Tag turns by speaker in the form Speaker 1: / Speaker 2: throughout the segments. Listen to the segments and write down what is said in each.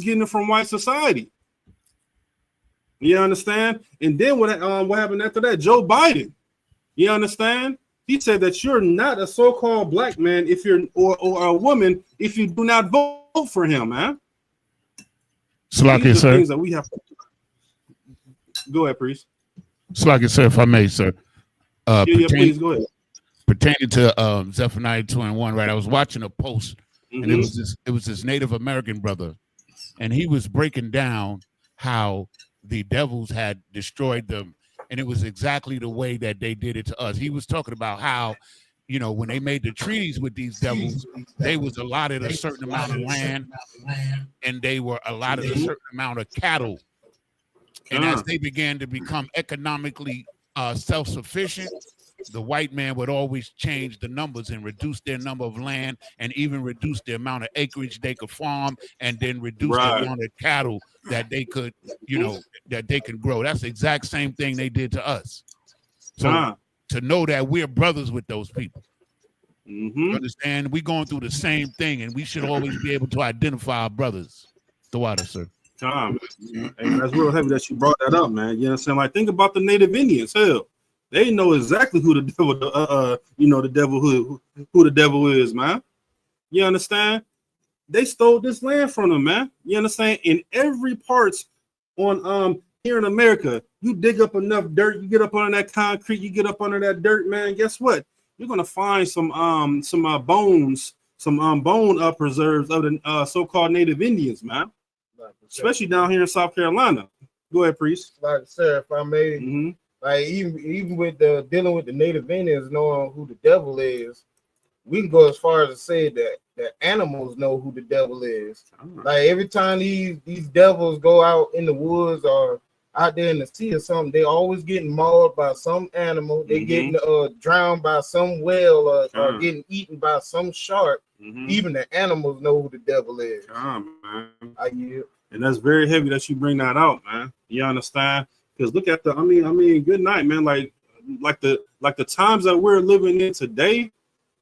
Speaker 1: getting it from white society. You understand? And then what happened after that? Joe Biden. You understand? He said that you're not a so-called black man if you're or a woman if you do not vote for him, man.
Speaker 2: Slaki, sir.
Speaker 1: Things that we have to... Go ahead, priest.
Speaker 2: Slaki, sir, if I may, sir.
Speaker 1: Please go ahead.
Speaker 2: Pertaining to Zephaniah 2:1, right? I was watching a post, and it was this Native American brother, and he was breaking down how the devils had destroyed them, and it was exactly the way that they did it to us. He was talking about how, you know, when they made the treaties with these devils, they was allotted a certain amount of land, and they were allotted a certain amount of cattle. And as they began to become economically self-sufficient, the white man would always change the numbers and reduce their number of land, and even reduce the amount of acreage they could farm, and then reduce the amount of cattle that they could, you know, that they could grow. That's the exact same thing they did to us. So to know that we're brothers with those people, you understand? We're going through the same thing, and we should always be able to identify our brothers. THAWADAH, sir.
Speaker 1: Hey, that's real heavy that you brought that up, man. You know what I'm saying? Like, think about the Native Indians. Hell, they know exactly who the devil, you know, the devil who the devil is, man. You understand? They stole this land from them, man. You understand? In every parts on here in America, you dig up enough dirt, you get up under that concrete, you get up under that dirt, man. Guess what? You're gonna find some bones, some bone preserves of the so-called Native Indians, man. Especially down here in South Carolina. Go ahead, priest.
Speaker 3: Like, sir, if I may, like even with the dealing with the Native Indians knowing who the devil is, we can go as far as to say that the animals know who the devil is. Like every time these devils go out in the woods or out there in the sea or something, they always getting mauled by some animal. They getting drowned by some whale or getting eaten by some shark. Even the animals know who the devil is.
Speaker 1: Man.
Speaker 3: I yield.
Speaker 1: And that's very heavy that you bring that out, man. You understand? Because look at the, I mean, good night, man. Like the times that we're living in today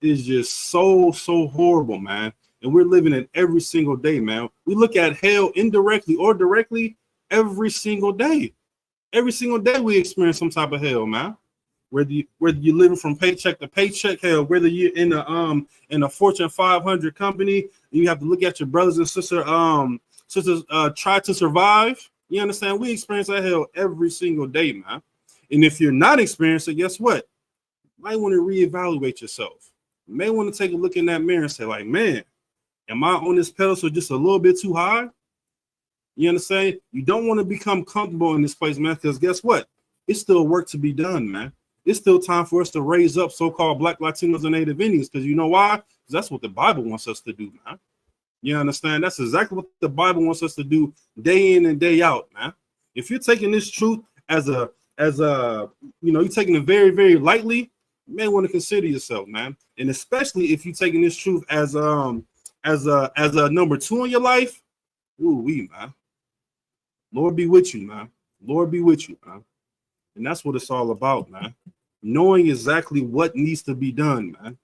Speaker 1: is just so horrible, man. And we're living it every single day, man. We look at hell indirectly or directly every single day. Every single day we experience some type of hell, man. Whether you're living from paycheck to paycheck, hell, whether you're in a Fortune 500 company, you have to look at your brothers and sisters try to survive. You understand? We experience that hell every single day, man. And if you're not experiencing, guess what? You might want to reevaluate yourself. You may want to take a look in that mirror and say, like, man, am I on this pedestal just a little bit too high? You understand? You don't want to become comfortable in this place, man, because guess what? It's still work to be done, man. It's still time for us to raise up so-called Black, Latinos, and Native Indians, because you know why? Because that's what the Bible wants us to do, man. You understand? That's exactly what the Bible wants us to do day in and day out, man. If you're taking this truth as a, you know, you're taking it very, very lightly, you may want to consider yourself, man. And especially if you're taking this truth as a number 2 in your life, man. Lord be with you, man. Lord be with you, man. And that's what it's all about, man. Knowing exactly what needs to be done, man.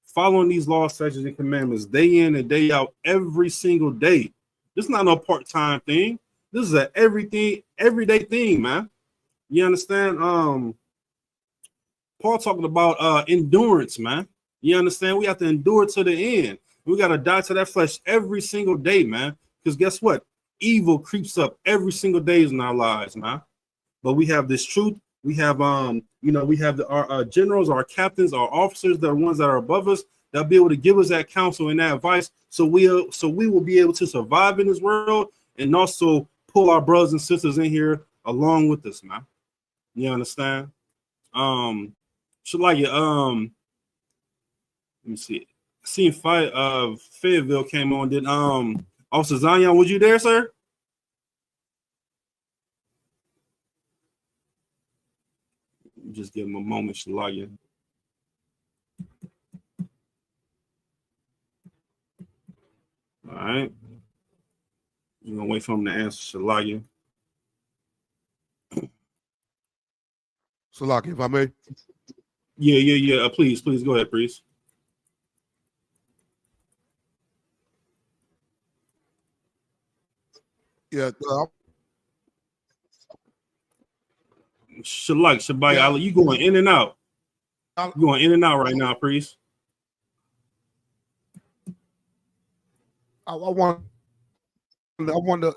Speaker 1: Following these laws, statutes, and commandments day in and day out, every single day. This is not no part-time thing. This is a everyday thing, man. You understand? Paul talking about endurance, man. You understand? We have to endure to the end. We got to die to that flesh every single day, man. Because guess what? Evil creeps up every single day in our lives, man. But we have this truth. We have you know, we have our generals, our captains, our officers, the ones that are above us, that'll be able to give us that counsel and that advice, so we will be able to survive in this world and also pull our brothers and sisters in here along with us, man. You understand? Let me see. Seen fight Fayetteville came on. Did Officer Zion, was you there, sir? Just give him a moment, Shalaya. All right. You're gonna wait for him to answer, Shalaya.
Speaker 4: Salaki, if I may.
Speaker 1: Yeah. Please go ahead, please.
Speaker 4: Yeah.
Speaker 1: Shabbat, yeah. You going in and out. You going in and out right now, priest.
Speaker 4: I want to.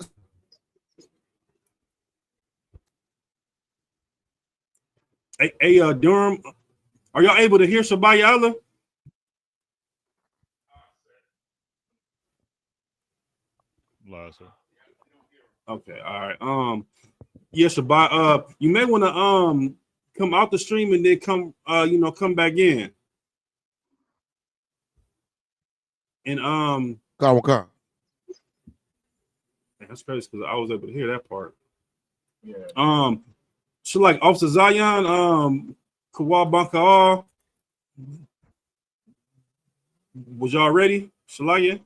Speaker 1: Hey, Durham, are y'all able to hear Shabbat Yalla? Okay, all right. Yeah, Shabbat. You may want to come out the stream and then come come back in. And
Speaker 4: Come.
Speaker 1: That's crazy because I was able to hear that part.
Speaker 3: Yeah.
Speaker 1: So like Officer Zion, Kawal Bankar, was y'all ready? Shalaya?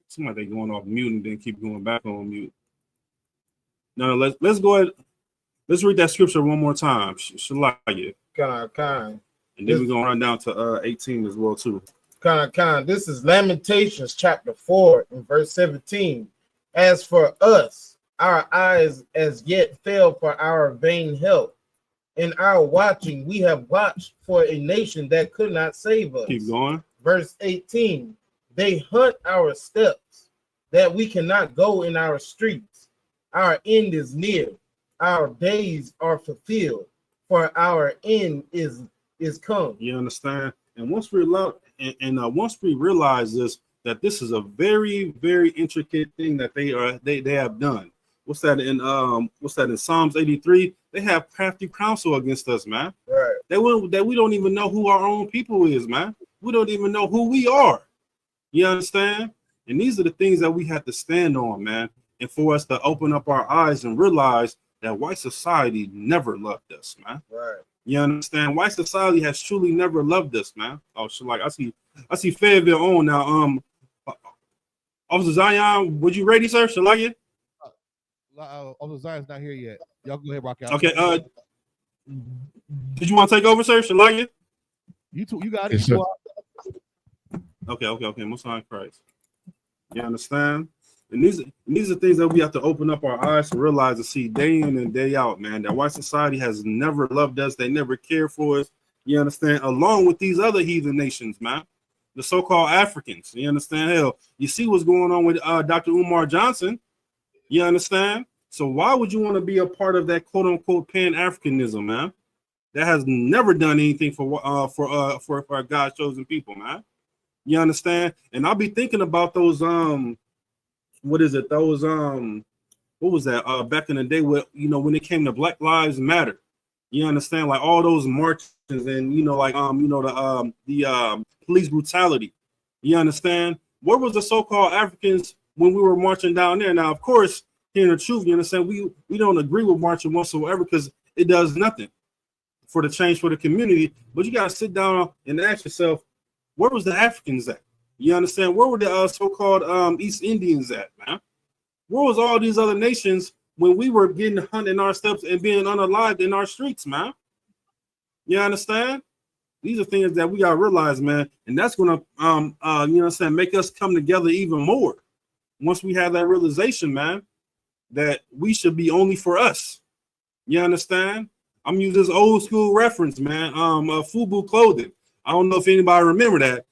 Speaker 1: Somebody going off mute and then keep going back on mute. No, let's go ahead. Let's read that scripture one more time. Shalaya.
Speaker 3: Kind.
Speaker 1: And then we're gonna run down to 18 as well too.
Speaker 3: Kind. This is Lamentations chapter 4 and verse 17. As for us, our eyes as yet fail for our vain help. In our watching, we have watched for a nation that could not save us.
Speaker 1: Keep going.
Speaker 3: Verse 18. They hunt our steps, that we cannot go in our streets. Our end is near. Our days are fulfilled, for our end is come.
Speaker 1: You understand? And once we once we realize this, that this is a very, very intricate thing that they have done. What's that in Psalms 83? They have crafty counsel against us, man.
Speaker 3: Right.
Speaker 1: That we don't even know who our own people is, man. We don't even know who we are. You understand? And these are the things that we have to stand on, man. And for us to open up our eyes and realize that white society never loved us, man.
Speaker 3: Right.
Speaker 1: You understand? White society has truly never loved us, man. Oh, so like I see Fayetteville on now. Officer Zion, would you ready, sir? Shall I get?
Speaker 4: Officer Zion's not here yet. Y'all go ahead, rock out.
Speaker 1: Okay. Did you want to take over, sir? Shall I get?
Speaker 4: You got it.
Speaker 1: Okay. Most high Christ. You understand? And these are things that we have to open up our eyes to realize and see day in and day out, man. That white society has never loved us. They never cared for us. You understand? Along with these other heathen nations, man. The so-called Africans. You understand? Hell, you see what's going on with Dr. Umar Johnson. You understand? So why would you want to be a part of that quote-unquote Pan-Africanism, man? That has never done anything for our God's chosen people, man. You understand? And I'll be thinking about those what is it? Those what was that? Back in the day, when it came to Black Lives Matter. You understand? Like all those marches and the police brutality. You understand? Where was the so-called Africans when we were marching down there? Now, of course, hearing the truth, you understand, we don't agree with marching whatsoever because it does nothing for the change for the community. But you gotta sit down and ask yourself, where was the Africans at? You understand? Where were the so-called East Indians at, man? Where was all these other nations when we were getting hunted in our steps and being unalived in our streets, man? You understand? These are things that we gotta realize, man, and that's gonna make us come together even more once we have that realization, man, that we should be only for us. You understand? I'm using this old school reference, man. FUBU clothing. I don't know if anybody remember that.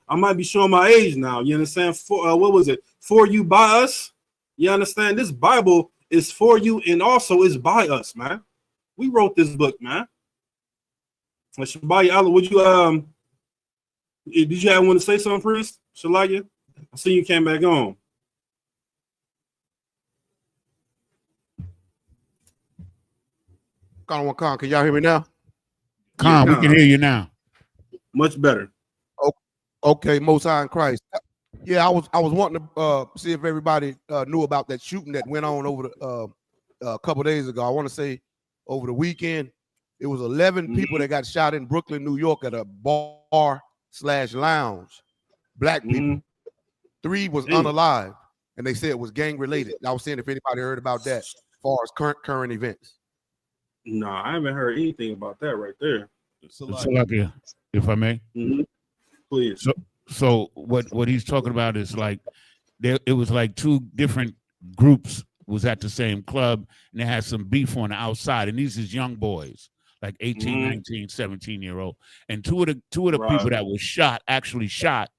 Speaker 1: I might be showing my age now. You understand? What was it? For you, by us. You understand? This Bible is for you and also is by us, man. We wrote this book, man. Shabbat, would you did you want to say something, priest? Shalaya? I see you came back on.
Speaker 4: Con, can y'all hear me now?
Speaker 2: Con, we can hear you now.
Speaker 1: Much better.
Speaker 4: Okay, Most High in Christ. Yeah, I was wanting to see if everybody knew about that shooting that went on over a couple days ago. I want to say over the weekend, it was 11 people that got shot in Brooklyn, New York at a bar/lounge. Black people. 3 was unalive, and they said it was gang related. I was saying if anybody heard about that as far as current events.
Speaker 1: No, I haven't heard anything about that right there.
Speaker 2: If I may.
Speaker 1: Please.
Speaker 2: So what he's talking about is like it was like two different groups was at the same club, and they had some beef on the outside, and these is young boys, like 18, 19, 17-year-old. And two of the people that were actually shot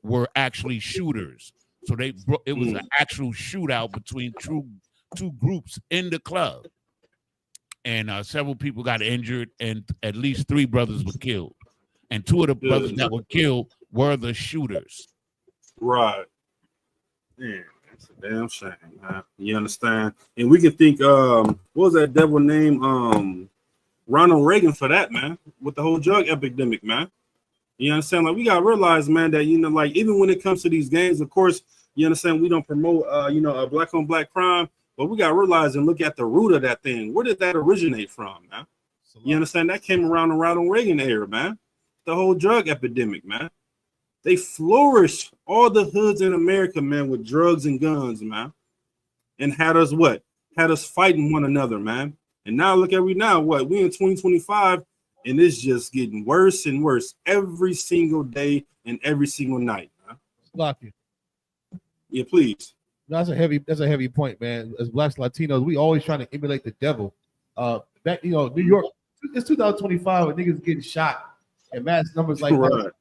Speaker 2: were actually shooters. So it was an actual shootout between two groups in the club. And several people got injured, and at least 3 brothers were killed. And 2 of the brothers that were killed were the shooters.
Speaker 1: Right. Yeah, it's a damn shame, man. You understand? And we can think, what was that devil name? Ronald Reagan for that, man, with the whole drug epidemic, man. You understand? Like, we got to realize, man, that, like, even when it comes to these gangs, of course, you understand, we don't promote, a black on black crime, but we got to realize and look at the root of that thing. Where did that originate from, man? You understand? That came around the Ronald Reagan era, man. The whole drug epidemic, man. They flourished all the hoods in America, man, with drugs and guns, man. And had us what? Had us fighting one another, man. And now look at we in 2025, and it's just getting worse and worse every single day and every single night, man.
Speaker 5: Lucky.
Speaker 1: Yeah, please.
Speaker 5: That's a heavy point, man. As Blacks, Latinos, we always trying to emulate the devil. Back, New York, it's 2025 and niggas getting shot in mass numbers like that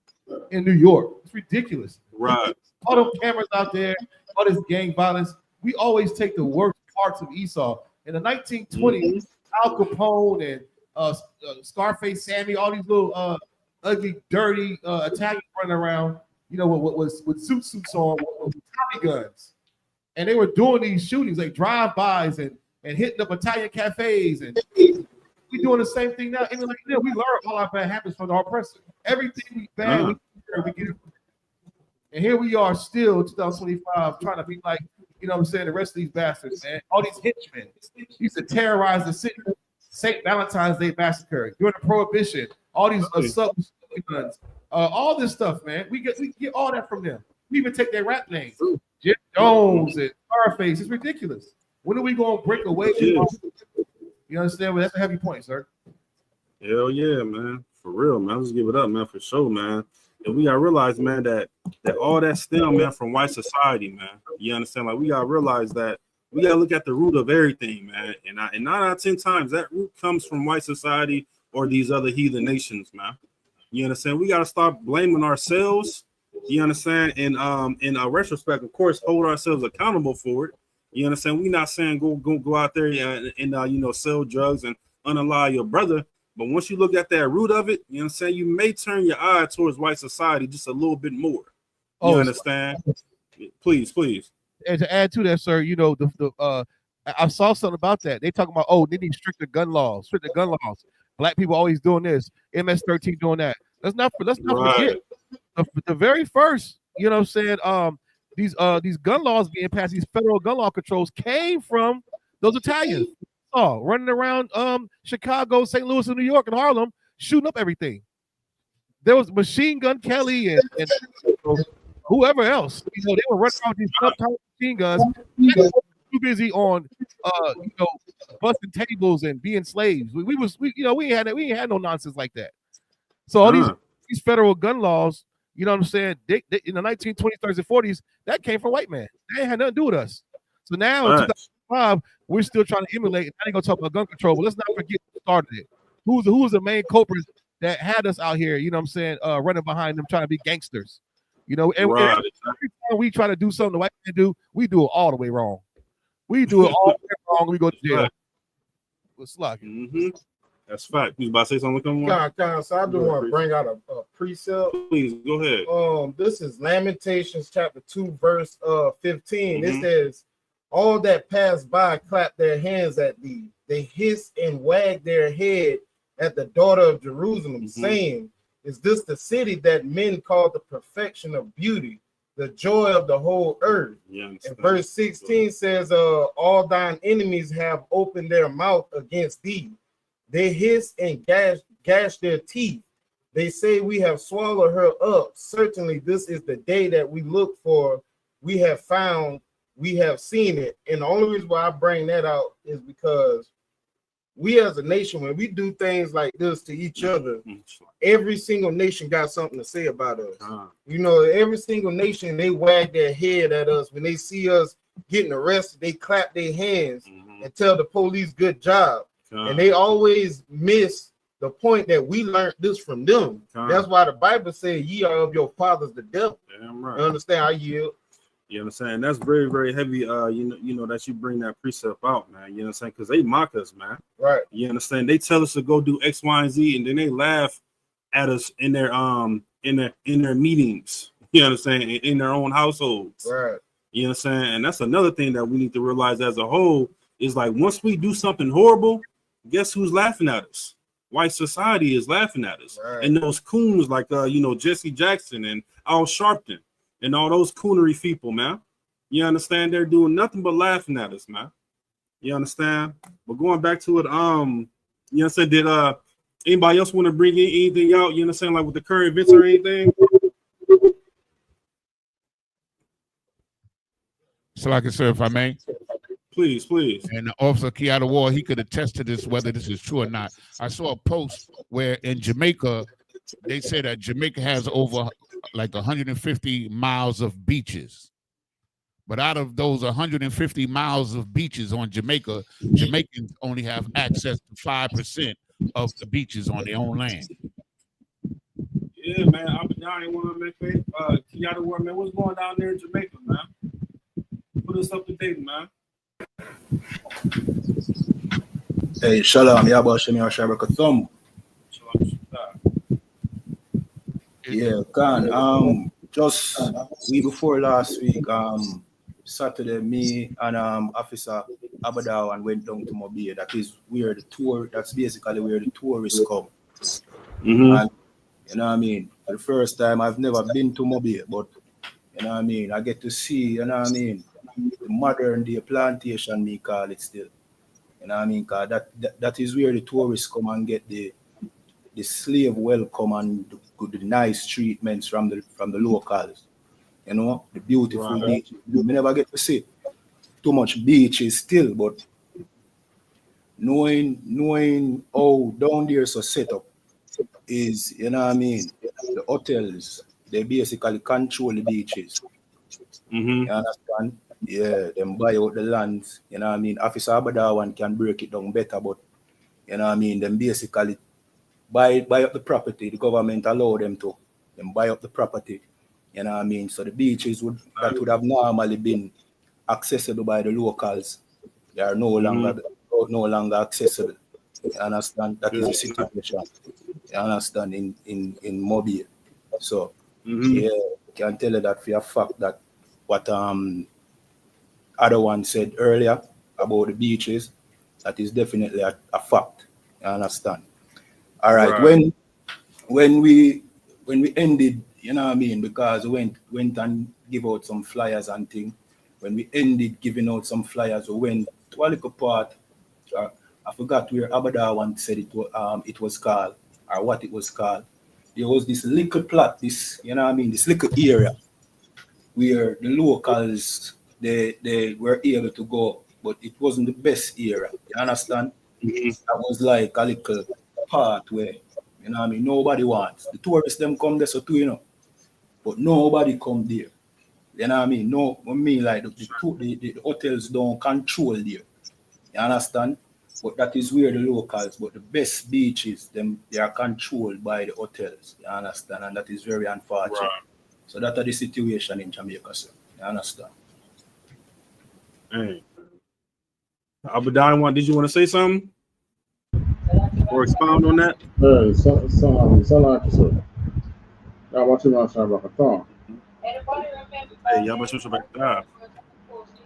Speaker 5: in New York. It's ridiculous.
Speaker 1: Right.
Speaker 5: All those cameras out there, all this gang violence. We always take the worst parts of Esau. In the 1920s, Al Capone and Scarface Sammy, all these little ugly, dirty Italians running around, with suits on, with Tommy guns. And they were doing these shootings, like drive-bys and hitting up Italian cafes. And we doing the same thing now. And we learn all our bad habits from our oppressor. Everything we bad, we get it. And here we are still, 2025, trying to be like, the rest of these bastards, man. All these henchmen used to terrorize the city. St. Valentine's Day massacre, during the Prohibition, all these assaults, guns, all this stuff, man. We get all that from them. We even take their rap names, Jim Jones and Scarface. It's ridiculous. When are we going to break away? You understand? Well, that's a heavy point, sir.
Speaker 1: Hell yeah, man. For real, man. Let's give it up, man, for sure, man. And we gotta realize, man, that all that stem, man, from white society, man. You understand? Like, we gotta realize that we gotta look at the root of everything, man. And 9 out of 10 times that root comes from white society or these other heathen nations, man. You understand? We gotta stop blaming ourselves. You understand? And in retrospect, of course, hold ourselves accountable for it. You understand? We're not saying go out there and sell drugs and unalive your brother. But once you look at that root of it, you know what I'm saying, you may turn your eye towards white society just a little bit more. You understand? Please.
Speaker 5: And to add to that, sir, I saw something about that. They talking about, they need stricter gun laws. Black people always doing this. MS-13 doing that. Let's not forget the very first, these gun laws being passed, these federal gun law controls came from those Italians. Running around Chicago, St. Louis, and New York, and Harlem, shooting up everything. There was Machine Gun Kelly and whoever else. They were running around with these subtype machine guns. They were too busy on, busting tables and being slaves. We ain't had no nonsense like that. So all these federal gun laws, you know what I'm saying? They in the 1920s, 30s, and 40s, that came from white man. They ain't had nothing to do with us. So now, in 2005, we're still trying to emulate. I ain't gonna talk about gun control, but let's not forget who started it. Who's the main culprit that had us out here? You know what I'm saying? Running behind them, trying to be gangsters. And every time we try to do something the white man do, we do it all the way wrong. We do it all the way wrong. We go to jail. It's lucky.
Speaker 1: That's fact. You about to say something?
Speaker 3: So I do want to bring out a precept.
Speaker 1: Please go ahead.
Speaker 3: This is Lamentations chapter 2, verse 15. It says, all that pass by clap their hands at thee. They hiss and wag their head at the daughter of Jerusalem, saying, is this the city that men call the perfection of beauty, the joy of the whole earth? And verse 16 says, all thine enemies have opened their mouth against thee. They hiss and gash their teeth. They say, we have swallowed her up. Certainly this is the day that we look for. We have found, we have seen it. And the only reason why I bring that out is because we as a nation, when we do things like this to each other, every single nation got something to say about us. You know, every single nation, they wag their head at us when they see us getting arrested. They clap their hands and tell the police good job, and they always miss the point that we learned this from them. That's why the Bible says, "Ye are of your fathers the devil."
Speaker 1: Damn right.
Speaker 3: You understand? I yield.
Speaker 1: You know what I'm saying? That's very, very heavy. You know that you bring that precept out, man. You know what I'm saying? Because they mock us, man.
Speaker 3: Right.
Speaker 1: You understand? They tell us to go do X, Y, and Z, and then they laugh at us in their meetings. You know what I'm saying? In their own households.
Speaker 3: Right.
Speaker 1: You know what I'm saying? And that's another thing that we need to realize as a whole is like once we do something horrible, guess who's laughing at us? White society is laughing at us.
Speaker 3: Right.
Speaker 1: And those coons like you know, Jesse Jackson and Al Sharpton. And all those coonery people, man. You understand? They're doing nothing but laughing at us, man. You understand? But going back to it, you know what I'm saying? Did anybody else want to bring in anything out? You understand, like with the current events or anything?
Speaker 2: So, like I said, if I may,
Speaker 1: please.
Speaker 2: And Officer Kiata Ward, he could attest to this, whether this is true or not. I saw a post where in Jamaica, they say that Jamaica has over like 150 miles of beaches. But out of those 150 miles of beaches on Jamaica, Jamaicans only have access to 5% of the beaches on their own land.
Speaker 1: Yeah, man. I ain't want to make faith. Kiata Ward, man, what's going down there in Jamaica, man? Put us up to date, man.
Speaker 6: Hey, Shalom, Yabashim Yashabakathum. Yeah, Khan. Just week before last week, Saturday, me and Officer Abadawan went down to Mobile. That is where the tour. That's basically where the tourists come. And you know what I mean. For the first time, I've never been to Mobile, but you know what I mean. I get to see, you know what I mean, the modern day plantation. Me call it still. You know what I mean. Cause that is where the tourists come and get the slave welcome and the nice treatments from the locals. You know, the beautiful beaches. We never get to see too much beaches still, but knowing how down there so set up is, you know what I mean, the hotels, they basically control the beaches. You understand? Yeah, them buy out the lands, you know what I mean. Officer Abadawan can break it down better, but you know what I mean, them basically buy up the property. The government allow them to buy up the property. You know what I mean? So the beaches would have normally been accessible by the locals. They are no longer accessible. You understand? That is the situation. You understand in Mobile. So yeah, I can tell you that for a fact that what other one said earlier about the beaches, that is definitely a fact. You understand? All right. When we ended, you know what I mean, because we went and give out some flyers and things. When we ended giving out some flyers, we went to a little part. I forgot where Abadawan said it was called, or what it was called. There was this little plot, this, you know what I mean, this little area where the locals they were able to go, but it wasn't the best area. You understand? That was like a little part where, you know what I mean, nobody wants. The tourists them come there so too, you know, but nobody come there. You know what I mean? No, I mean like the hotels don't control there. You understand? But that is where the locals, but the best beaches, they are controlled by the hotels. You understand? And that is very unfortunate. Right. So that are the situation in Jamaica, sir. You understand?
Speaker 1: Hey. Abadawan, did you want to say something? Or expound on that?
Speaker 7: Salam, sir. I want you to answer about the thought.
Speaker 1: Hey, y'all must respect that.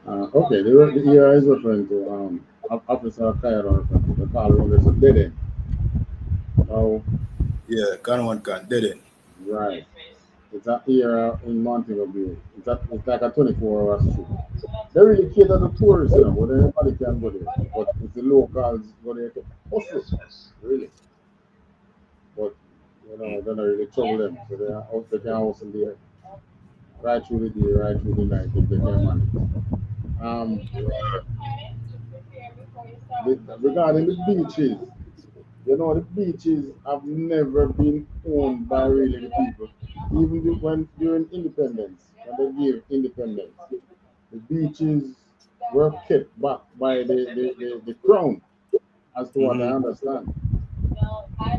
Speaker 7: Okay, the ER is referring to Officer Kayara, the call when there's a dead end. Oh,
Speaker 6: yeah, one can dead end.
Speaker 7: Right. It's a ER in Montego Bay. It's like a 24-hour street. They really cater to tourists, you know, but everybody can go there. But it's the locals go there to hustle, really. But you know, they're not really trouble them. So they can hustle there right through the day, right through the night if they can manage. regarding the beaches, you know, the beaches have never been owned by really the people. Even when during independence, when they gave independence, the beaches were kept back by the crown, as to what I understand.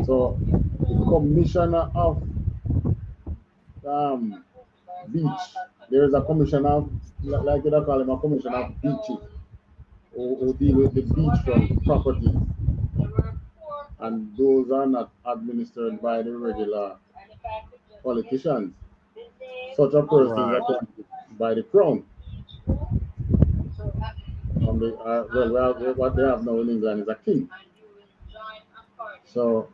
Speaker 7: So the commissioner of beach, there is a commissioner of, like you call him, a commissioner of beaches, who deal with the beachfront properties, and those are not administered by the regular politicians. Such a person is appointed by the crown. From the, what they have now in England is a king. So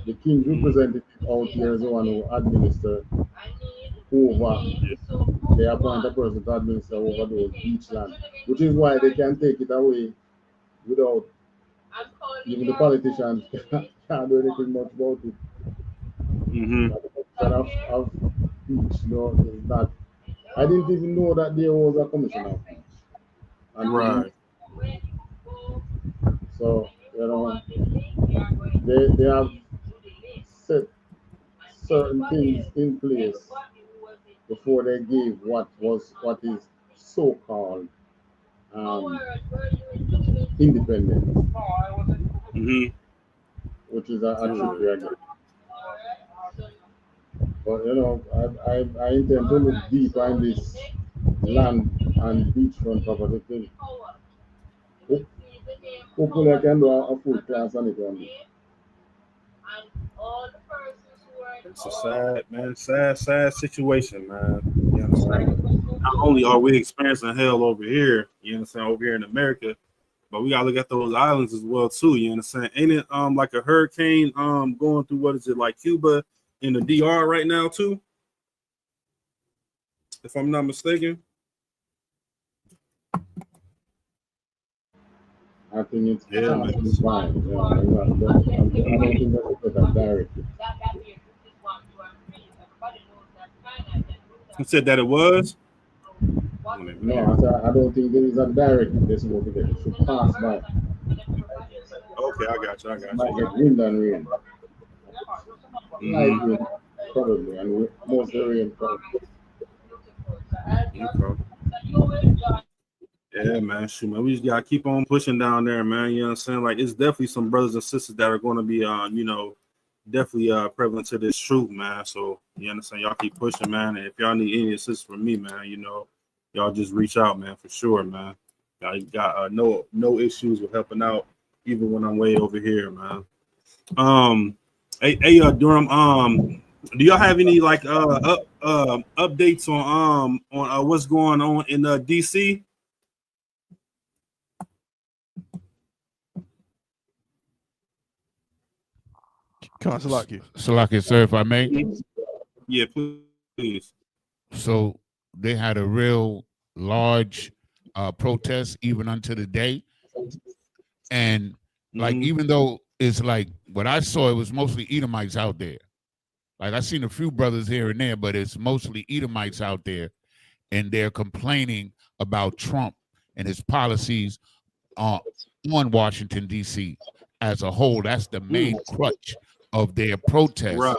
Speaker 7: the king representative out here is the one who administers over. They appoint a person to administer over those beach land, which is why they can take it away without even the politicians can't do anything much about it. Of beach, no, is not. I didn't even know that there was a commission of beach. And so, you know, they have set certain things in place before they gave what is so-called independence, which is a trickery again. But you know, I intend to look deeper in this land and beachfront property thing. Hopefully I can do a full class on it one day.
Speaker 1: It's a sad, man, sad situation, man. You understand? Not only are we experiencing hell over here, you understand, over here in America, but we gotta look at those islands as well too. You understand? Ain't it like a hurricane going through, what is it, like Cuba in the DR right now too? If I'm not mistaken.
Speaker 7: I think it's fine. Yeah, I don't think that's that directly.
Speaker 1: You said that it was?
Speaker 7: No, I don't think there is a direct this over there. It should pass by.
Speaker 1: Okay, I got you.
Speaker 7: Might get wind and rain. Light wind, probably, and most of the rain probably.
Speaker 1: Yeah, man. Shoot, man. We just gotta keep on pushing down there, man. You know what I'm saying? Like, it's definitely some brothers and sisters that are gonna be you know, definitely prevalent to this truth, man. So you understand, y'all keep pushing, man. And if y'all need any assistance from me, man, you know, y'all just reach out, man, for sure, man. Y'all got no issues with helping out, even when I'm way over here, man. Hey, Durham, do y'all have any like updates on what's going on in DC?
Speaker 5: Come on, Salaki.
Speaker 2: Salaki, sir, if I may.
Speaker 1: Yeah, please.
Speaker 2: So they had a real large protest even unto the day. And like, even though it's like what I saw, it was mostly Edomites out there. Like, I seen a few brothers here and there, but it's mostly Edomites out there. And they're complaining about Trump and his policies on Washington, D.C. as a whole. That's the main crutch of their protest.
Speaker 1: Right.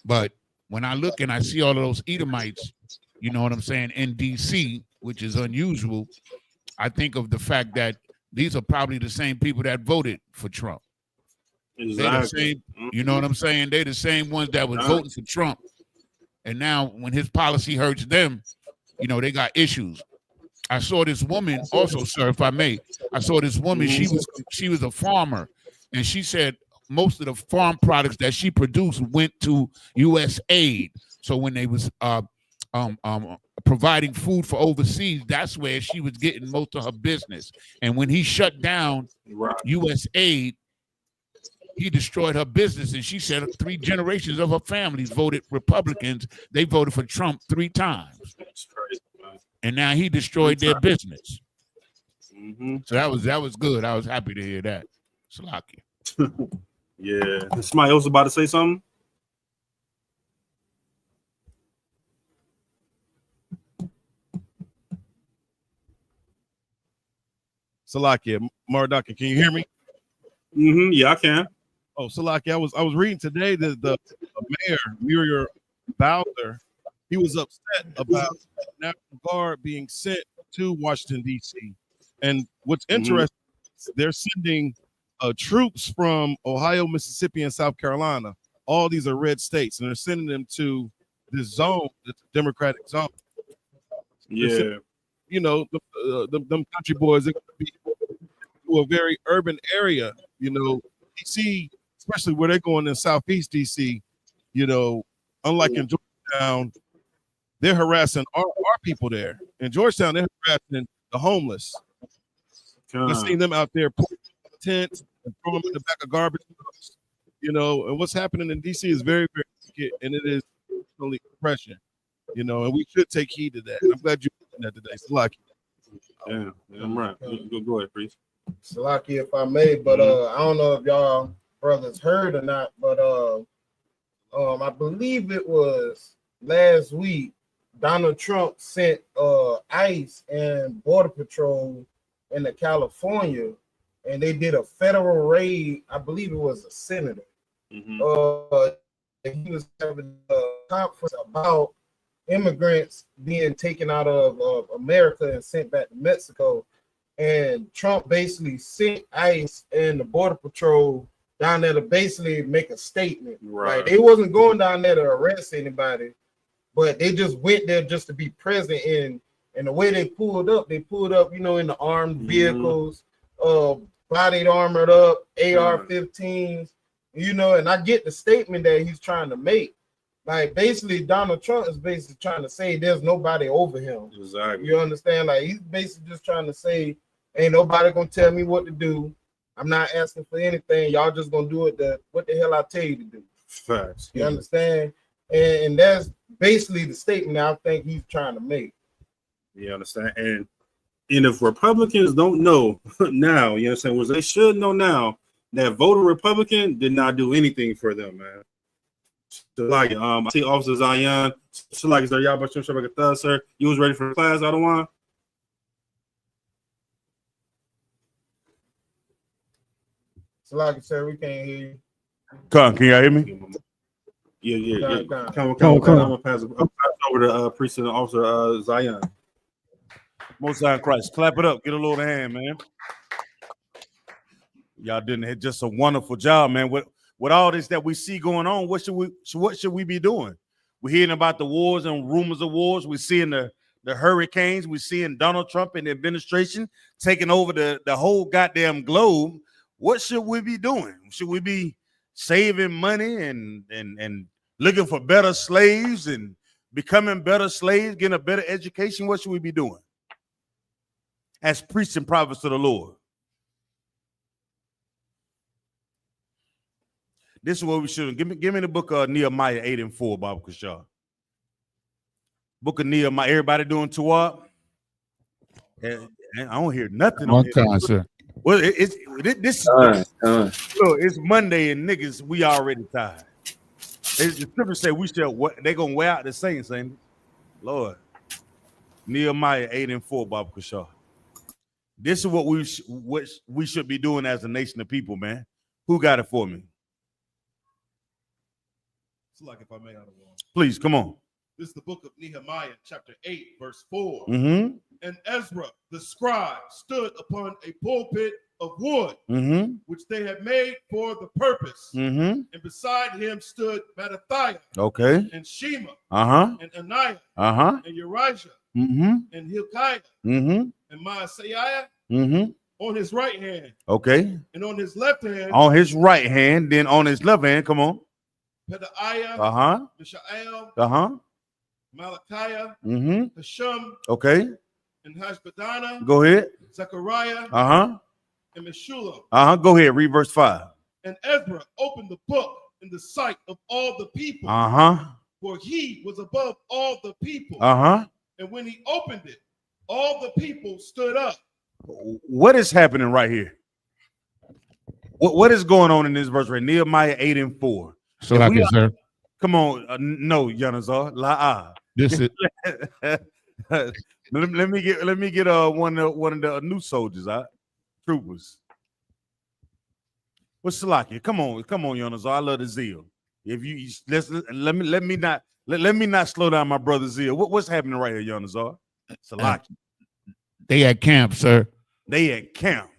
Speaker 2: But when I look and I see all of those Edomites, you know what I'm saying, in DC, which is unusual, I think of the fact that these are probably the same people that voted for Trump.
Speaker 1: Exactly.
Speaker 2: They're the same, you know what I'm saying? They're the same ones that was voting for Trump. And now when his policy hurts them, you know, they got issues. I saw this woman also, sir, if I may. I saw this woman, she was a farmer, and she said most of the farm products that she produced went to U.S. aid. So when they was providing food for overseas, that's where she was getting most of her business. And when he shut down U.S. aid, he destroyed her business. And she said 3 generations of her family voted Republicans. They voted for Trump 3 times.
Speaker 1: That's crazy, man.
Speaker 2: And now he destroyed their business. So that was good. I was happy to hear that. Salaki.
Speaker 1: Yeah. Somebody else about to say something?
Speaker 5: Salakia, Mardaka, can you hear me?
Speaker 1: Yeah, I can.
Speaker 5: Oh, Salaki, I was reading today that the mayor, Muriel Bowser, he was upset about National Guard being sent to Washington, D.C. And what's interesting, they're sending troops from Ohio, Mississippi, and South Carolina. All these are red states, and they're sending them to this zone, the Democratic zone.
Speaker 1: Yeah.
Speaker 5: You know, them country boys are going to be to a very urban area, you know, DC, especially where they're going in Southeast DC, you know, unlike in Georgetown, they're harassing our people there. In Georgetown, they're harassing the homeless. We've seen them out there putting tents and throw them in the back of garbage trucks, you know, and what's happening in DC is very, very wicked, and it is totally oppression, you know, and we should take heed to that. I'm glad you mentioned that today. Salaki.
Speaker 1: Yeah, I'm right. Go ahead, please.
Speaker 3: Salaki, if I may, but I don't know if y'all brothers heard or not, but I believe it was last week Donald Trump sent ICE and Border Patrol into California, and they did a federal raid. I believe it was a senator. He was having a conference about immigrants being taken out of America and sent back to Mexico. And Trump basically sent ICE and the Border Patrol down there to basically make a statement.
Speaker 1: Right.
Speaker 3: Like, they wasn't going down there to arrest anybody, but they just went there just to be present. And the way they pulled up, you know, in the armed vehicles, bodied armored up, AR-15s, you know, and I get the statement that he's trying to make. Like, basically, Donald Trump is basically trying to say there's nobody over him.
Speaker 1: Exactly.
Speaker 3: You understand? Like, he's basically just trying to say, ain't nobody gonna tell me what to do. I'm not asking for anything. Y'all just gonna do it what the hell I tell you to do.
Speaker 1: Facts.
Speaker 3: You understand? And that's basically the statement I think he's trying to make.
Speaker 1: You understand? And if Republicans don't know now, you understand, what they should know now, that voter Republican did not do anything for them, man. So like, I see Officer Zion. So like, sir, y'all about to sir. You was ready for the class, I don't want.
Speaker 3: So like I said, we can't hear you.
Speaker 2: Can y'all hear me?
Speaker 1: Yeah. Come on. I'm gonna pass over to Precinct Officer Zion.
Speaker 8: Most High Christ, clap it up, get a little hand, man. Y'all didn't hit just a wonderful job, man. With all this that we see going on, what should we be doing? We're hearing about the wars and rumors of wars. We're seeing the hurricanes. We're seeing Donald Trump and the administration taking over the whole goddamn globe. What should we be doing? Should we be saving money and looking for better slaves and becoming better slaves, getting a better education? What should we be doing as priests and prophets of the Lord? This is what we should give me the book of Nehemiah 8 and 4, Baba Kashar. Book of Nehemiah. Everybody doing Tawad? I don't hear nothing on
Speaker 2: time, sir.
Speaker 8: Well, this is it's Monday and niggas, we already tired. The scripture say we should they gonna wear out the saints, ain't it? Lord. Nehemiah 8 and 4, Baba Kashar. This is what we should be doing as a nation of people, man. Who got it for me?
Speaker 5: Like, if I may, out of one.
Speaker 8: Please, come on.
Speaker 5: This is the book of Nehemiah, chapter 8, verse 4.
Speaker 8: Mm-hmm.
Speaker 5: And Ezra, the scribe, stood upon a pulpit of wood, which they had made for the purpose. And beside him stood Mattathiah, and Shema, and Ananiah, and Urijah, and Hilkiah, and Maaseiah, on his right hand. And on his left hand.
Speaker 8: On his right hand, then on his left hand, come on.
Speaker 5: Pedaiah, Mishael, Malachiah, Hashum, and Hashbadana.
Speaker 8: Go ahead.
Speaker 5: Zechariah, and Meshullam.
Speaker 8: Go ahead. Read verse 5.
Speaker 5: And Ezra opened the book in the sight of all the people. For he was above all the people. And when he opened it, all the people stood up.
Speaker 8: What is happening right here? What is going on in this verse right? Nehemiah 8 and 4.
Speaker 2: So like it, sir.
Speaker 8: Come on, no, Yanazar.
Speaker 2: This is
Speaker 8: let me get one of the new soldiers, troopers. What's Salaki? Come on, Yonas. I love the zeal. If you let me not slow down my brother zeal. What's happening right here, Yonas? Salaki.
Speaker 2: They at camp, sir.
Speaker 8: They at camp.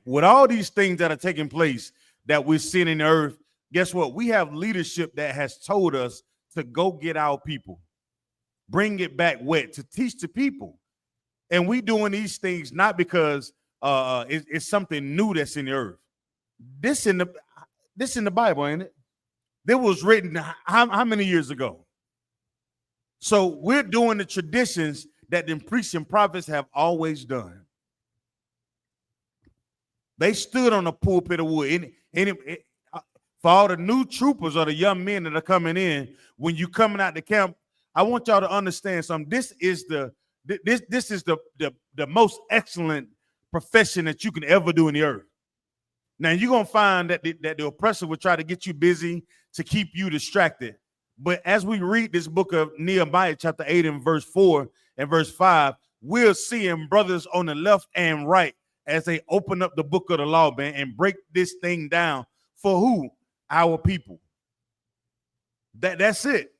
Speaker 8: With all these things that are taking place that we're seeing in the earth, guess what? We have leadership that has told us to go get our people, bring it back wet, to teach the people. And we doing these things not because it's something new that's in the earth. This in the Bible, ain't it? That was written how many years ago? So we're doing the traditions that the priests and prophets have always done. They stood on the pulpit of wood. For all the new troopers or the young men that are coming in, when you coming out the camp, I want y'all to understand something. This is the most excellent profession that you can ever do in the earth. Now you're gonna find that the oppressor will try to get you busy to keep you distracted. But as we read this book of Nehemiah, chapter 8 and verse 4 and verse 5, we're seeing brothers on the left and right as they open up the book of the law, man, and break this thing down for who? Our people. That's it.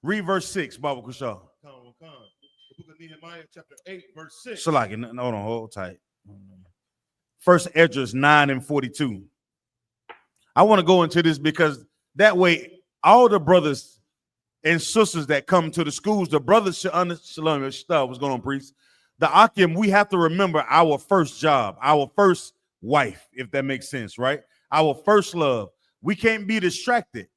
Speaker 8: Read verse 6, Baba Kushal.
Speaker 2: The book of Nehemiah, chapter 8, verse 6.
Speaker 8: So like, hold on, hold tight. First Esdras 9 and 42. I want to go into this because that way all the brothers and sisters that come to the schools, the brothers should understand what's going on, priest. The Akim, we have to remember our first job, our first wife, if that makes sense, right? Our first love. We can't be distracted.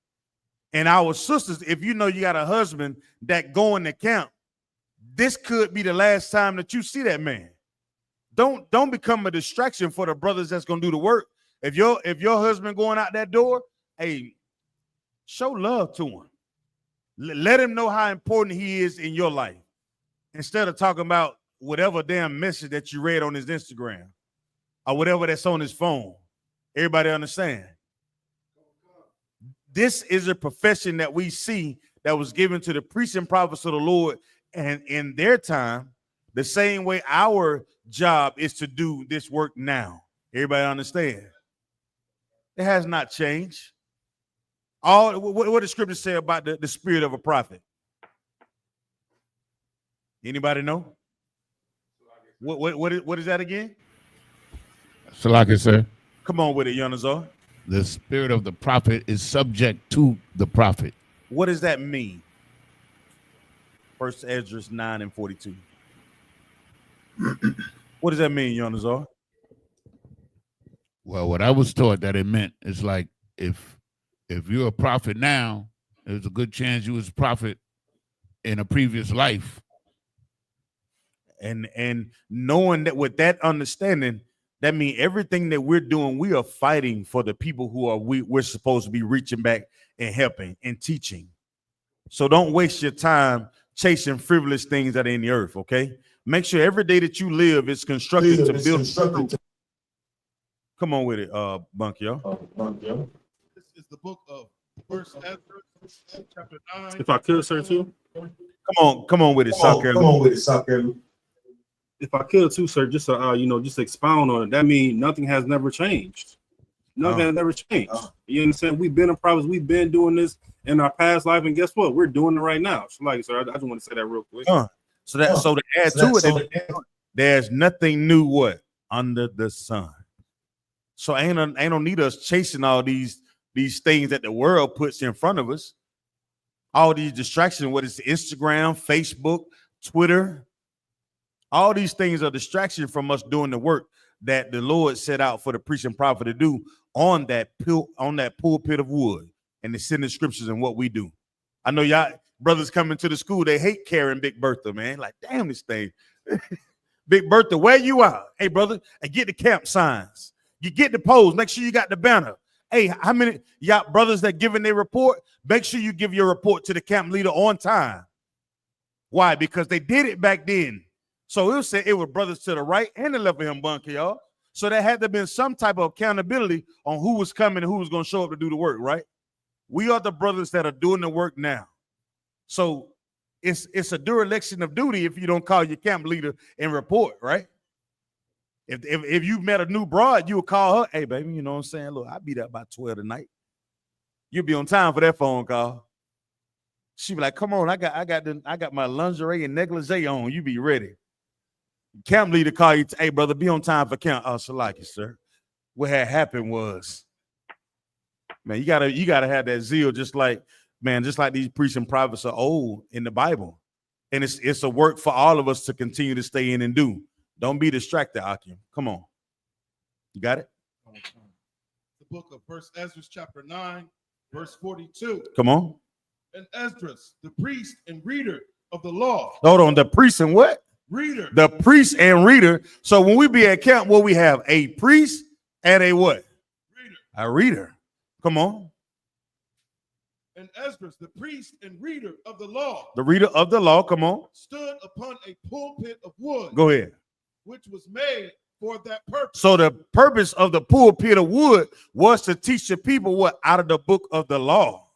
Speaker 8: And our sisters, if you know you got a husband that going to camp, this could be the last time that you see that man. Don't become a distraction for the brothers that's gonna do the work. If your husband going out that door, hey, show love to him. Let him know how important he is in your life. Instead of talking about whatever damn message that you read on his Instagram or whatever that's on his phone. Everybody understand? This is a profession that we see that was given to the priests and prophets of the Lord, and in their time, the same way our job is to do this work now. Everybody understand? It has not changed. What the scripture say about the spirit of a prophet? Anybody know? What is that again?
Speaker 2: Salaki, sir.
Speaker 8: Come on with it, Yonazar.
Speaker 2: The spirit of the prophet is subject to the prophet.
Speaker 8: What does that mean? First Esdras 9 and 42. What does that mean, Yonazar?
Speaker 2: Well, what I was taught that it meant is like if you're a prophet now, there's a good chance you was a prophet in a previous life.
Speaker 8: And knowing that with that understanding, that means everything that we're doing, we are fighting for the people who are we're supposed to be reaching back and helping and teaching. So don't waste your time chasing frivolous things that are in the earth, okay? Make sure every day that you live is constructed to build. Come on with it, Bunkyo.
Speaker 2: This is the book of First Esdras, chapter 9.
Speaker 1: If I could, sir, too.
Speaker 8: Come on with it, Sakelu.
Speaker 1: If I could too, sir, just just expound on it. That means nothing has never changed. Nothing has never changed. You understand? We've been in prophets. We've been doing this in our past life, and guess what? We're doing it right now. So, like, sir, I just want to say that real quick.
Speaker 8: So to add to it, there's nothing new what under the sun. So ain't no need us chasing all these things that the world puts in front of us. All these distractions, what is Instagram, Facebook, Twitter. All these things are distraction from us doing the work that the Lord set out for the priest and prophet to do on that pulpit of wood, and to send the scriptures and what we do. I know y'all brothers coming to the school, they hate carrying Big Bertha, man. Like, damn this thing. Big Bertha, where you are? Hey, brother, and get the camp signs. You get the poles. Make sure you got the banner. Hey, how many y'all brothers that giving their report? Make sure you give your report to the camp leader on time. Why? Because they did it back then. So it was say it was brothers to the right and the left of him, bunker, y'all. So there had to be some type of accountability on who was coming and who was going to show up to do the work, right? We are the brothers that are doing the work now. So it's a dereliction of duty if you don't call your camp leader and report, right? If you met a new broad, you would call her, hey, baby, you know what I'm saying? Look, I'll be there by 12 tonight. You'll be on time for that phone call. She be like, come on, I got my lingerie and negligee on. You be ready. Camp leader call you, hey, brother, be on time for camp. Oh, Shalaki, sir. What had happened was, man, you gotta have that zeal, just like these priests and prophets are old in the Bible. And it's a work for all of us to continue to stay in and do. Don't be distracted, Akim. Come on. You got it?
Speaker 9: The book of First Ezra, chapter 9, verse 42.
Speaker 8: Come on.
Speaker 9: And Esdras, the priest and reader of the law.
Speaker 8: Hold on, the priest and what?
Speaker 9: Reader.
Speaker 8: The priest and reader. So when we be at camp, what we have? A priest and a what?
Speaker 9: Reader.
Speaker 8: A reader. Come on.
Speaker 9: And Esdras, the priest and reader of the law.
Speaker 8: The reader of the law, come on.
Speaker 9: Stood upon a pulpit of wood.
Speaker 8: Go ahead.
Speaker 9: Which was made for that purpose.
Speaker 8: So the purpose of the pulpit of wood was to teach the people what? Out of the book of the law.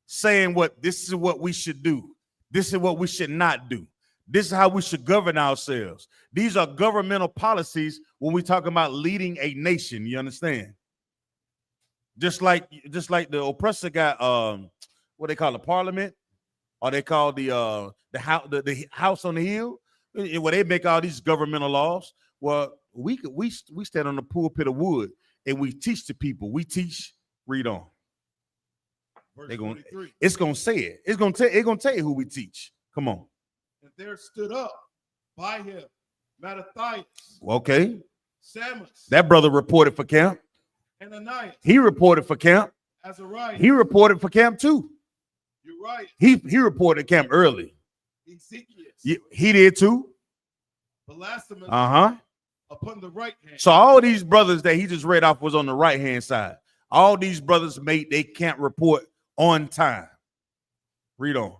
Speaker 8: Saying what? This is what we should do. This is what we should not do. This is how we should govern ourselves. These are governmental policies when we talk about leading a nation. You understand? Just like the oppressor got what they call the parliament, or they call the house on the hill, where they make all these governmental laws. Well, we stand on the pulpit of wood and we teach the people. We teach. Read on. It's gonna say it. It's gonna tell you who we teach. Come on.
Speaker 9: And there stood up by him Nayathaq.
Speaker 8: Okay.
Speaker 9: Samus.
Speaker 8: That brother reported for camp.
Speaker 9: Ananias.
Speaker 8: He reported for camp.
Speaker 9: Azariah.
Speaker 8: He reported for camp too.
Speaker 9: Uriah.
Speaker 8: He reported camp early.
Speaker 9: Ezekiel.
Speaker 8: He did too.
Speaker 9: Blasphemous. Upon the right hand.
Speaker 8: So all these brothers that he just read off was on the right hand side. All these brothers made they camp report on time. Read on.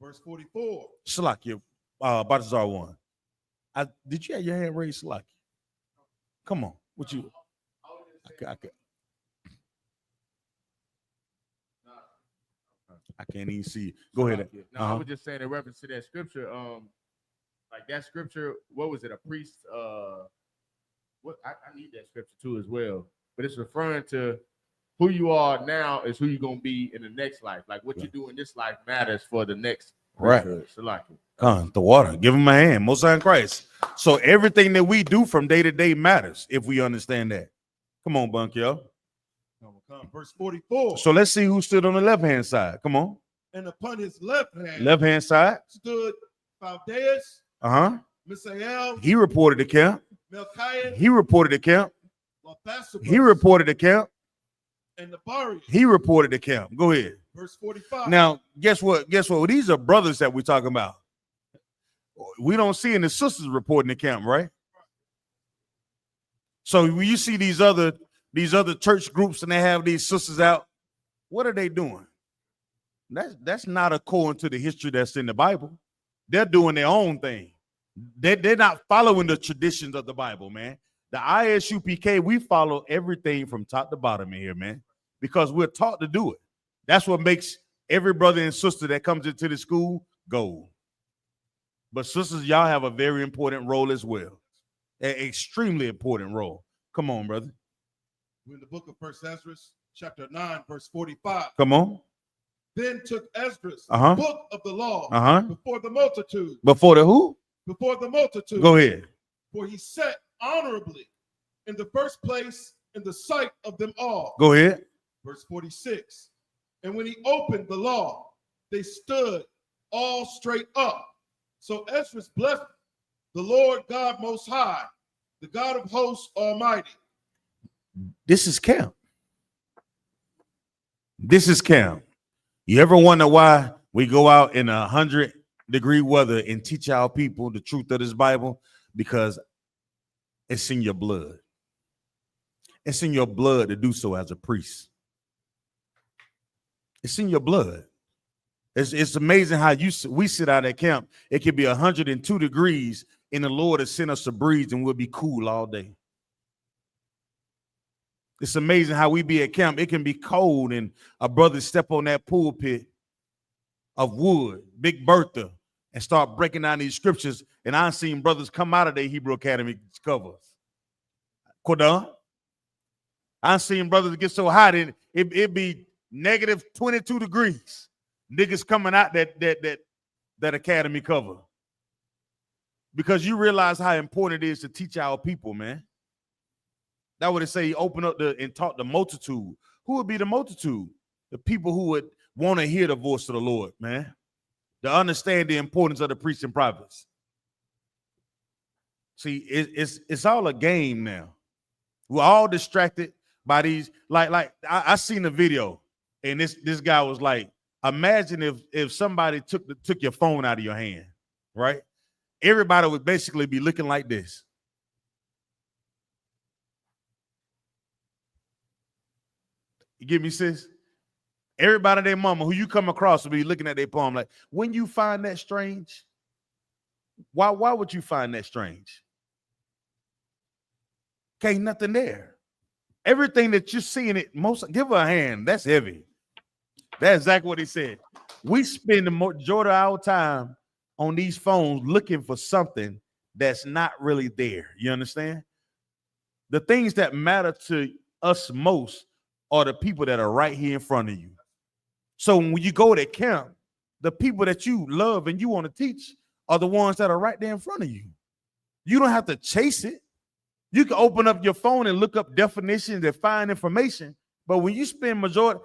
Speaker 9: Verse 44.
Speaker 8: Shalaki, Balthazar 1. Did you have your hand raised, Shalaki? Come on. What you? I can't even see you. Go ahead.
Speaker 5: No, I was just saying in reference to that scripture, like that scripture, what was it? A priest, what I need that scripture too as well. But it's referring to who you are now is who you're gonna be in the next life. Like what you do in this life matters for the next.
Speaker 8: Right. THAWADAH. Give him a hand. Most High in Christ. So everything that we do from day to day matters if we understand that. Come on, Bunk, yo.
Speaker 9: Verse 44.
Speaker 8: So let's see who stood on the left hand side. Come on.
Speaker 9: And upon his left hand.
Speaker 8: Left hand side.
Speaker 9: Stood Phaldeus. Misael.
Speaker 8: He reported the camp.
Speaker 9: Melchiah.
Speaker 8: He reported the camp.
Speaker 9: Lothasibus.
Speaker 8: He reported the camp.
Speaker 9: And the Bari.
Speaker 8: He reported the camp. Go ahead.
Speaker 9: Verse 45.
Speaker 8: Now, guess what? These are brothers that we're talking about. We don't see any sisters reporting the camp, right? So when you see these other church groups and they have these sisters out, what are they doing? That's not according to the history that's in the Bible. They're doing their own thing. They're not following the traditions of the Bible, man. The ISUPK, we follow everything from top to bottom in here, man, because we're taught to do it. That's what makes every brother and sister that comes into the school gold. But sisters, y'all have a very important role as well. An extremely important role. Come on, brother.
Speaker 9: We're in the book of First Ezra, chapter 9, verse 45.
Speaker 8: Come on.
Speaker 9: Then took Esdras the book of the law before the multitude.
Speaker 8: Before the who?
Speaker 9: Before the multitude.
Speaker 8: Go ahead.
Speaker 9: For he sat honorably in the first place in the sight of them all.
Speaker 8: Go ahead.
Speaker 9: Verse 46. And when he opened the law, they stood all straight up. So Esdras blessed the Lord God Most High, the God of hosts Almighty.
Speaker 8: This is camp. This is camp. You ever wonder why we go out in 100-degree weather and teach our people the truth of this Bible? Because it's in your blood. It's in your blood to do so as a priest. It's in your blood. It's amazing how we sit out at camp. It could be 102 degrees and the Lord has sent us a breeze and we'll be cool all day. It's amazing how we be at camp. It can be cold and a brother step on that pulpit of wood, Big Bertha, and start breaking down these scriptures. And I've seen brothers come out of their Hebrew Academy covers. Kodan. I've seen brothers get so hot in it be negative 22 degrees. Niggas coming out that academy cover. Because you realize how important it is to teach our people, man. That would say open up and taught the multitude. Who would be the multitude? The people who would want to hear the voice of the Lord, man. To understand the importance of the priests and prophets. See, it's all a game now. We're all distracted by these. Like I seen the video, and this guy was like, imagine if somebody took your phone out of your hand, right? Everybody would basically be looking like this. You get me, sis? Everybody, their mama, who you come across will be looking at their palm like, when you find that strange, why would you find that strange? Okay, nothing there. Everything that you're seeing give her a hand. That's heavy. That's exactly what he said. We spend the majority of our time on these phones looking for something that's not really there. You understand? The things that matter to us most are the people that are right here in front of you. So when you go to camp, the people that you love and you want to teach are the ones that are right there in front of you. You don't have to chase it. You can open up your phone and look up definitions and find information. But when you spend majority,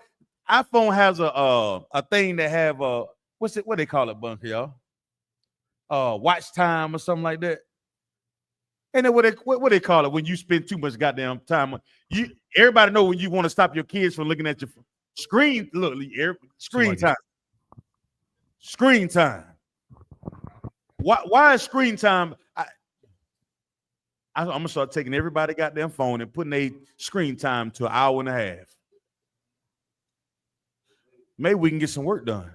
Speaker 8: iPhone has a thing that have what they call it, Bunker, y'all? Watch time or something like that. And then what they call it when you spend too much goddamn time. Everybody know when you want to stop your kids from looking at your screen. Look, screen time. Screen time. Why is screen time? I'm gonna start taking everybody goddamn phone and putting a screen time to an hour and a half. Maybe we can get some work done.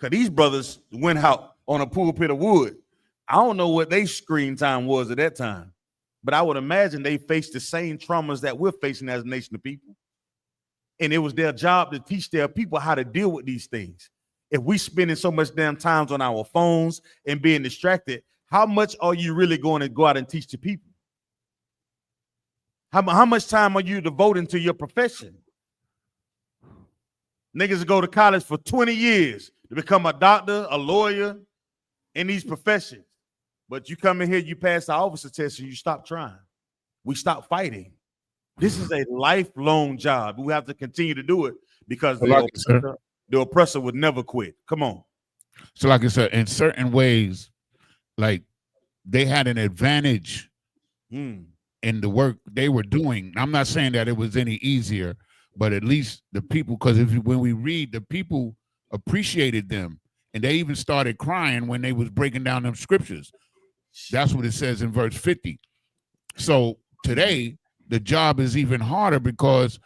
Speaker 8: Cause these brothers went out on a pulpit of wood. I don't know what their screen time was at that time, but I would imagine they faced the same traumas that we're facing as a nation of people. And it was their job to teach their people how to deal with these things. If we spending so much damn times on our phones and being distracted, how much are you really going to go out and teach the people? How much time are you devoting to your profession? Niggas go to college for 20 years to become a doctor, a lawyer, in these professions. But you come in here, you pass the officer test, and you stop trying. We stop fighting. This is a lifelong job. We have to continue to do it because the oppressor would never quit. Come on.
Speaker 2: So like I said, in certain ways, like they had an advantage in the work they were doing. I'm not saying that it was any easier, but at least the people, because when we read, the people appreciated them, and they even started crying when they was breaking down them scriptures. That's what it says in verse 50. So today, the job is even harder because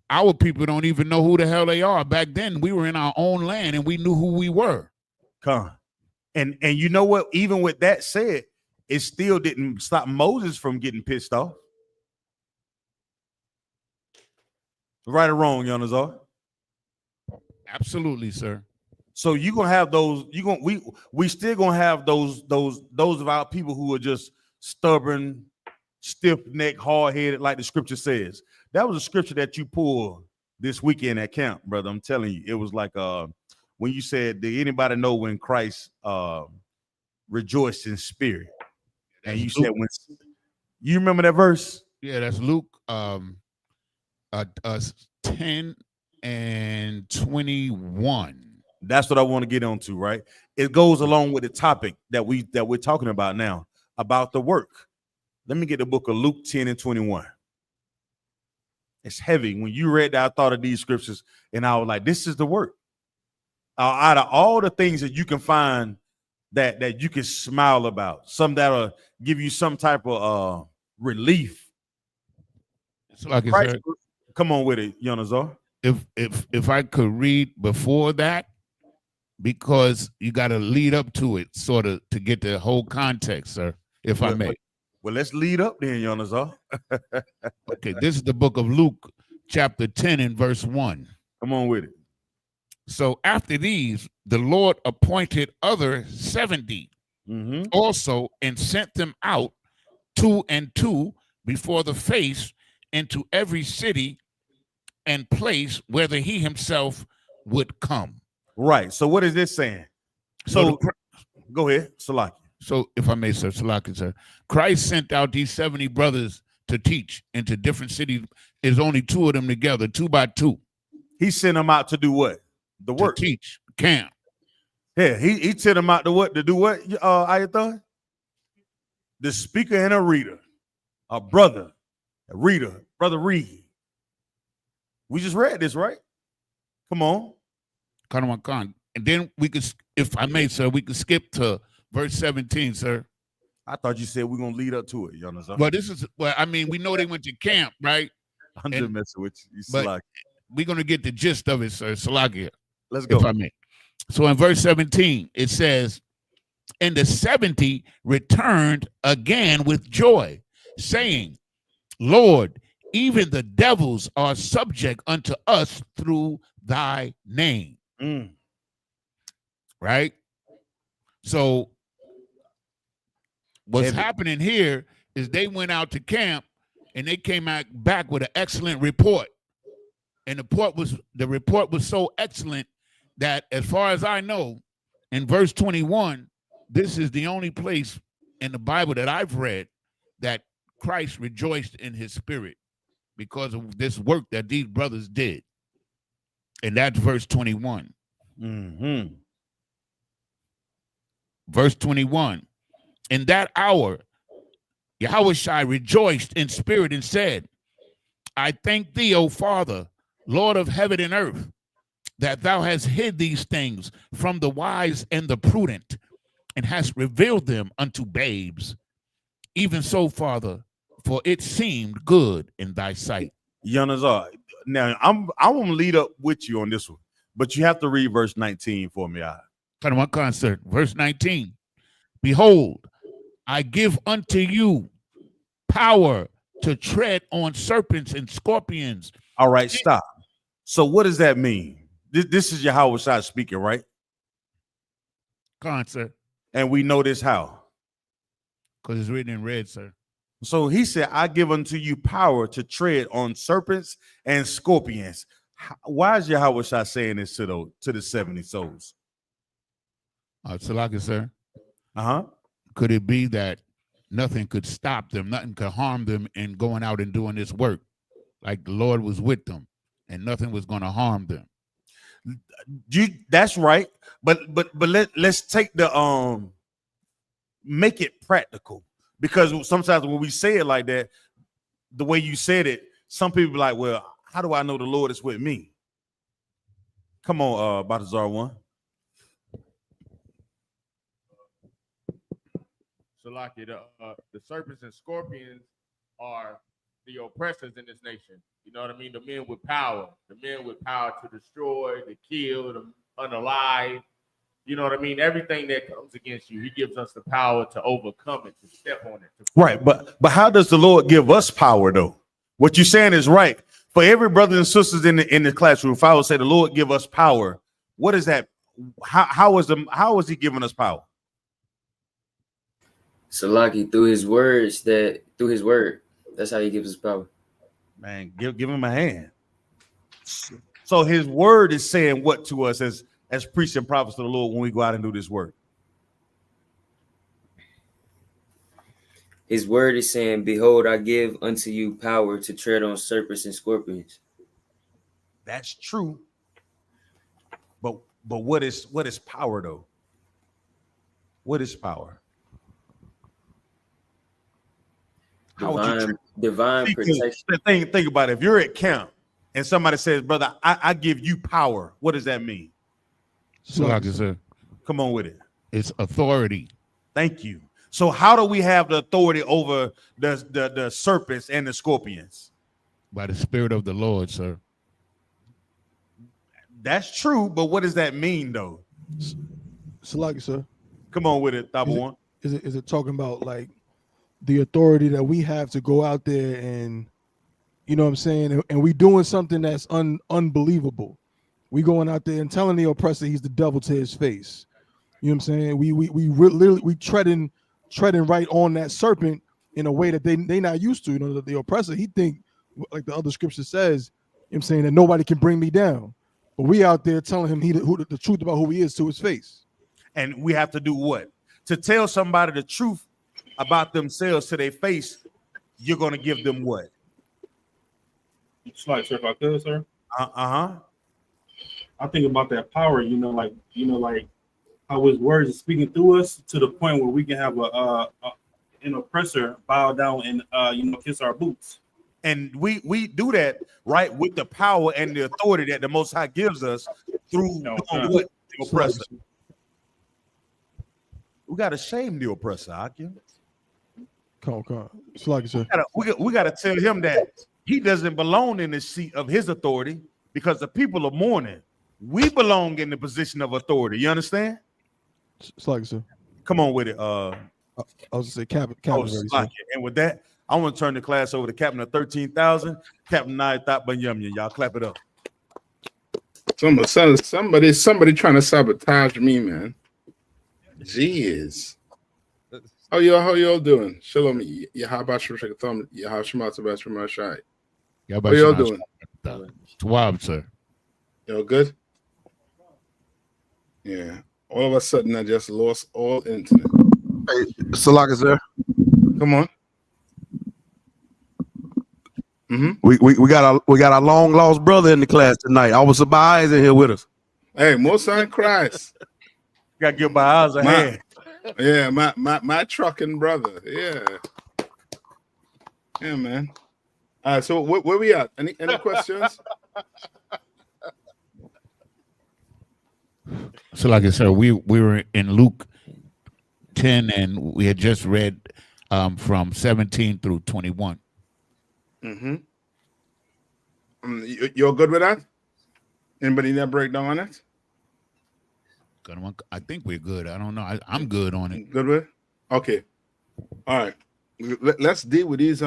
Speaker 2: our people don't even know who the hell they are. Back then, we were in our own land and we knew who we were.
Speaker 8: Come. And you know what? Even with that said, it still didn't stop Moses from getting pissed off. Right or wrong, Yonazar?
Speaker 2: Absolutely, sir.
Speaker 8: So you're gonna have those. We still gonna have those of our people who are just stubborn, stiff-necked, hard-headed, like the scripture says. That was a scripture that you pulled this weekend at camp, brother. I'm telling you, it was like when you said, "Did anybody know when Christ rejoiced in spirit?" And you said, "When you remember that verse?"
Speaker 2: Yeah, that's Luke 10 and 21.
Speaker 8: That's what I want to get onto, right? It goes along with the topic that we're talking about now, about the work. Let me get the book of Luke 10 and 21. It's heavy. When you read that, I thought of these scriptures, and I was like, this is the work. Out of all the things that you can find that you can smile about, some that'll give you some type of relief.
Speaker 2: So like I said,
Speaker 8: come on with it, Yonazar.
Speaker 2: If I could read before that, because you got to lead up to it, sort of, to get the whole context, sir, if I may.
Speaker 8: Well, let's lead up then, Yonazar.
Speaker 2: Okay, this is the book of Luke, chapter 10 and verse 1.
Speaker 8: Come on with it.
Speaker 2: So after these, the Lord appointed other 70 also, and sent them out 2 and 2 before the face into every city and place whether he himself would come.
Speaker 8: Right. So what is this saying? So go ahead, Salaki.
Speaker 2: So if I may, sir, Salaki, sir, Christ sent out these 70 brothers to teach into different cities. There's only 2 of them together, 2 by 2.
Speaker 8: He sent them out to do what? The work.
Speaker 2: To teach, camp.
Speaker 8: Yeah, he sent them out to what? To do what, Nayathaq? The speaker and a reader. A brother, a reader, brother read. We just read this, right? Come on.
Speaker 2: And then we could, if I may, sir, we could skip to verse 17, sir.
Speaker 8: I thought you said we're gonna lead up to it, you know.
Speaker 2: Well, this is I mean, we know they went to camp, right?
Speaker 8: I'm just messing with you.
Speaker 2: But we're gonna get the gist of it, sir. Salakia.
Speaker 8: Let's go.
Speaker 2: If I may. So in verse 17, it says, and the 70 returned again with joy, saying, Lord, even the devils are subject unto us through thy name. Right? So what's happening here is they went out to camp and they came back with an excellent report. And the report was so excellent that, as far as I know, in verse 21, this is the only place in the Bible that I've read that Christ rejoiced in his spirit because of this work that these brothers did. And that's verse 21. Verse 21. In that hour, Yahushua rejoiced in spirit and said, I thank thee, O Father, Lord of heaven and earth, that thou hast hid these things from the wise and the prudent, and hast revealed them unto babes. Even so, Father, for it seemed good in thy sight.
Speaker 8: Yanazar. Now, I'm gonna lead up with you on this one, but you have to read verse 19 for me.
Speaker 2: Kind of one concert. Verse 19. Behold, I give unto you power to tread on serpents and scorpions.
Speaker 8: All right, stop. So what does that mean? This is Yahushua speaking, right?
Speaker 2: Concert.
Speaker 8: And we know this how?
Speaker 2: Because it's written in red, sir.
Speaker 8: So he said, I give unto you power to tread on serpents and scorpions. Why is Yahushua saying this to the 70 souls?
Speaker 2: Salaka, sir.
Speaker 8: Uh-huh.
Speaker 2: Could it be that nothing could stop them, nothing could harm them in going out and doing this work? Like the Lord was with them and nothing was going to harm them.
Speaker 8: That's right. But let's take the make it practical, because sometimes when we say it like that, the way you said it, some people be like, well, how do I know the Lord is with me? Come on, Balthazar one.
Speaker 5: Salaki, the serpents and scorpions are the oppressors in this nation. You know what I mean? The men with power to destroy, to kill, to unalive. You know what I mean? Everything that comes against you, he gives us the power to overcome it, to step on it.
Speaker 8: Right, but how does the Lord give us power though? What you're saying is right. For every brother and sisters in the classroom, if I would say the Lord give us power, what is that? How is he giving us power?
Speaker 10: Salaki, through his word. That's how he gives us power.
Speaker 8: Man, give him a hand. So his word is saying what to us as priests and prophets of the Lord when we go out and do this work?
Speaker 10: His word is saying, behold, I give unto you power to tread on serpents and scorpions.
Speaker 8: That's true. But what is power though? What is power?
Speaker 10: Divine protection.
Speaker 8: Think about it. If you're at camp and somebody says, brother, I give you power, what does that mean?
Speaker 2: Salaki, sir.
Speaker 8: Come on with it.
Speaker 2: It's authority.
Speaker 8: Thank you. So how do we have the authority over the serpents and the scorpions?
Speaker 2: By the Spirit of the Lord, sir.
Speaker 8: That's true, but what does that mean though?
Speaker 11: Salaki, sir.
Speaker 8: Come on with it, Tabawan.
Speaker 11: Is it talking about like the authority that we have to go out there and, you know what I'm saying, and we doing something that's unbelievable. We going out there and telling the oppressor he's the devil to his face. You know what I'm saying? We literally treading right on that serpent in a way that they not used to. You know, the oppressor, he think, like the other scripture says, you know what I'm saying, that nobody can bring me down. But we out there telling him the truth about who he is to his face.
Speaker 8: And we have to do what? To tell somebody the truth about themselves to their face, you're going to give them what?
Speaker 1: Slide, sir, if I could, sir.
Speaker 8: Uh-huh.
Speaker 1: I think about that power, like how his words are speaking through us to the point where we can have an oppressor bow down and kiss our boots.
Speaker 8: And we do that right with the power and the authority that the Most High gives us through what the oppressor. We got to shame the oppressor, Akim.
Speaker 11: Come on. It's like, sir.
Speaker 8: We got to tell him that he doesn't belong in the seat of his authority because the people are mourning. We belong in the position of authority. You understand?
Speaker 11: It's like, sir.
Speaker 8: Come on with it.
Speaker 11: I was going to say, Captain.
Speaker 8: And with that, I want to turn the class over to Captain of 13,000, Captain Nayathaq Banyamya. Y'all clap it up.
Speaker 12: Somebody trying to sabotage me, man. Jeez. How y'all doing? Shalom. How y'all doing?
Speaker 2: THAWADAH, sir.
Speaker 12: Y'all good? Yeah. All of a sudden, I just lost all internet.
Speaker 4: Hey, Salaka, sir.
Speaker 12: Come on.
Speaker 4: We got our long lost brother in the class tonight. Our Sabai is in here with us.
Speaker 12: Hey, Most High Christ.
Speaker 8: Got to give my eyes a hand.
Speaker 12: Yeah, my trucking brother. Yeah, man. All right, so where we at? Any questions?
Speaker 2: So, like I said, we were in Luke 10, and we had just read from 17 through 21.
Speaker 12: You're good with that? Anybody need a breakdown on it?
Speaker 2: I think we're good. I don't know. I'm good on it.
Speaker 12: Good with it? Okay. All right. Let's deal with these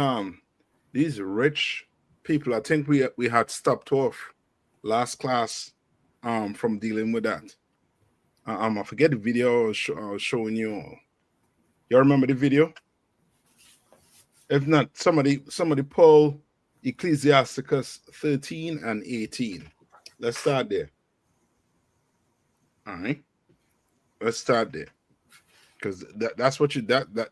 Speaker 12: rich people. I think we had stopped off last class from dealing with that. I forget the video I was showing you. You remember the video? If not, somebody pull Ecclesiasticus 13 and 18. Let's start there. All right. Let's start there. Because that's what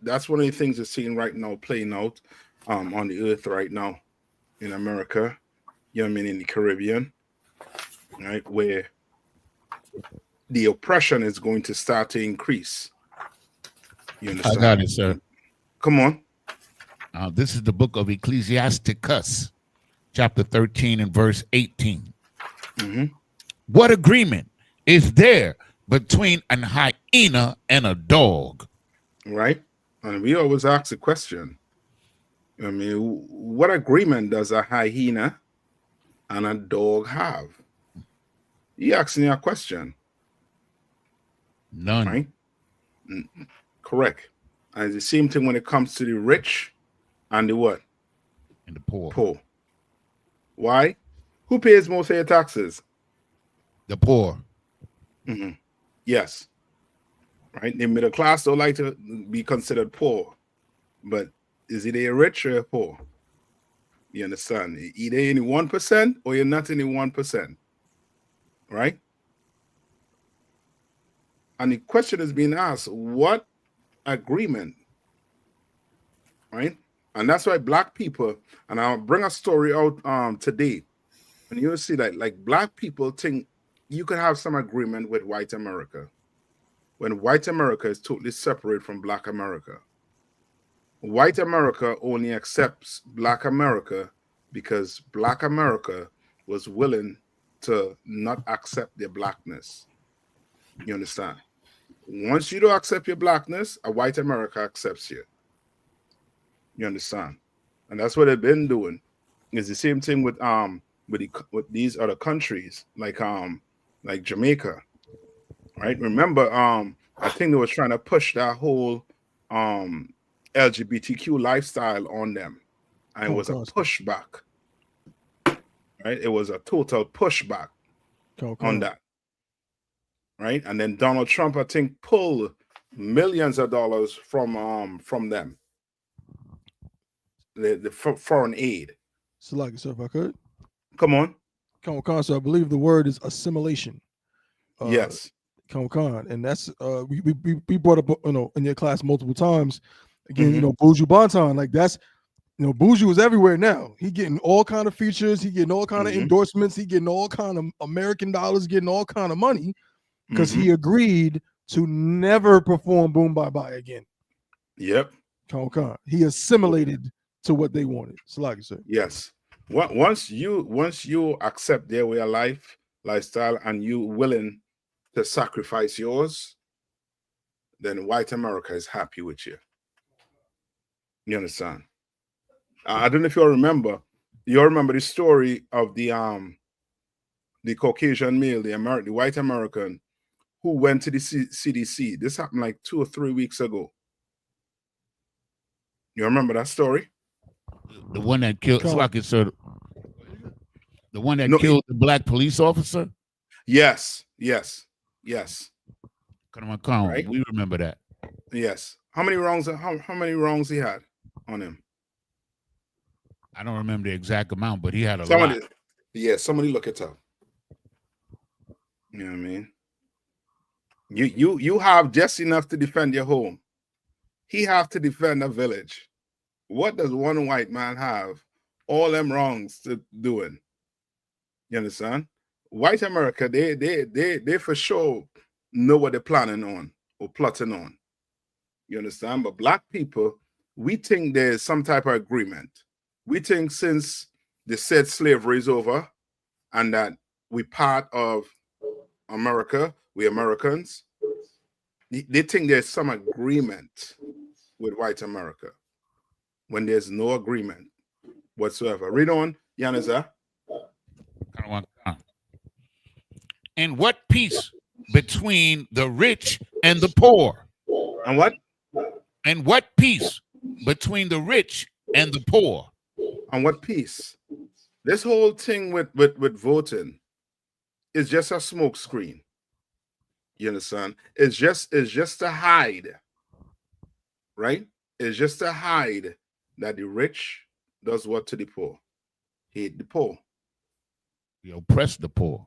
Speaker 12: that's one of the things you're seeing right now playing out on the earth right now in America, you know what I mean, in the Caribbean, right, where the oppression is going to start to increase. You understand?
Speaker 2: I got it, sir.
Speaker 12: Come on.
Speaker 2: This is the book of Ecclesiasticus, chapter 13 and verse 18. What agreement is there between an hyena and a dog?
Speaker 12: Right. And we always ask the question, I mean, what agreement does a hyena and a dog have? You asking a question.
Speaker 2: None.
Speaker 12: Right? Correct. And it's the same thing when it comes to the rich and the what?
Speaker 2: And the poor.
Speaker 12: Poor. Why? Who pays most of your taxes?
Speaker 2: The poor.
Speaker 12: Yes. Right? The middle class don't like to be considered poor. But is it a rich or a poor? You understand? Either in the 1% or you're not in the 1%. Right? And the question is being asked, what agreement? Right? And that's why black people, and I'll bring a story out today, and you'll see that like black people think you can have some agreement with white America when white America is totally separate from black America. White America only accepts black America because black America was willing to not accept their blackness. You understand? Once you don't accept your blackness, a white America accepts you. You understand? And that's what they've been doing. It's the same thing with these other countries, like Jamaica, right? Remember, I think they was trying to push that whole LGBTQ lifestyle on them, and it was a pushback, right? It was a total pushback on that, right? And then Donald Trump, I think, pulled millions of dollars from them. foreign aid.
Speaker 11: Salaki, sir, if I could.
Speaker 12: Come on.
Speaker 11: Khan, so I believe the word is assimilation.
Speaker 12: Yes.
Speaker 11: Khan, and that's we brought up in your class multiple times. Again,
Speaker 12: Mhm.
Speaker 11: Buju Banton, like that's Buju is everywhere now. He getting all kind of features, he getting all kind of endorsements, he getting all kind of American dollars, getting all kind of money because he agreed to never perform Boom Bye Bye again.
Speaker 12: Yep.
Speaker 11: Khan. He assimilated to what they wanted. Salaki, sir.
Speaker 12: Yes. Once you accept their way of lifestyle, and you willing to sacrifice yours, then white America is happy with you. You understand? I don't know if you remember. You remember the story of the Caucasian male, the white American, who went to the CDC. This happened like 2 or 3 weeks ago. You remember that story?
Speaker 2: The one that killed Slockett, sir. The one that killed the black police officer?
Speaker 12: Yes.
Speaker 2: Right? We remember that.
Speaker 12: Yes. How many wrongs he had on him?
Speaker 2: I don't remember the exact amount, but he had a lot.
Speaker 12: Yeah, somebody look it up. You know what I mean? You have just enough to defend your home. He have to defend a village. What does one white man have all them wrongs to doing? You understand? White America, they for sure know what they're planning on or plotting on. You understand? But black people, we think there's some type of agreement. We think since they said slavery is over and that we part of America, we Americans, they think there's some agreement with white America when there's no agreement whatsoever. Read on, Yanaza.
Speaker 2: And what peace between the rich and the poor?
Speaker 12: And what?
Speaker 2: And what peace between the rich and the poor?
Speaker 12: And what peace? This whole thing with voting is just a smoke screen. You understand? It's just to hide, right? It's just to hide that the rich does what to the poor? Hate the poor.
Speaker 2: They oppress the poor.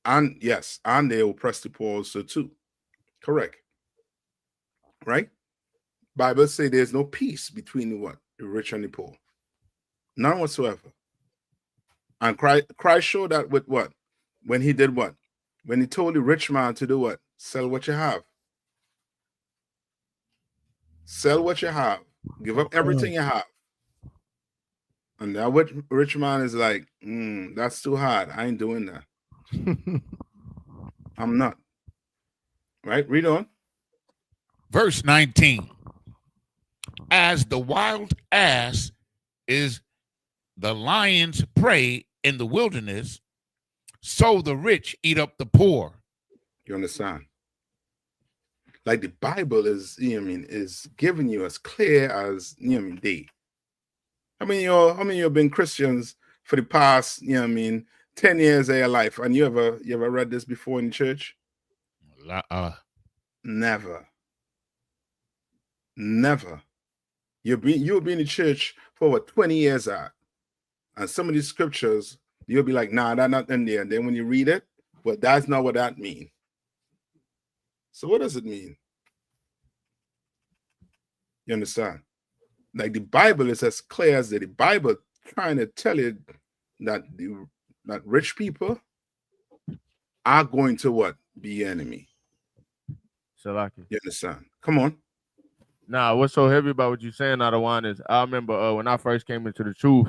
Speaker 12: And yes, and they oppress the poor also too. Correct. Right? Bible say there's no peace between the rich and the poor. None whatsoever. And Christ showed that with what? When he did what? When he told the rich man to do what? Sell what you have. Sell what you have. Give up everything you have. And that rich man is like, that's too hard. I ain't doing that. I'm not. Right? Read on.
Speaker 2: Verse 19. As the wild ass is the lion's prey in the wilderness, so the rich eat up the poor.
Speaker 12: You understand? Like the Bible is, is giving you as clear as, day. How many of you have been Christians for the past, 10 years of your life, and you ever read this before in church? Never. You'll be in the church for what 20 years out, and some of these scriptures you'll be like, nah, that's not in there. And then when you read it, well, that's not what that means. So what does it mean? You understand? Like the Bible is as clear as that. The Bible trying to tell you that that rich people are going to what? Be enemy.
Speaker 5: Shalaki.
Speaker 12: You understand? Come on.
Speaker 5: Nah, what's so heavy about what you're saying, Adawan, is I remember when I first came into the truth,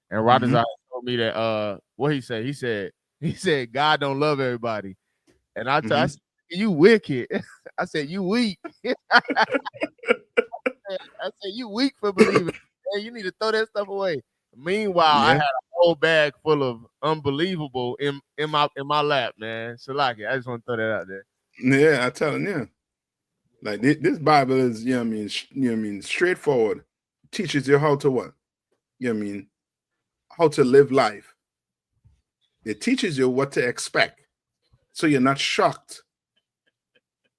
Speaker 5: and Rodgers told me that what he said. He said God don't love everybody, and I said, you wicked. I said you weak. I said you weak for believing. Hey, you need to throw that stuff away. Meanwhile, I had a whole bag full of unbelievable in my lap, man. Shalaki, I just want to throw that out there.
Speaker 12: Yeah, I'm telling you. Like this Bible is, straightforward. Teaches you how to what? How to live life. It teaches you what to expect. So you're not shocked.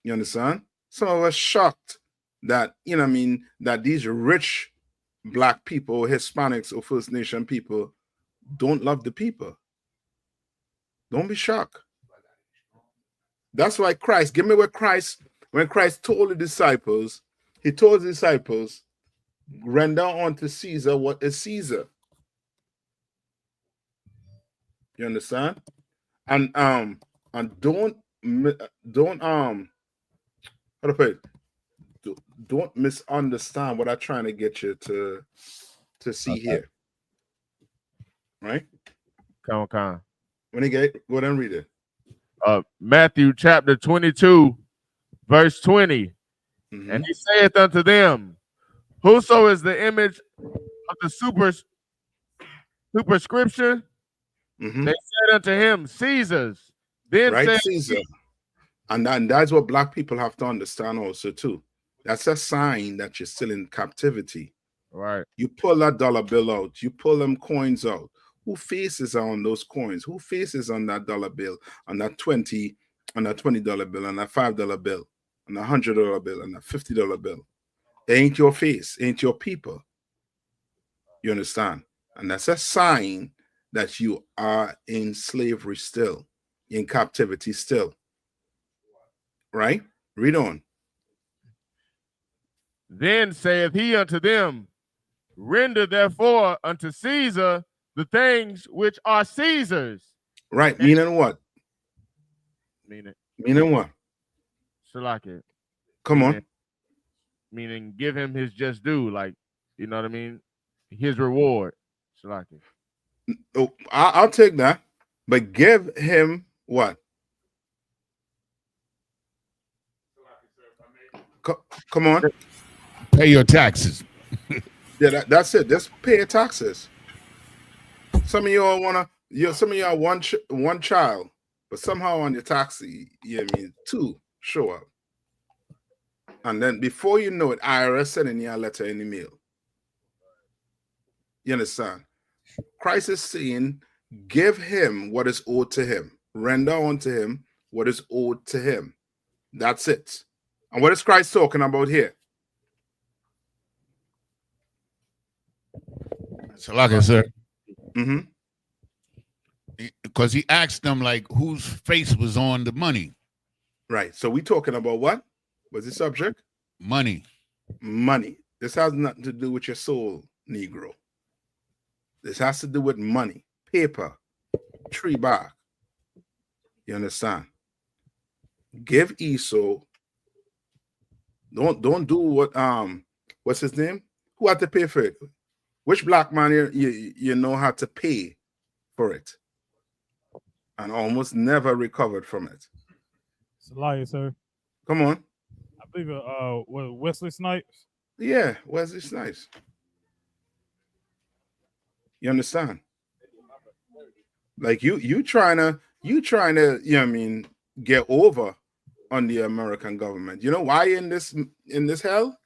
Speaker 12: You understand? Some of us shocked that, that these rich Black people, Hispanics, or First Nation people don't love the people. Don't be shocked. That's why Christ, give me where Christ, when Christ told the disciples, he told the disciples, render unto Caesar what is Caesar. You understand? And don't how to put it? Don't misunderstand what I'm trying to get you to see here. Right?
Speaker 5: Come on.
Speaker 12: When you get, go ahead and read it.
Speaker 5: Matthew chapter 22, verse 20. And he saith unto them, whoso is the image of the superscription, they said unto him, Caesar's. Then
Speaker 12: right,
Speaker 5: said
Speaker 12: Caesar. And that's what black people have to understand also too. That's a sign that you're still in captivity.
Speaker 5: Right.
Speaker 12: You pull that dollar bill out, you pull them coins out. Who faces are on those coins? Who faces on that dollar bill, on that $20 bill, on that $5 bill, on that $100 bill, on that $50 bill? It ain't your face, ain't your people. You understand? And that's a sign that you are in slavery still, in captivity still. Right? Read on.
Speaker 5: Then saith he unto them, render therefore unto Caesar the things which are Caesar's.
Speaker 12: Right. Meaning what? Meaning what?
Speaker 5: Shalaka.
Speaker 12: Come on.
Speaker 5: Meaning give him his just due, like, you know what I mean? His reward. Shalaka.
Speaker 12: Oh, I'll take that. But give him what? Come on.
Speaker 2: Pay your taxes.
Speaker 12: Yeah, that's it. Just pay your taxes. Some of y'all some of y'all one child, but somehow on your taxi, two show up. And then before you know it, IRS sending you a letter in the mail. You understand? Christ is saying, give him what is owed to him. Render unto him what is owed to him. That's it. And what is Christ talking about here?
Speaker 2: Shalaka, sir.
Speaker 12: Because
Speaker 2: he asked them like whose face was on the money.
Speaker 12: Right. So we talking about what? What's the subject?
Speaker 2: Money.
Speaker 12: Money. This has nothing to do with your soul, Negro. This has to do with money, paper, tree bark. You understand? Give Esau. Don't do what what's his name? Who had to pay for it? Which black man you know how to pay for it and almost never recovered from it?
Speaker 13: It's a liar, sir.
Speaker 12: Come on.
Speaker 13: I believe what, Wesley Snipes?
Speaker 12: Yeah, Wesley Snipes. You understand? Like you trying to, you know what I mean, get over on the American government. You know why you're in this hell?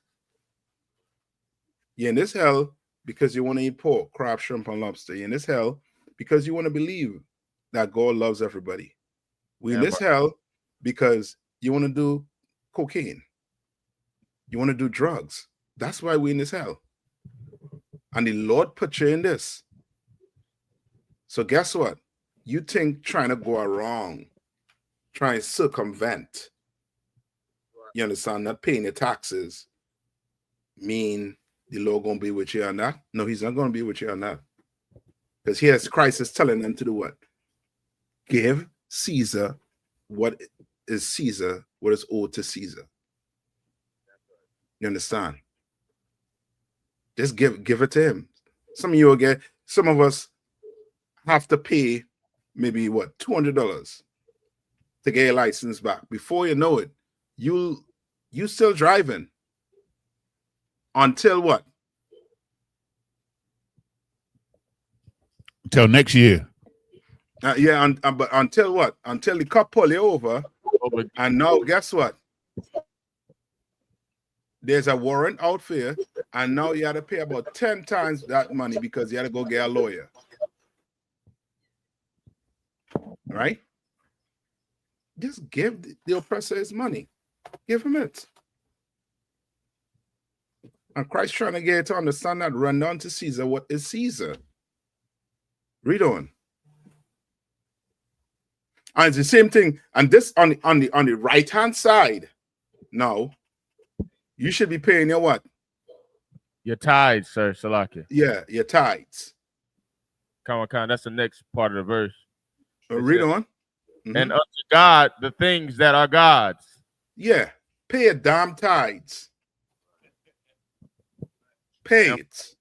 Speaker 12: You're in this hell because you want to eat pork, crab, shrimp, and lobster. You're in this hell because you want to believe that God loves everybody. We're in this hell because you want to do cocaine. You want to do drugs. That's why we're in this hell. And the Lord put you in this. So guess what? You think trying to go around, trying to circumvent, you understand, not paying your taxes, mean the Lord going to be with you on that? No, he's not going to be with you on that. Because here's Christ is telling them to do what? Give Caesar what is Caesar, what is owed to Caesar. You understand? Just give it to him. Some of you will get, some of us have to pay maybe what, $200 to get your license back. Before you know it, you still driving. Until what?
Speaker 2: Until next year.
Speaker 12: Yeah, but until what? Until the cop pull you over. And now, guess what? There's a warrant out for you, and now you have to pay about 10 times that money because you had to go get a lawyer. Right? Just give the oppressor his money. Give him it. And Christ trying to get you to understand that run down to Caesar what is Caesar. Read on. And it's the same thing. And this on the right hand side. Now, you should be paying your what?
Speaker 5: Your tithes, sir, Salakia.
Speaker 12: Yeah, your tithes.
Speaker 5: Come on. That's the next part of the verse.
Speaker 12: Read on.
Speaker 5: And unto God the things that are God's.
Speaker 12: Yeah, pay your damn tithes. Pay it.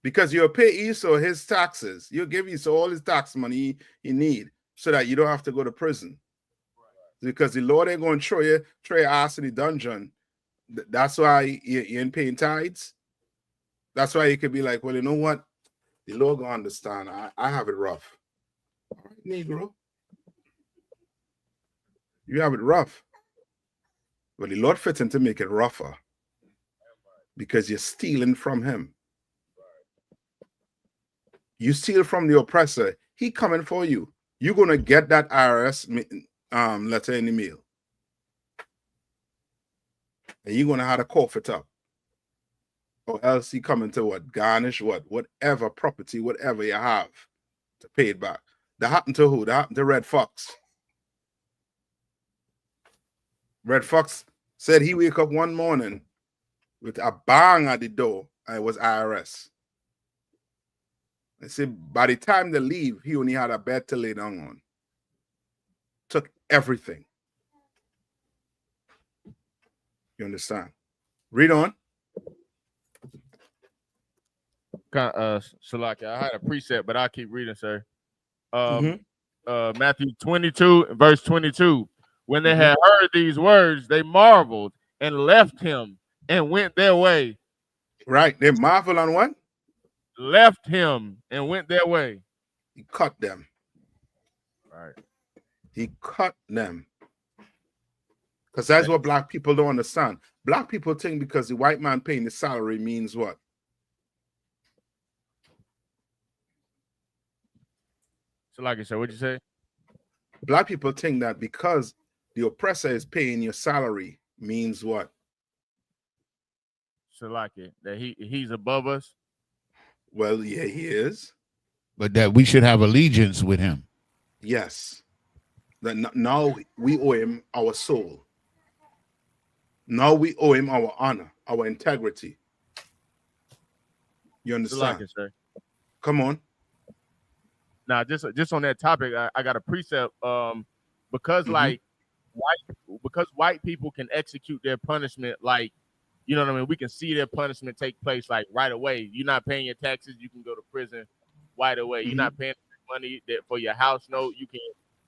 Speaker 12: Because you'll pay Esau his taxes. You'll give Esau all his tax money he need so that you don't have to go to prison. Because the Lord ain't going to throw your ass in the dungeon. That's why you ain't paying tithes. That's why you could be like, well, you know what? The Lord going to understand. I have it rough. All right, Negro. You have it rough. But the Lord fits in to make it rougher. Because you're stealing from him. You steal from the oppressor. He coming for you. You're going to get that IRS letter in the mail. And you're going to have to cough it up. Or else he coming to what? Garnish what? Whatever property, whatever you have to pay it back. That happened to who? That happened to Red Fox. Red Fox said he wake up one morning with a bang at the door, and it was IRS. They said by the time they leave, he only had a bed to lay down on. Took everything. You understand? Read on.
Speaker 5: Salaki, I had a precept, but I'll keep reading, sir. Matthew 22, verse 22. When they had heard these words, they marveled and left him and went their way.
Speaker 12: Right. They marveled on what?
Speaker 5: Left him and went their way.
Speaker 12: He cut them.
Speaker 5: Right.
Speaker 12: He cut them. Because that's what black people don't understand. Black people think because the white man paying the salary means what?
Speaker 5: So like I said, what'd you say?
Speaker 12: Black people think that because the oppressor is paying your salary means what?
Speaker 5: So like it, that he's above us.
Speaker 12: Well, yeah, he is.
Speaker 2: But that we should have allegiance with him.
Speaker 12: Yes. That now we owe him our soul. Now we owe him our honor, our integrity. You understand?
Speaker 5: So like it, sir.
Speaker 12: Come on.
Speaker 5: Now, just on that topic, I got a precept. Because white people can execute their punishment, like, you know what I mean? We can see their punishment take place like right away. You're not paying your taxes, you can go to prison right away. You're not paying money for your house note, you can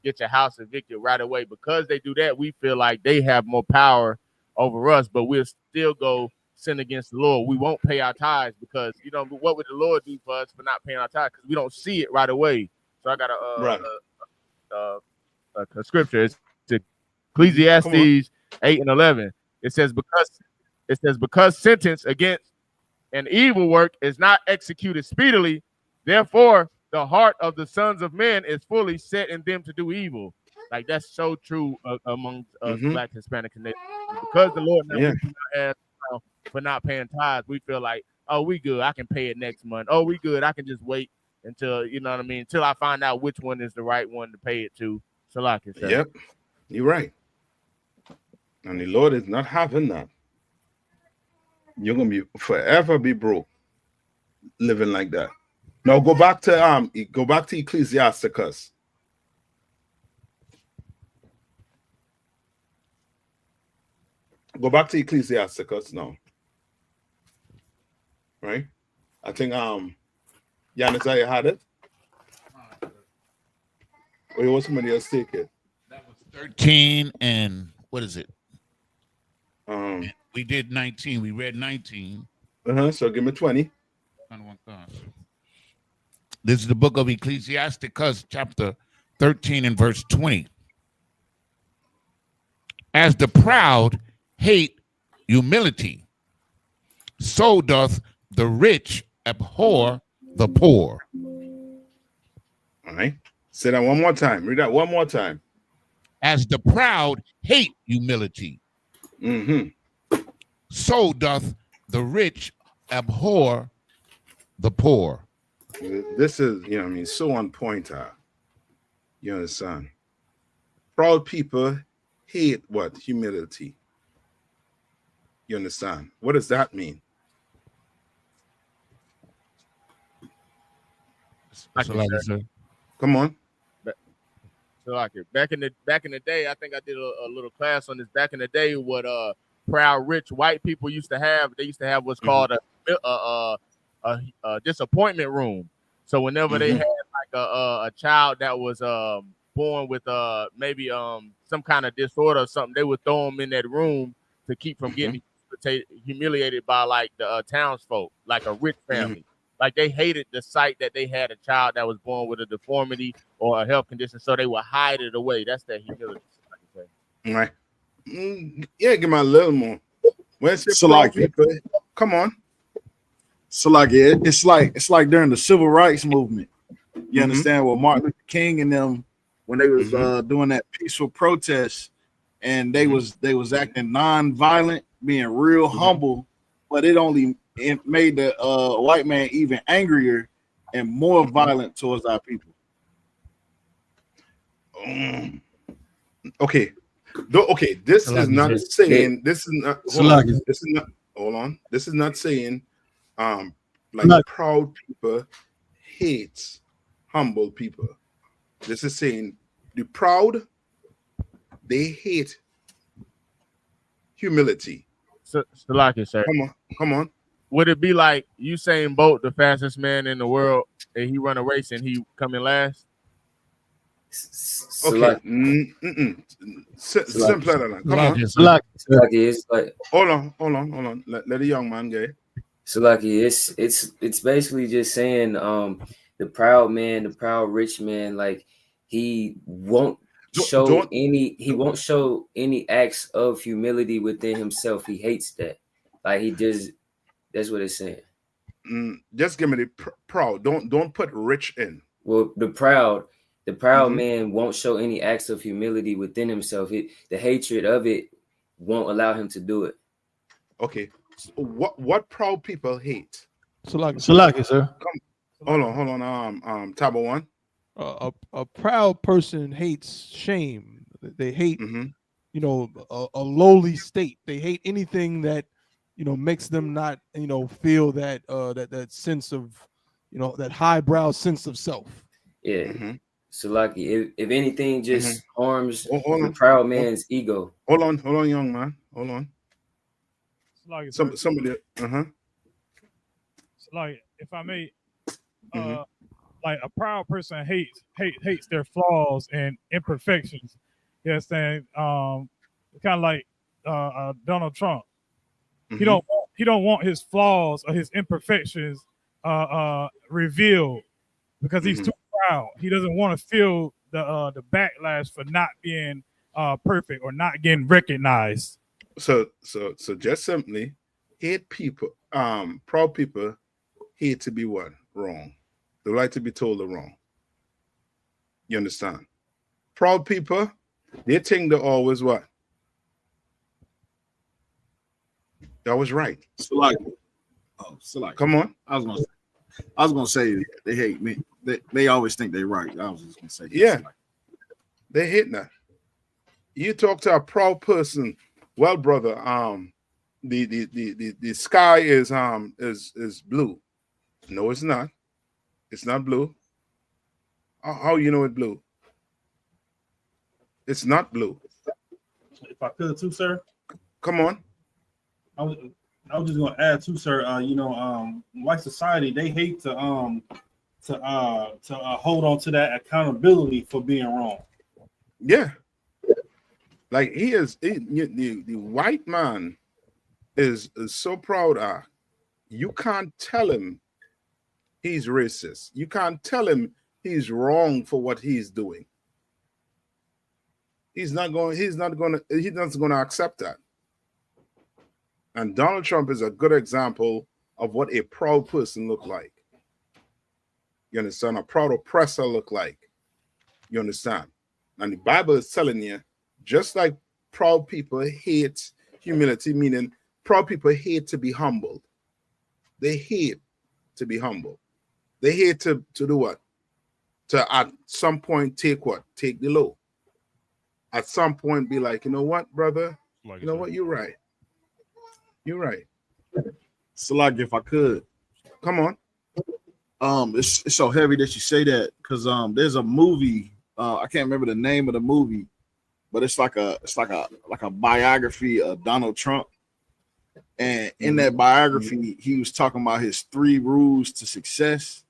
Speaker 5: get your house evicted right away. Because they do that, we feel like they have more power over us, but we'll still go sin against the Lord. We won't pay our tithes because, you know, what would the Lord do for us for not paying our tithes? Because we don't see it right away. So I got a scripture. It's Ecclesiastes 8 and 11. It says because sentence against an evil work is not executed speedily, therefore the heart of the sons of men is fully set in them to do evil. Like, that's so true among Black Hispanic Canadians. Because the Lord never asked for not paying tithes, we feel like, oh, we good, I can pay it next month. Oh, we good, I can just wait until, you know what I mean, until I find out which one is the right one to pay it to. So like it.
Speaker 12: Yep, you're right. And the Lord is not having that. You're gonna be forever be broke living like that. Now go back to Ecclesiasticus. Go back to Ecclesiasticus now. Right? I think Yanis, you had it? Or you want somebody else take it?
Speaker 2: That was 13 and what is it? We did 19. We read 19.
Speaker 12: So give me 20.
Speaker 2: This is the book of Ecclesiasticus, chapter 13 and verse 20. As the proud hate humility, so doth the rich abhor the poor.
Speaker 12: All right. Say that one more time. Read that one more time.
Speaker 2: As the proud hate humility, so doth the rich abhor the poor.
Speaker 12: This is, you know, I mean, so on point. You understand? Proud people hate what? Humility. You understand? What does that mean? Come on.
Speaker 5: So like back in the day, I think I did a little class on this. Back in the day, what proud rich white people used to have, they used to have what's called a disappointment room. So whenever they had like a child that was born with maybe some kind of disorder or something, they would throw them in that room to keep from getting humiliated by like the townsfolk, like a rich family. Like they hated the sight that they had a child that was born with a deformity or a health condition, so they would hide it away. That's that humility.
Speaker 12: Right. Yeah, give me a little more. Where's your proud people? Come on.
Speaker 14: So like it's like during the civil rights movement. You understand what Martin Luther King and them, when they was doing that peaceful protest, and they was acting non-violent, being real humble, but it made the white man even angrier and more violent towards our people.
Speaker 12: Okay. Okay, this is not saying hold on. This is not saying like proud people hate humble people. This is saying the proud, they hate humility.
Speaker 5: So like it, sir.
Speaker 12: Come on.
Speaker 5: Would it be like Usain Bolt, the fastest man in the world, and he run a race and he come in last?
Speaker 12: Okay. Simpler than that. Come on. Hold on. Let the young man go.
Speaker 10: So lucky, it's basically just saying the proud man, the proud rich man, like he won't show any acts of humility within himself. He hates that. Like that's what it's saying.
Speaker 12: Just give me the proud. Don't put rich in.
Speaker 10: Well, the proud man won't show any acts of humility within himself. The hatred of it won't allow him to do it.
Speaker 12: Okay. So what proud people hate?
Speaker 11: Salaki, sir.
Speaker 12: Hold on. Tabo one.
Speaker 11: A proud person hates shame. They hate, a lowly state. They hate anything that, makes them not, feel that that sense of, that highbrow sense of self.
Speaker 10: Yeah. So lucky, if anything, just harms the proud man's ego.
Speaker 12: Hold on, young man. Hold on. Somebody.
Speaker 13: Like, if I may, like a proud person hates their flaws and imperfections. You understand? Kind of like Donald Trump. He don't want his flaws or his imperfections revealed because he's too proud. He doesn't want to feel the backlash for not being perfect or not getting recognized.
Speaker 12: So just simply hate people. Proud people hate to be what? Wrong. They like to be told they're wrong. You understand? Proud people, they think they're always what? That was right. Come on.
Speaker 14: I was gonna say they hate me. They always think they're right. I was just gonna say
Speaker 12: they hate that. You talk to a proud person. Well, brother, the sky is blue. No, it's not. It's not blue. How you know it's blue? It's not blue.
Speaker 1: If I could too, sir.
Speaker 12: Come on.
Speaker 1: I was just gonna add too, sir. White society, they hate to hold on to that accountability for being wrong.
Speaker 12: Yeah. Like the white man is so proud of. You can't tell him he's racist. You can't tell him he's wrong for what he's doing. He's not going to accept that. And Donald Trump is a good example of what a proud person look like. You understand? A proud oppressor look like. You understand? And the Bible is telling you, just like proud people hate humility, meaning proud people hate to be humbled. They hate to be humble. They hate to do what? To at some point take what? Take the low. At some point be like, you know what, brother? You know what? You're right. You're right.
Speaker 14: Salak, if I could.
Speaker 12: Come on.
Speaker 14: It's so heavy that you say that because there's a movie, I can't remember the name of the movie, but it's like a biography of Donald Trump. And in that biography, he was talking about his 3 rules to success.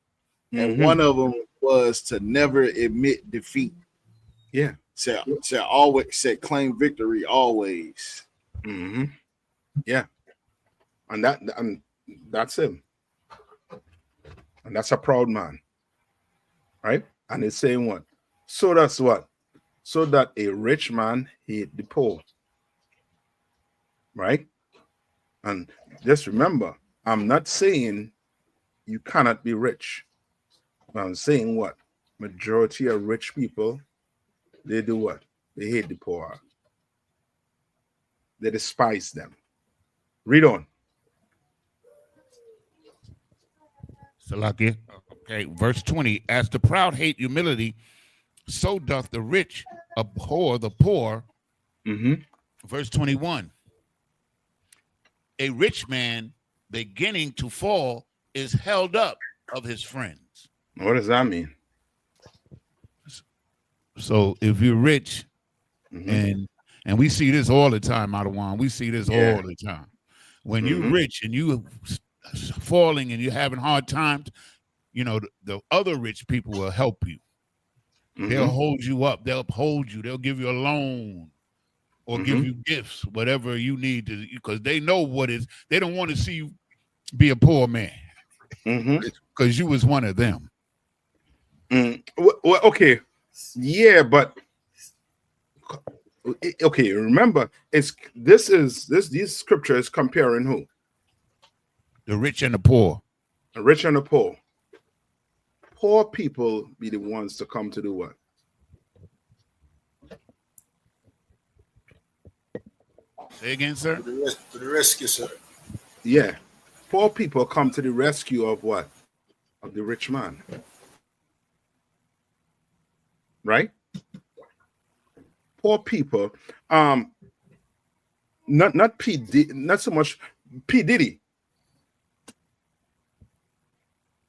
Speaker 14: And one of them was to never admit defeat.
Speaker 12: Yeah.
Speaker 14: Said claim victory always.
Speaker 12: Yeah. And that's him. And that's a proud man. Right? And it's saying what? So that's what? So that a rich man hate the poor. Right? And just remember, I'm not saying you cannot be rich. But I'm saying what? Majority of rich people, they do what? They hate the poor. They despise them. Read on.
Speaker 2: Salakia. Okay, verse 20. As the proud hate humility, so doth the rich abhor the poor. Verse 21. A rich man beginning to fall is held up of his friends.
Speaker 12: What does that mean?
Speaker 2: So if you're rich, and we see this all the time, Adawan, we see this all the time. When you're rich and you falling and you're having hard times, you know, the other rich people will help you. They'll hold you up. They'll uphold you. They'll give you a loan or give you gifts, whatever you need to, because they know what is. They don't want to see you be a poor man because you was one of them.
Speaker 12: Well, okay. Yeah, but okay, remember, these scriptures comparing who?
Speaker 2: The rich and the poor.
Speaker 12: The rich and the poor. Poor people be the ones to come to do what?
Speaker 2: Say again, sir?
Speaker 6: To the rescue, sir.
Speaker 12: Yeah. Poor people come to the rescue of what? Of the rich man. Right? Poor people. Not so much P. Diddy.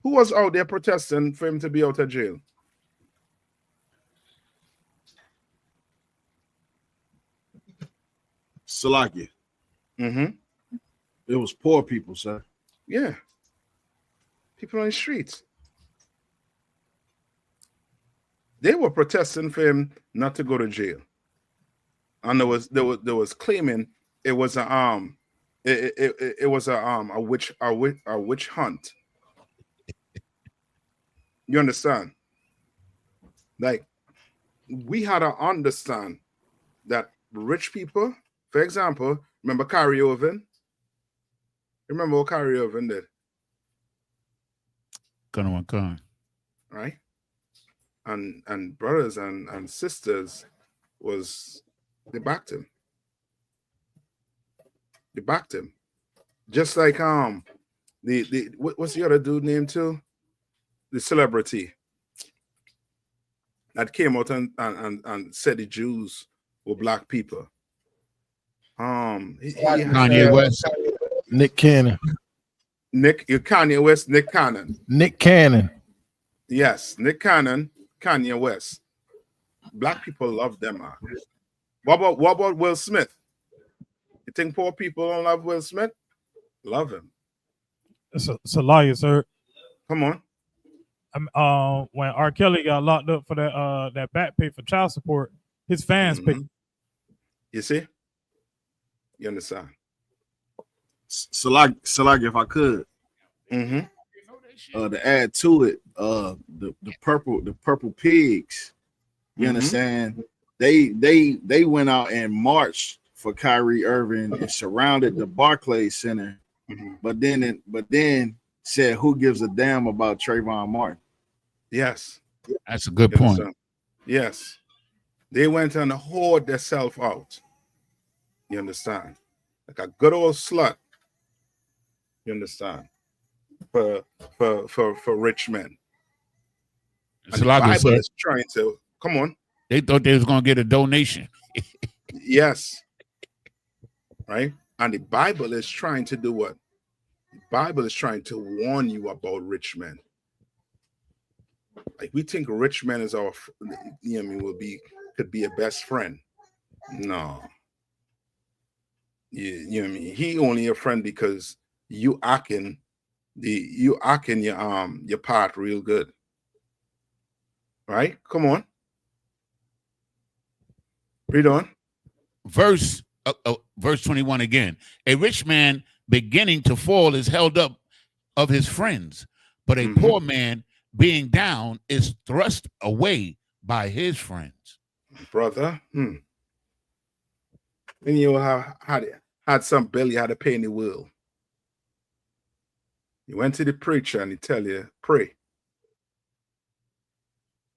Speaker 12: Who was out there protesting for him to be out of jail?
Speaker 14: Salakia. It was poor people, sir.
Speaker 12: Yeah. People on the streets. They were protesting for him not to go to jail. And there was claiming it was a witch hunt. You understand? Like, we had to understand that rich people, for example, remember Kyrie Irving? Remember what Kyrie Irving did?
Speaker 2: Con.
Speaker 12: Right? And brothers and sisters they backed him. They backed him. Just like what's the other dude name too? The celebrity that came out and said the Jews were black people.
Speaker 2: Kanye West.
Speaker 3: Nick Cannon.
Speaker 12: Kanye West, Nick Cannon.
Speaker 3: Nick Cannon.
Speaker 12: Yes, Nick Cannon, Kanye West. Black people love them, man. What about Will Smith? You think poor people don't love Will Smith? Love him.
Speaker 13: It's a liar, sir.
Speaker 12: Come on.
Speaker 13: When R. Kelly got locked up for that back pay for child support, his fans paid.
Speaker 12: You see? You understand?
Speaker 14: Salag, if I could. To add to it, the purple pigs. You understand? They went out and marched for Kyrie Irving and surrounded the Barclays Center, but then said, "Who gives a damn about Trayvon Martin?"
Speaker 12: Yes,
Speaker 2: that's a good point.
Speaker 12: Yes, they went and hoard themselves out. You understand? like a good old slut. You understand? For rich men. And the Bible is trying to come on.
Speaker 2: They thought they was gonna get a donation.
Speaker 12: Yes. Right? And the Bible is trying to do what? The Bible is trying to warn you about rich men. Like we think rich men is our, you know, I mean, could be a best friend. No. You know what I mean? He only a friend because you acting your part real good. Right? Come on. Read on.
Speaker 2: Verse 21 again. A rich man beginning to fall is held up of his friends, but a poor man being down is thrust away by his friends.
Speaker 12: Brother. And you had some belly had a pain in the will. You went to the preacher and he tell you, pray.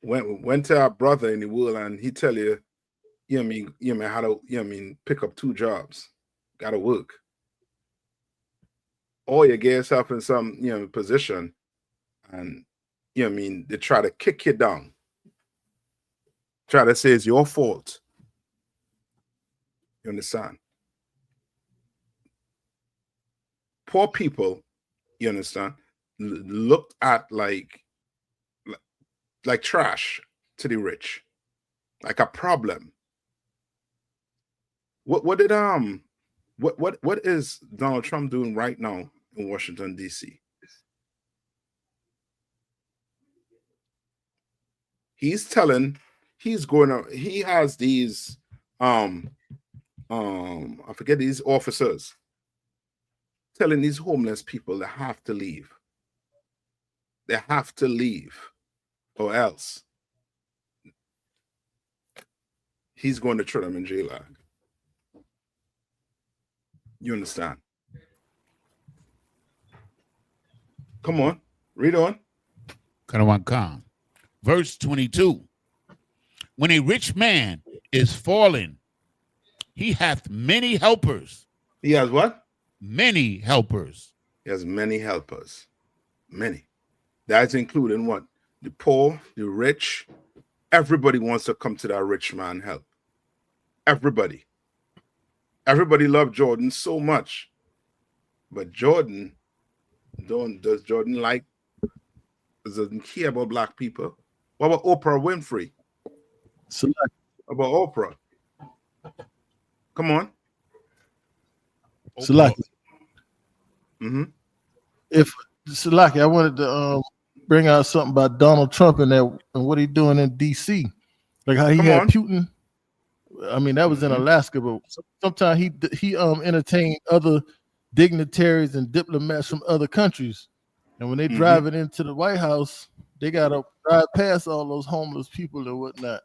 Speaker 12: Went to our brother in the world and he tell you, you know what I mean, how to, you know what I mean, pick up 2 jobs. Gotta work. Or you get yourself in some, you know, position and, you know what I mean, they try to kick you down. Try to say it's your fault. You understand? Poor people, you understand, looked at like trash to the rich, like a problem. What is Donald Trump doing right now in Washington, D.C.? He has these I forget these officers telling these homeless people they have to leave. They have to leave or else he's going to throw them in jail. You understand? Come on, read on.
Speaker 2: Verse 22. When a rich man is fallen, he hath many helpers.
Speaker 12: He has what?
Speaker 2: Many helpers.
Speaker 12: He has many helpers. Many. That's including what? The poor, the rich. Everybody wants to come to that rich man help. Everybody. Everybody loved Jordan so much. But Jordan, does Jordan doesn't care about black people? What about Oprah Winfrey? About Oprah? Come on.
Speaker 11: Salaki. If Salaki, I wanted to bring out something about Donald Trump and what he's doing in D.C. Like how he had Putin. I mean, that was in Alaska, but sometimes he entertained other dignitaries and diplomats from other countries, and when they drive it into the White House, they gotta drive past all those homeless people and whatnot,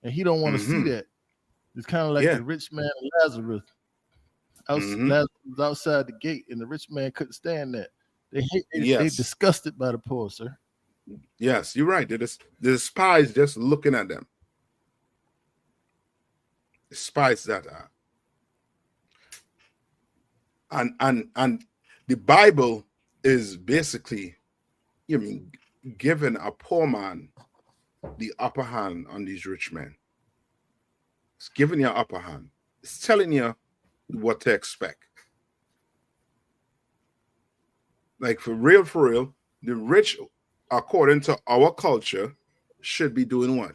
Speaker 11: and he don't want to see that. It's kind of like the rich man and Lazarus. Lazarus was outside the gate, and the rich man couldn't stand that. They disgusted by the poor, sir.
Speaker 12: Yes, you're right. The spies just looking at them. Despise that. And the Bible is basically, you mean, giving a poor man the upper hand on these rich men. It's giving you an upper hand. It's telling you what to expect. Like for real, the rich, according to our culture, should be doing what?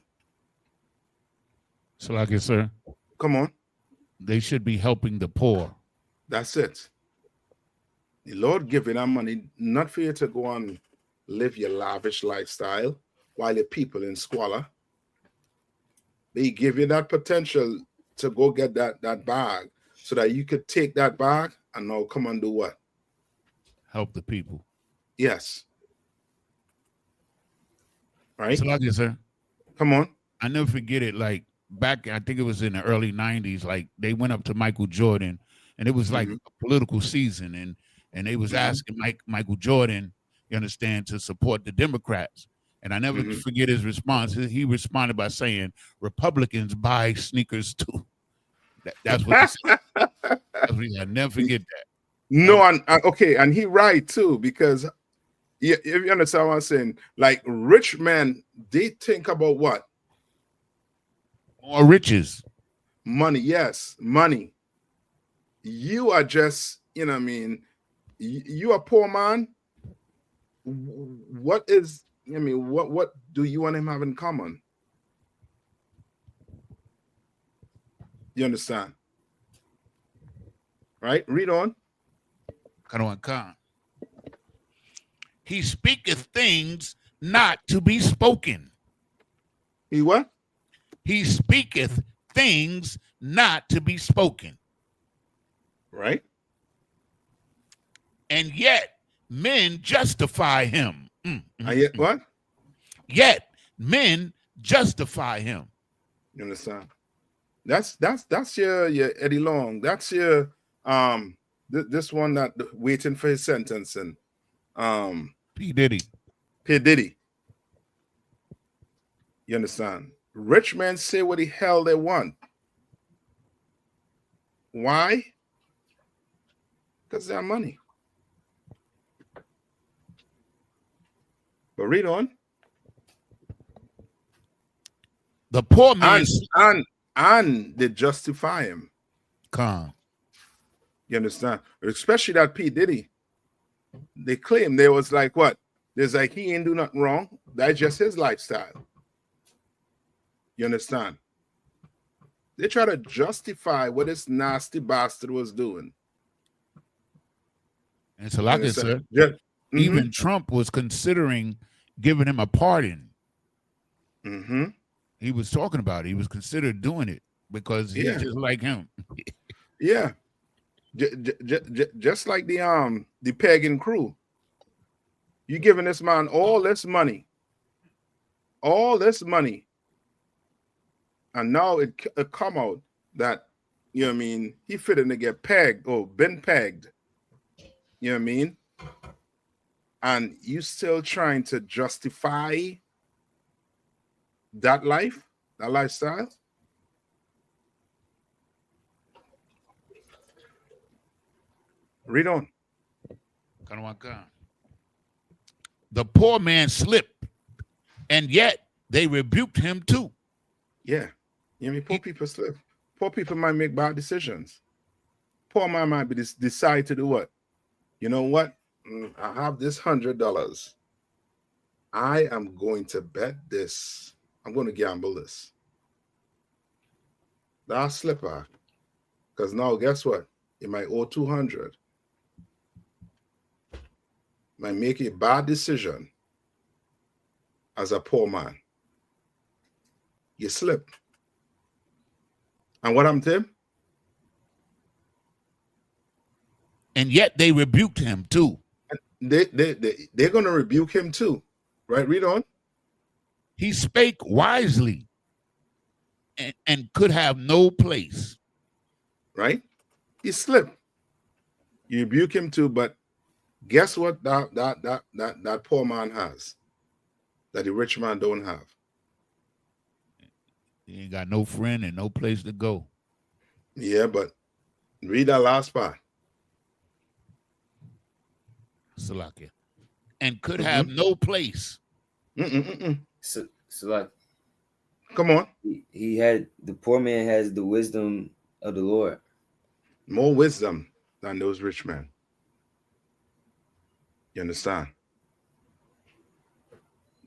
Speaker 2: So, like it, sir.
Speaker 12: Come on.
Speaker 2: They should be helping the poor.
Speaker 12: That's it. The Lord giving that money not for you to go and live your lavish lifestyle while your people in squalor. They give you that potential to go get that bag so that you could take that bag and now come and do what?
Speaker 2: Help the people.
Speaker 12: Yes. Right?
Speaker 2: So, like it, sir.
Speaker 12: Come on.
Speaker 2: I never forget it. Like, back, I think it was in the early 90s, like they went up to Michael Jordan and it was like a political season and they was asking Michael Jordan, you understand, to support the Democrats. And I never forget his response. He responded by saying, Republicans buy sneakers too. That's what he said. I never forget that.
Speaker 12: No, and okay, and he right too, because yeah, if you understand what I'm saying, like rich men, they think about what?
Speaker 2: More riches.
Speaker 12: Money, yes, money. You are just, you know what I mean, you are poor man. What is, I mean, what do you and him have in common? You understand? Right? Read on.
Speaker 2: He speaketh things not to be spoken.
Speaker 12: He what?
Speaker 2: He speaketh things not to be spoken.
Speaker 12: Right?
Speaker 2: And yet men justify him.
Speaker 12: And yet what?
Speaker 2: Yet men justify him.
Speaker 12: You understand? That's your Eddie Long. That's your this one that waiting for his sentencing.
Speaker 2: P. Diddy.
Speaker 12: P. Diddy. You understand? Rich men say what the hell they want. Why? Because they have money. But read on.
Speaker 2: The poor man
Speaker 12: and they justify him. You understand? Especially that P. Diddy. They claim there was like what? There's like he ain't do nothing wrong. That's just his lifestyle. You understand? They try to justify what this nasty bastard was doing.
Speaker 2: And it's like this, sir. Even Trump was considering giving him a pardon. He was talking about it. He was considered doing it because he's just like him.
Speaker 12: Yeah. Just like the pagan crew. You giving this man all this money. And now it come out that, you know what I mean, he fitting to get pegged or been pegged. You know what I mean? And you still trying to justify that life, that lifestyle? Read on.
Speaker 2: The poor man slipped, and yet they rebuked him too.
Speaker 12: Yeah. You know, poor people slip. Poor people might make bad decisions. Poor man might be decide to do what? You know what? I have this $100. I am going to bet this. I'm going to gamble this. That's slipper. Because now, guess what? You might owe 200. Might make a bad decision as a poor man. You slip. And what happened to him?
Speaker 2: And yet they rebuked him too.
Speaker 12: They're going to rebuke him too. Right? Read on.
Speaker 2: He spake wisely and could have no place.
Speaker 12: Right? He slipped. You rebuke him too, but guess what that poor man has that the rich man don't have?
Speaker 2: He ain't got no friend and no place to go.
Speaker 12: Yeah, but read that last part.
Speaker 2: Salakia. And could have no place.
Speaker 10: Salakia.
Speaker 12: Come on.
Speaker 10: He had, the poor man has the wisdom of the Lord.
Speaker 12: More wisdom than those rich men. You understand?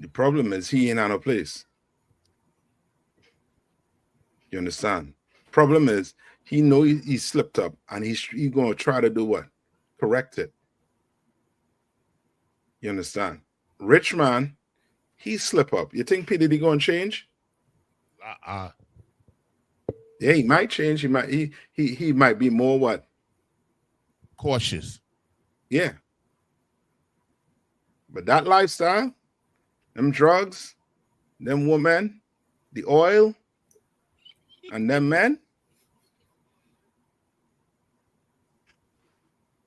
Speaker 12: The problem is he ain't on a place. You understand? Problem is he know he slipped up and he's going to try to do what? Correct it. You understand? Rich man, he slip up. You think P. Diddy going to change? Yeah, he might change. He might be more what?
Speaker 2: Cautious.
Speaker 12: Yeah. But that lifestyle, them drugs, them women, the oil, and them men,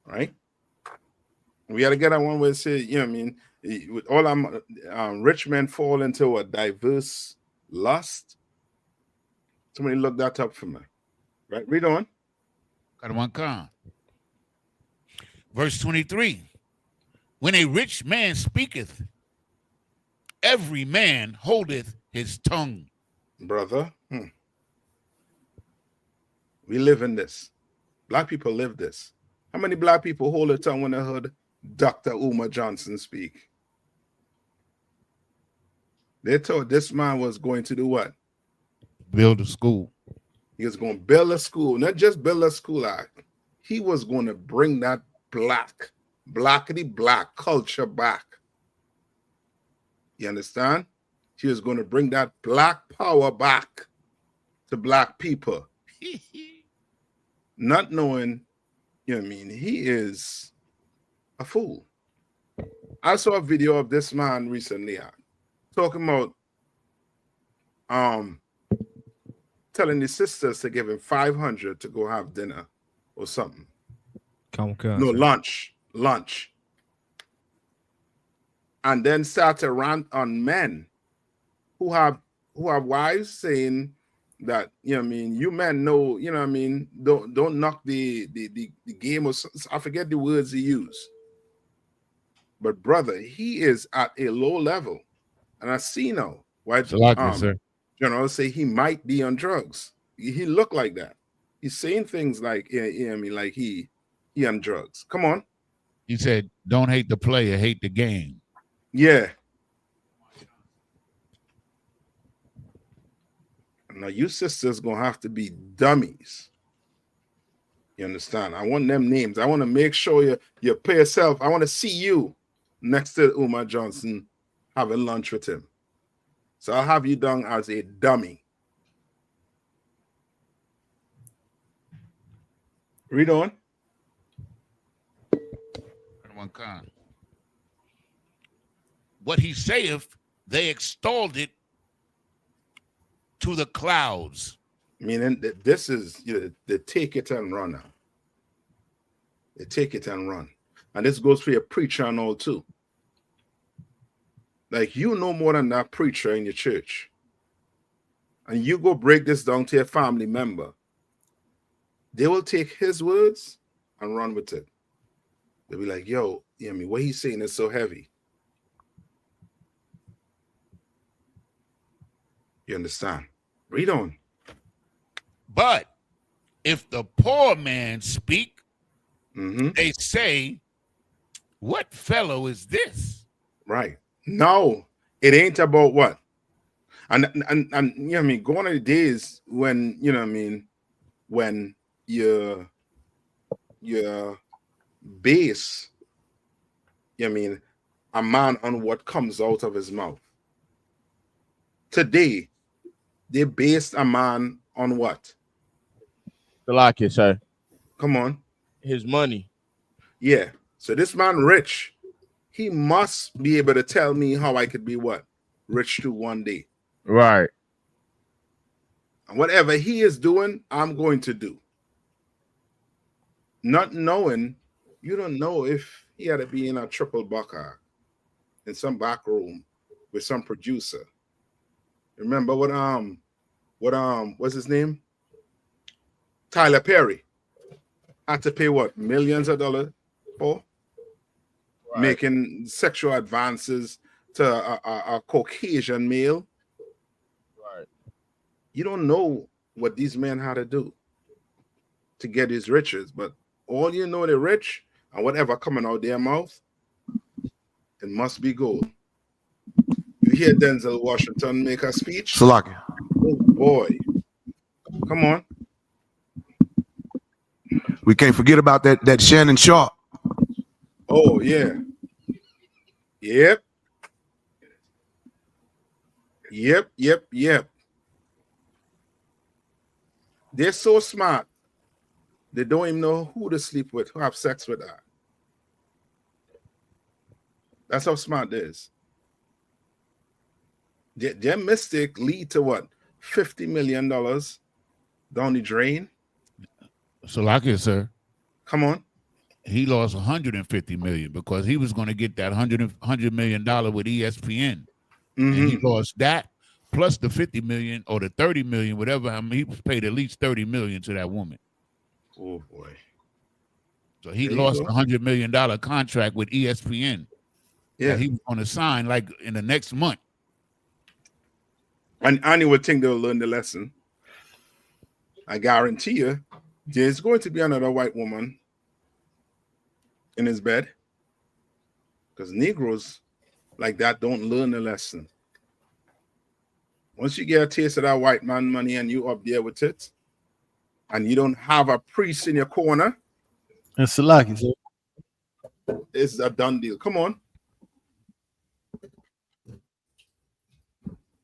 Speaker 12: right? We got to get that one where it say, you know what I mean, with all rich men fall into a diverse lust. Somebody look that up for me. Right? Read on.
Speaker 2: Verse 23. When a rich man speaketh, every man holdeth his tongue.
Speaker 12: Brother, we live in this. Black people live this. How many black people hold their tongue when they heard Dr. Umar Johnson speak? They told this man was going to do what?
Speaker 2: Build a school.
Speaker 12: He was going to build a school, not just build a school. He was going to bring that blackity black culture back. You understand? He was going to bring that black power back to black people. Not knowing, you know what I mean, he is a fool. I saw a video of this man recently talking about telling his sisters to give him $500 to go have dinner or something. No, lunch. And then start to rant on men who have wives, saying that, you know what I mean, you men know, you know what I mean, don't knock the game, or I forget the words he used. But brother, he is at a low level. And I see now why generals say he might be on drugs. He looked like that. He's saying things like, you know what I mean, like he on drugs. Come on.
Speaker 2: He said, don't hate the player, hate the game.
Speaker 12: Yeah. Now you sisters gonna have to be dummies. You understand? I want them names. I want to make sure you pay yourself. I want to see you next to Umar Johnson having lunch with him. So I'll have you down as a dummy. Read on.
Speaker 2: What he saith, they extolled it to the clouds.
Speaker 12: Meaning that this is, you know, they take it and run now. They take it and run. And this goes for your preacher and all too. Like, you know more than that preacher in your church. And you go break this down to your family member. They will take his words and run with it. They'll be like, yo, you know what I mean, what he's saying is so heavy. You understand? Read on.
Speaker 2: But if the poor man speak, they say, what fellow is this?
Speaker 12: Right. No, it ain't about what. And you know what I mean, gone are the days when, you know what I mean, when your base, you know what I mean, a man on what comes out of his mouth. Today, they based a man on what?
Speaker 15: The locket, sir.
Speaker 12: Come on.
Speaker 15: His money.
Speaker 12: Yeah. So this man rich. He must be able to tell me how I could be what? Rich too one day.
Speaker 15: Right.
Speaker 12: And whatever he is doing, I'm going to do. Not knowing, you don't know if he had to be in a triple bucker in some back room with some producer. Remember what's his name? Tyler Perry had to pay what, millions of dollars for? Right. Making sexual advances to a Caucasian male.
Speaker 15: Right.
Speaker 12: You don't know what these men had to do to get his riches, but all you know, they're rich, and whatever coming out their mouth, it must be gold. You hear Denzel Washington make a speech?
Speaker 4: Salaki.
Speaker 12: Oh boy. Come on.
Speaker 4: We can't forget about that Shannon Sharp.
Speaker 12: Oh, yeah. Yep. They're so smart. They don't even know who to sleep with, who have sex with her. That's how smart it is. Their mistake lead to what? $50 million down the drain.
Speaker 2: So like it, sir.
Speaker 12: Come on.
Speaker 2: He lost $150 million because he was going to get that $100 million with ESPN. And he lost that plus the $50 million or the $30 million, whatever. I mean, he paid at least $30 million to that woman.
Speaker 12: Oh boy.
Speaker 2: So he
Speaker 12: There you
Speaker 2: lost
Speaker 12: go.
Speaker 2: $100 million contract with ESPN.
Speaker 12: Yeah.
Speaker 2: That he was going to sign like in the next month.
Speaker 12: And you would think they'll learn the lesson. I guarantee you, there's going to be another white woman in his bed. Because Negroes like that don't learn the lesson. Once you get a taste of that white man money and you up there with it, and you don't have a priest in your corner,
Speaker 16: and Salaki,
Speaker 12: it's a done deal. Come on.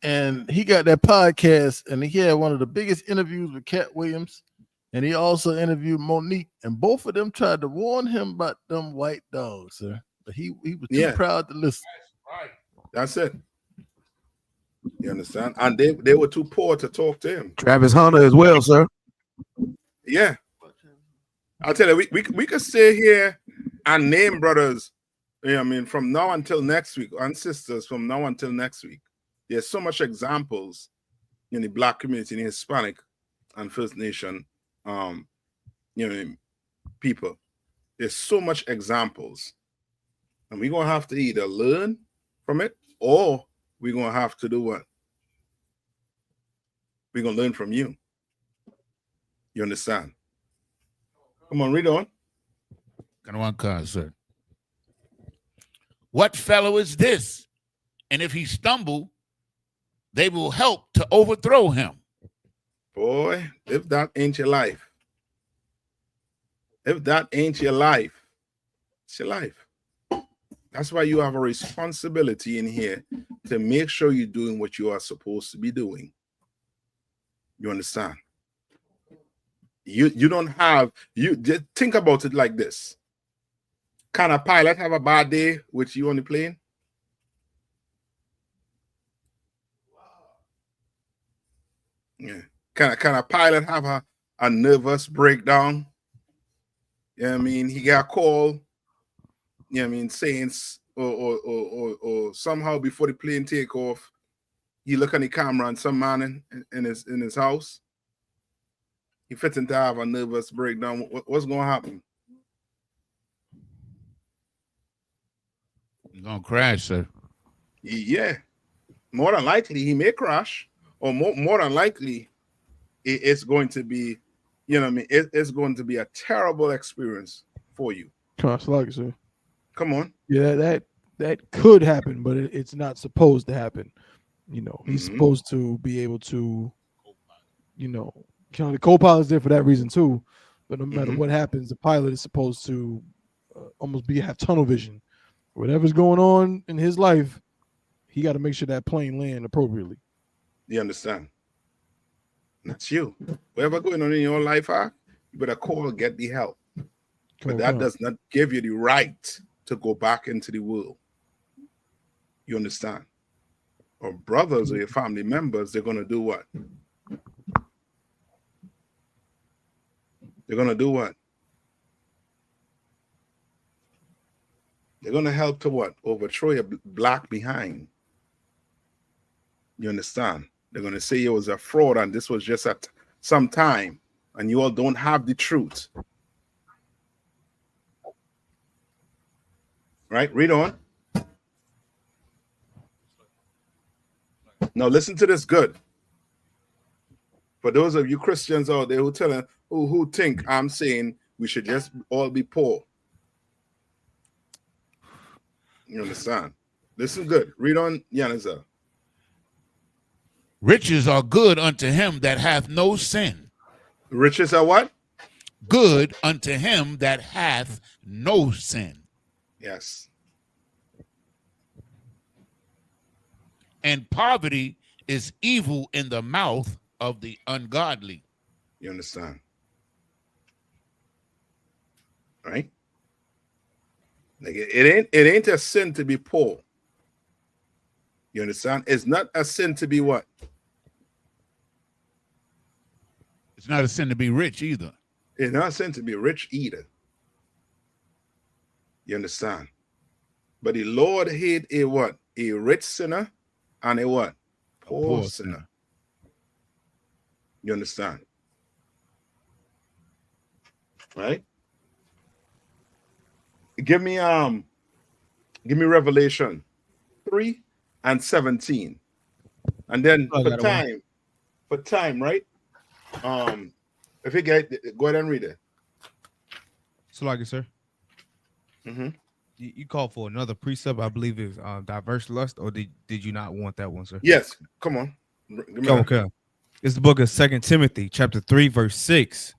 Speaker 16: and he got that podcast, and he had one of the biggest interviews with Cat Williams, and he also interviewed Monique, and both of them tried to warn him about them white dogs, sir. But he was too proud to listen.
Speaker 12: That's it. You understand? And they were too poor to talk to him.
Speaker 4: Travis Hunter as well, sir.
Speaker 12: Yeah. I'll tell you, we could stay here and name brothers, you know, I mean, from now until next week, and sisters from now until next week. There's so much examples in the Black community, in the Hispanic and First Nation, you know, people. There's so much examples. And we're going to have to either learn from it or we're going to have to do what? We're going to learn from you. You understand? Come on, read on.
Speaker 2: Got one card, sir. What fellow is this? And if he stumble, they will help to overthrow him.
Speaker 12: Boy, if that ain't your life. If that ain't your life, it's your life. That's why you have a responsibility in here to make sure you're doing what you are supposed to be doing. You understand? You don't have, you just think about it like this. Can a pilot have a bad day with you on the plane? Yeah. Can a pilot have a nervous breakdown? You know what I mean? He got a call, you know what I mean, saying, or somehow before the plane take off, you look on the camera and some man in his house, he fitting to have a nervous breakdown. What's going to happen?
Speaker 2: He's going to crash, sir.
Speaker 12: Yeah. More than likely, he may crash, or more than likely, it's going to be, you know what I mean, it's going to be a terrible experience for you.
Speaker 11: Sir.
Speaker 12: Come on.
Speaker 11: Yeah, that could happen, but it's not supposed to happen. You know, he's supposed to be able to, you know, the co-pilot's there for that reason too. But no matter what happens, the pilot is supposed to almost have tunnel vision. Whatever's going on in his life, he got to make sure that plane land appropriately.
Speaker 12: You understand? That's you. Whatever going on in your life, you better call, get the help. But that does not give you the right to go back into the world. You understand? Or brothers or your family members, they're going to do what? They're going to do what? They're going to help to what? Overthrow your black behind. You understand? They're going to say you was a fraud and this was just at some time and you all don't have the truth. Right? Read on. Now listen to this good. For those of you Christians out there who think I'm saying we should just all be poor. You understand? Listen good. Read on, Yanaza.
Speaker 2: Riches are good unto him that hath no sin.
Speaker 12: Riches are what?
Speaker 2: Good unto him that hath no sin.
Speaker 12: Yes.
Speaker 2: And poverty is evil in the mouth of the ungodly.
Speaker 12: You understand? Right? Like it ain't a sin to be poor. You understand? It's not a sin to be what?
Speaker 2: It's not a sin to be rich either.
Speaker 12: It's not a sin to be rich either. You understand? But the Lord hate a what? A rich sinner and a what? Poor sinner. You understand? Right? Give me Revelation 3 and 17. And then for time, right? If you get, go ahead and read it.
Speaker 17: So, like it, sir.
Speaker 12: Mm-hmm.
Speaker 17: You called for another precept, I believe, is diverse lust, or did you not want that one, sir?
Speaker 12: Yes. Come on.
Speaker 17: Okay. It's the book of 2 Timothy, chapter 3, verse 6.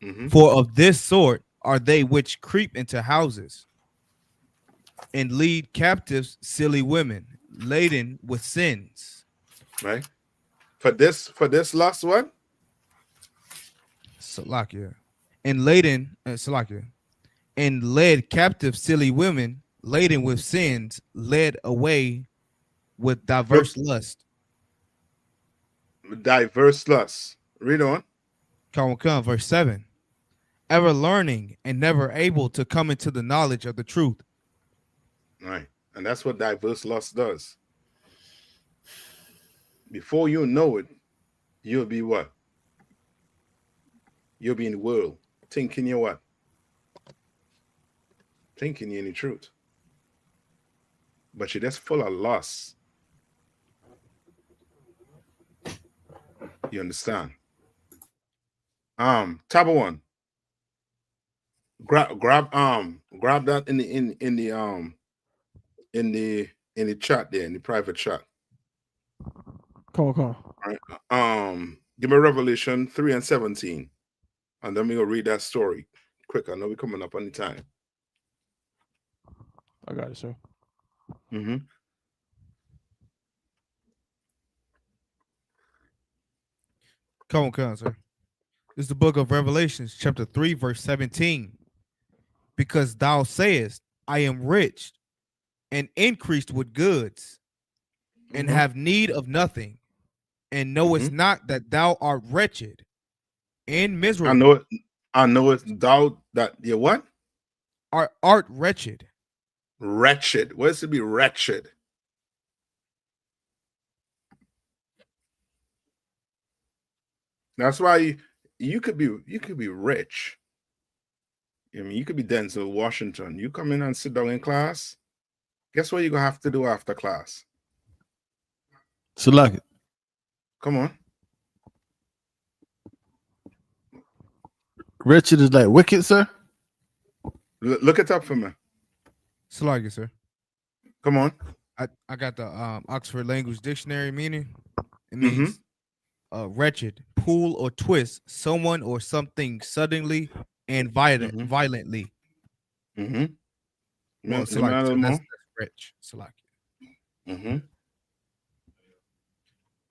Speaker 12: Mm-hmm.
Speaker 17: For of this sort are they which creep into houses and lead captives silly women laden with sins.
Speaker 12: Right. For this last one.
Speaker 17: Salakia. And laden, Salakia. And led captive silly women laden with sins, led away with diverse lust.
Speaker 12: Diverse lust. Read on.
Speaker 17: Come, verse 7. Ever learning and never able to come into the knowledge of the truth.
Speaker 12: Right. And that's what diverse lust does. Before you know it, you'll be what? You'll be in the world thinking you're what? Thinking you're in the truth. But you're just full of lust. You understand? Tab 1. Grab that in the chat there, in the private chat.
Speaker 11: Come on.
Speaker 12: All right. Give me Revelation 3 and 17. And then we go read that story quick. I know we're coming up on the time.
Speaker 11: I got it, sir.
Speaker 12: Mm-hmm.
Speaker 17: Come on, sir. This is the book of Revelations, chapter 3, verse 17. Because thou sayest, I am rich and increased with goods, and have need of nothing, and knowest not that thou art wretched and miserable.
Speaker 12: I know it. Thou that you what?
Speaker 17: Art wretched.
Speaker 12: Wretched. What is to be wretched? That's why you could be rich. I mean, you could be Denzel Washington. You come in and sit down in class. Guess what you're gonna have to do after class?
Speaker 16: Select it.
Speaker 12: Come on.
Speaker 16: Wretched is like wicked, sir.
Speaker 12: Look it up for me.
Speaker 17: Salakia, sir.
Speaker 12: Come on.
Speaker 17: I got the Oxford Language Dictionary meaning. It means wretched, pull or twist someone or something suddenly and violently.
Speaker 12: Mm-hmm.
Speaker 17: Well, that's rich. Salakia.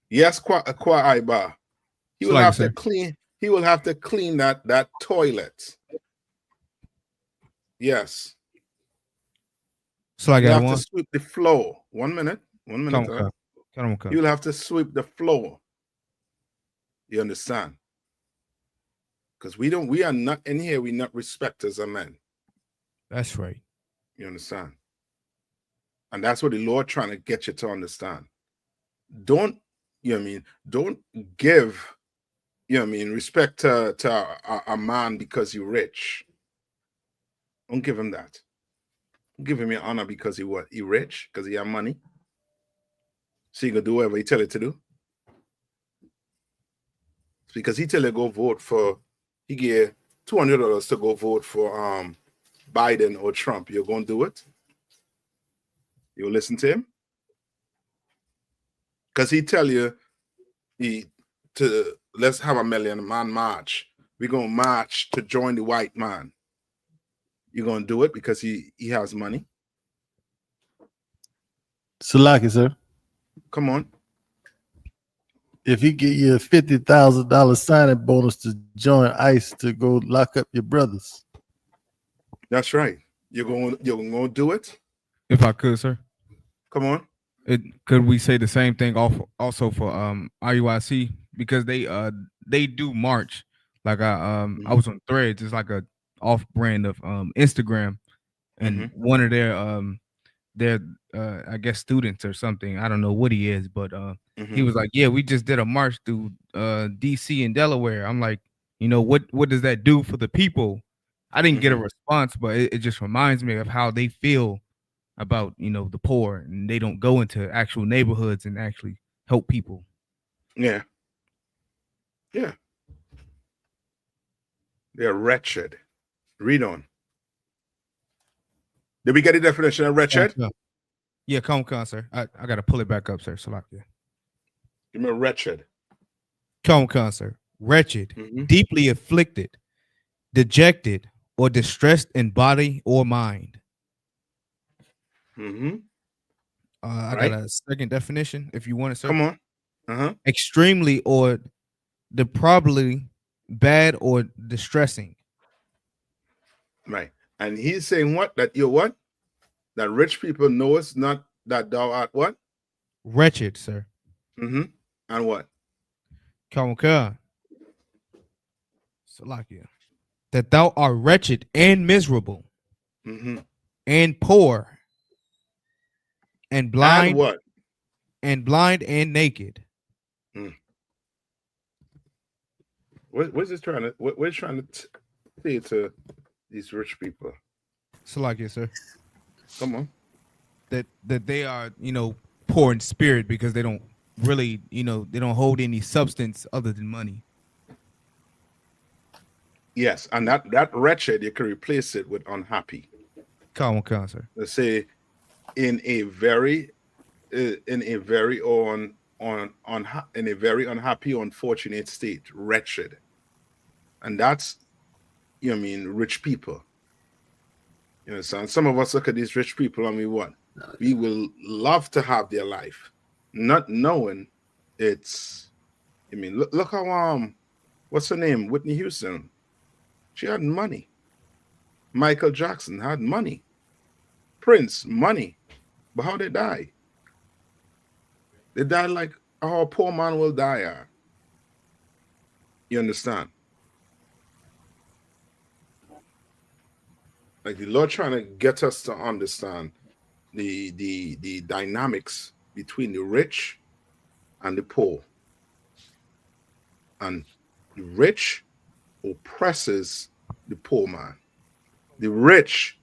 Speaker 12: Yes, Iba. He will have to clean. He will have to clean that toilet. Yes.
Speaker 17: So I got
Speaker 12: to sweep the floor. 1 minute. 1 minute. You will have to sweep the floor. You understand? Because we are not in here. We not respect as a man.
Speaker 17: That's right.
Speaker 12: You understand? And that's what the Lord trying to get you to understand. Don't, you know what I mean? Don't give, you know what I mean, respect to a man because you're rich. Don't give him that. Give him your honor because he rich, because he have money. So you can do whatever he tell you to do. It's because he tell you go vote for, he gave $200 to go vote for Biden or Trump. You're gonna do it? You'll listen to him? Because he tell you let's have a million man march. We're gonna march to join the white man. You're gonna do it because he has money.
Speaker 16: Salaki, sir.
Speaker 12: Come on.
Speaker 16: If he get you a $50,000 signing bonus to join ICE to go lock up your brothers.
Speaker 12: That's right. You're gonna do it?
Speaker 17: If I could, sir.
Speaker 12: Come on.
Speaker 17: Could we say the same thing also for IUIC? Because they do march. Like I was on Threads, it's like a off brand of Instagram, and one of their I guess students or something, I don't know what he is, but he was like, yeah, we just did a march through DC and Delaware. I'm like, you know, what does that do for the people? I didn't get a response, but it just reminds me of how they feel about, you know, the poor, and they don't go into actual neighborhoods and actually help people.
Speaker 12: Yeah. Yeah. They're wretched. Read on. Did we get the definition of wretched?
Speaker 17: Yeah, come on, sir. I got to pull it back up, sir. Salakia.
Speaker 12: Give me a wretched.
Speaker 17: Come on, sir. Wretched, deeply afflicted, dejected, or distressed in body or mind. I got a second definition if you want it, sir.
Speaker 12: Come on.
Speaker 17: Extremely or deplorably bad or distressing.
Speaker 12: Right. And he's saying what? That you're what? That rich people know it's not that thou art what?
Speaker 17: Wretched, sir.
Speaker 12: And what?
Speaker 17: Salakia. That thou art wretched and miserable, and poor, and blind,
Speaker 12: and what?
Speaker 17: And blind and naked.
Speaker 12: What's this trying to? We're trying to say to these rich people.
Speaker 17: Salakia, sir.
Speaker 12: Come on.
Speaker 17: That they are, you know, poor in spirit because they don't really, you know, they don't hold any substance other than money.
Speaker 12: Yes, and that wretched, you can replace it with unhappy.
Speaker 17: Come on, sir.
Speaker 12: Let's say in a very unhappy, unfortunate state, wretched. And that's, you know, I mean, rich people. You know, so some of us look at these rich people and we will love to have their life, not knowing it's, I mean, look how what's her name? Whitney Houston. She had money. Michael Jackson had money. Prince, money. But how they die? They die like how a poor man will die. You understand? Like the Lord trying to get us to understand the dynamics between the rich and the poor. And the rich oppresses the poor man. The rich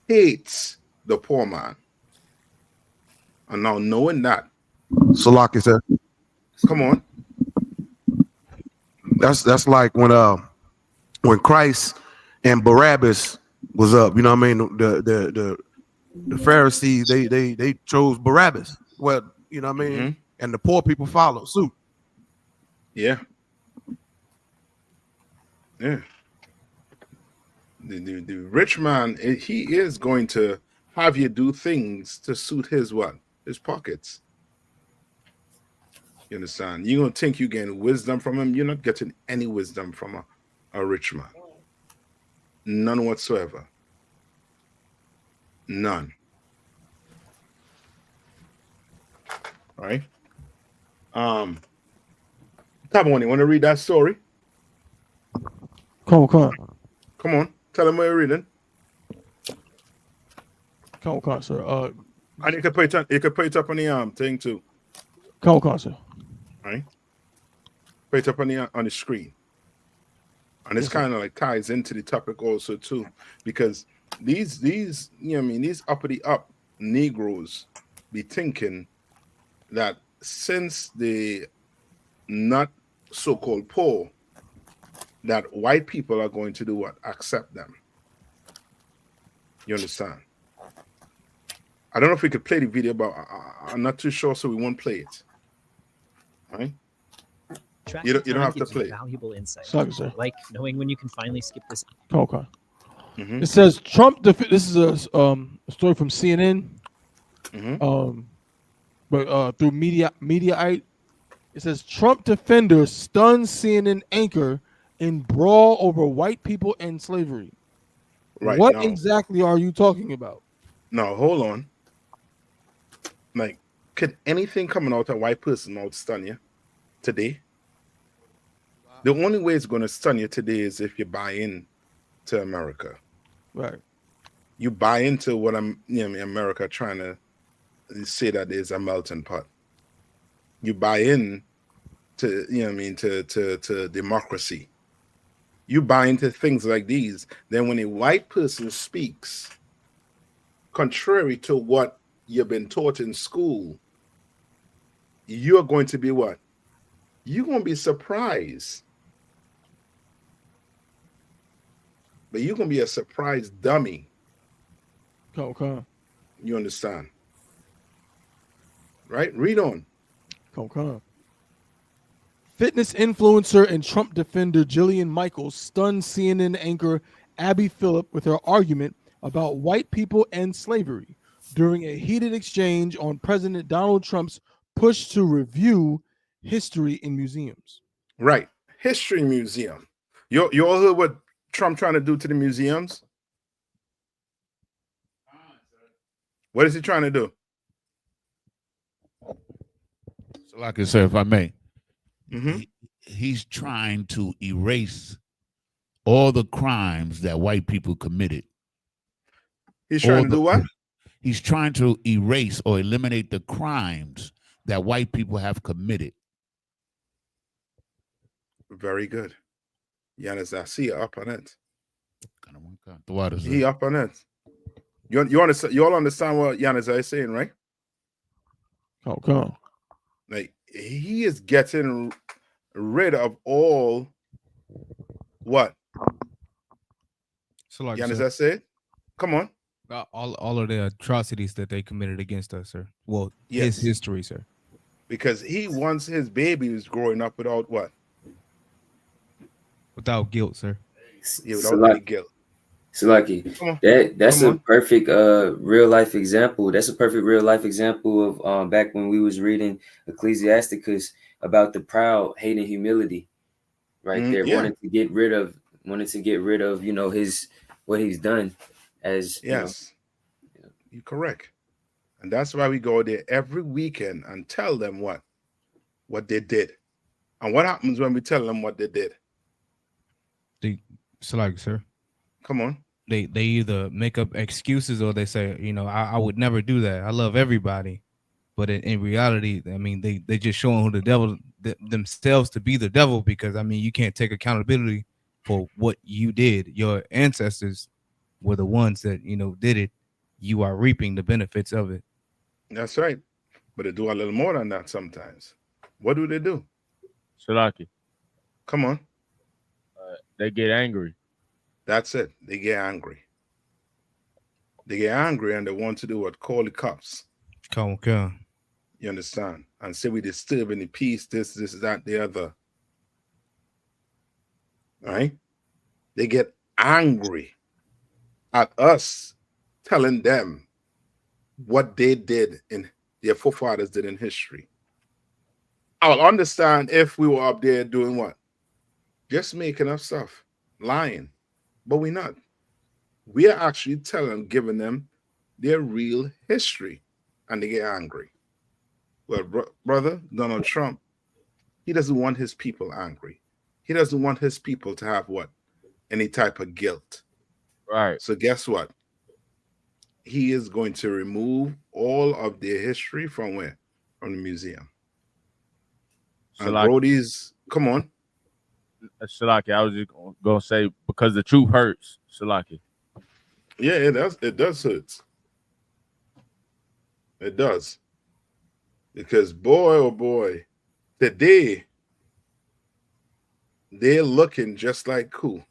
Speaker 12: hates the poor man. And now knowing that,
Speaker 4: Salaki, sir.
Speaker 12: Come on.
Speaker 4: That's like when Christ and Barabbas was up. You know what I mean? The Pharisees they chose Barabbas. Well, you know what I mean? And the poor people followed suit.
Speaker 12: Yeah. Yeah. The rich man, he is going to have you do things to suit his what? His pockets. You understand? You're going to think you're getting wisdom from him. You're not getting any wisdom from a rich man. None whatsoever. None. All right. Tabone, you want to read that story?
Speaker 11: Come on.
Speaker 12: Tell them what you're reading.
Speaker 11: Come on, sir.
Speaker 12: And you can put it up on the thing too.
Speaker 11: Come on, sir.
Speaker 12: Right? Put it up on the screen. And this kind of like ties into the topic also too, because these you know what I mean, these uppity up Negroes be thinking that since they not so-called poor, that white people are going to do what? Accept them. You understand? I don't know if we could play the video, but I'm not too sure, so we won't play it. All right? You don't have to play.
Speaker 18: Valuable insight.
Speaker 11: Sorry, sir.
Speaker 18: Like knowing when you can finally skip this.
Speaker 11: Okay. It says Trump. This is a story from CNN. But through Mediaite, it says Trump defender stuns CNN anchor in brawl over white people and slavery.
Speaker 12: Right.
Speaker 11: What
Speaker 12: now,
Speaker 11: exactly are you talking about?
Speaker 12: No, hold on. Like, could anything coming out of a white person out stun you today? The only way it's going to stun you today is if you buy in to America.
Speaker 11: Right.
Speaker 12: You buy into what America trying to say that there's a melting pot. You buy in to to democracy. you buy into things like these. Then when a white person speaks contrary to what you've been taught in school, you're going to be what? You're going to be surprised. But you're going to be a surprise dummy.
Speaker 11: Come.
Speaker 12: You understand? Right? Read on.
Speaker 11: Come. Fitness influencer and Trump defender Jillian Michaels stunned CNN anchor Abby Phillip with her argument about white people and slavery during a heated exchange on President Donald Trump's push to review history in museums.
Speaker 12: Right. History museum. You all heard what Trump trying to do to the museums? What is he trying to do?
Speaker 2: So, like I said, if I may, he's trying to erase all the crimes that white people committed.
Speaker 12: He's trying to do what?
Speaker 2: He's trying to erase or eliminate the crimes that white people have committed.
Speaker 12: Very good. Giannis, I see you up on it.
Speaker 2: THAWADAH.
Speaker 12: He up on it. You understand? You all understand what Giannis is saying, right?
Speaker 11: Oh, come.
Speaker 12: Like he is getting rid of all what?
Speaker 17: So like
Speaker 12: Giannis, I said, come on.
Speaker 17: All of the atrocities that they committed against us, sir. Well,
Speaker 12: Yes.
Speaker 17: his history, sir.
Speaker 12: Because he wants his babies growing up without what?
Speaker 17: Without guilt, sir.
Speaker 12: Yeah, without any guilt.
Speaker 10: Salaki, that's a perfect real life example. That's a perfect real life example of back when we was reading Ecclesiasticus about the proud, hate, and humility. Right there, wanting to get rid of, you know, what he's done as
Speaker 12: yes, you're correct. And that's why we go there every weekend and tell them what they did. And what happens when we tell them what they did?
Speaker 17: Sir.
Speaker 12: Come on.
Speaker 17: They either make up excuses or they say, you know, I would never do that. I love everybody. But in reality, I mean, they just showing who the devil themselves to be the devil, because I mean, you can't take accountability for what you did. Your ancestors were the ones that, you know, did it. You are reaping the benefits of it.
Speaker 12: That's right. But they do a little more than that sometimes. What do they do?
Speaker 15: Salaki.
Speaker 12: Come on.
Speaker 15: They get angry.
Speaker 12: That's it. They get angry. They get angry and they want to do what? Call the cops.
Speaker 17: Come.
Speaker 12: You understand? And say we disturbing the peace, this, that, the other. Right? They get angry at us telling them what they did in their forefathers did in history. I'll understand if we were up there doing what? Just making up stuff, lying. But we're not. We are actually giving them their real history, and they get angry. Well, brother, Donald Trump, he doesn't want his people angry. He doesn't want his people to have what? Any type of guilt.
Speaker 15: Right.
Speaker 12: So guess what? He is going to remove all of their history from where? From the museum. And Brody's, come on.
Speaker 15: Shalaki, I was just gonna say, because the truth hurts, Shalaki.
Speaker 12: Yeah, it does. It does hurt. It does. Because boy, oh boy, today they're looking just like who?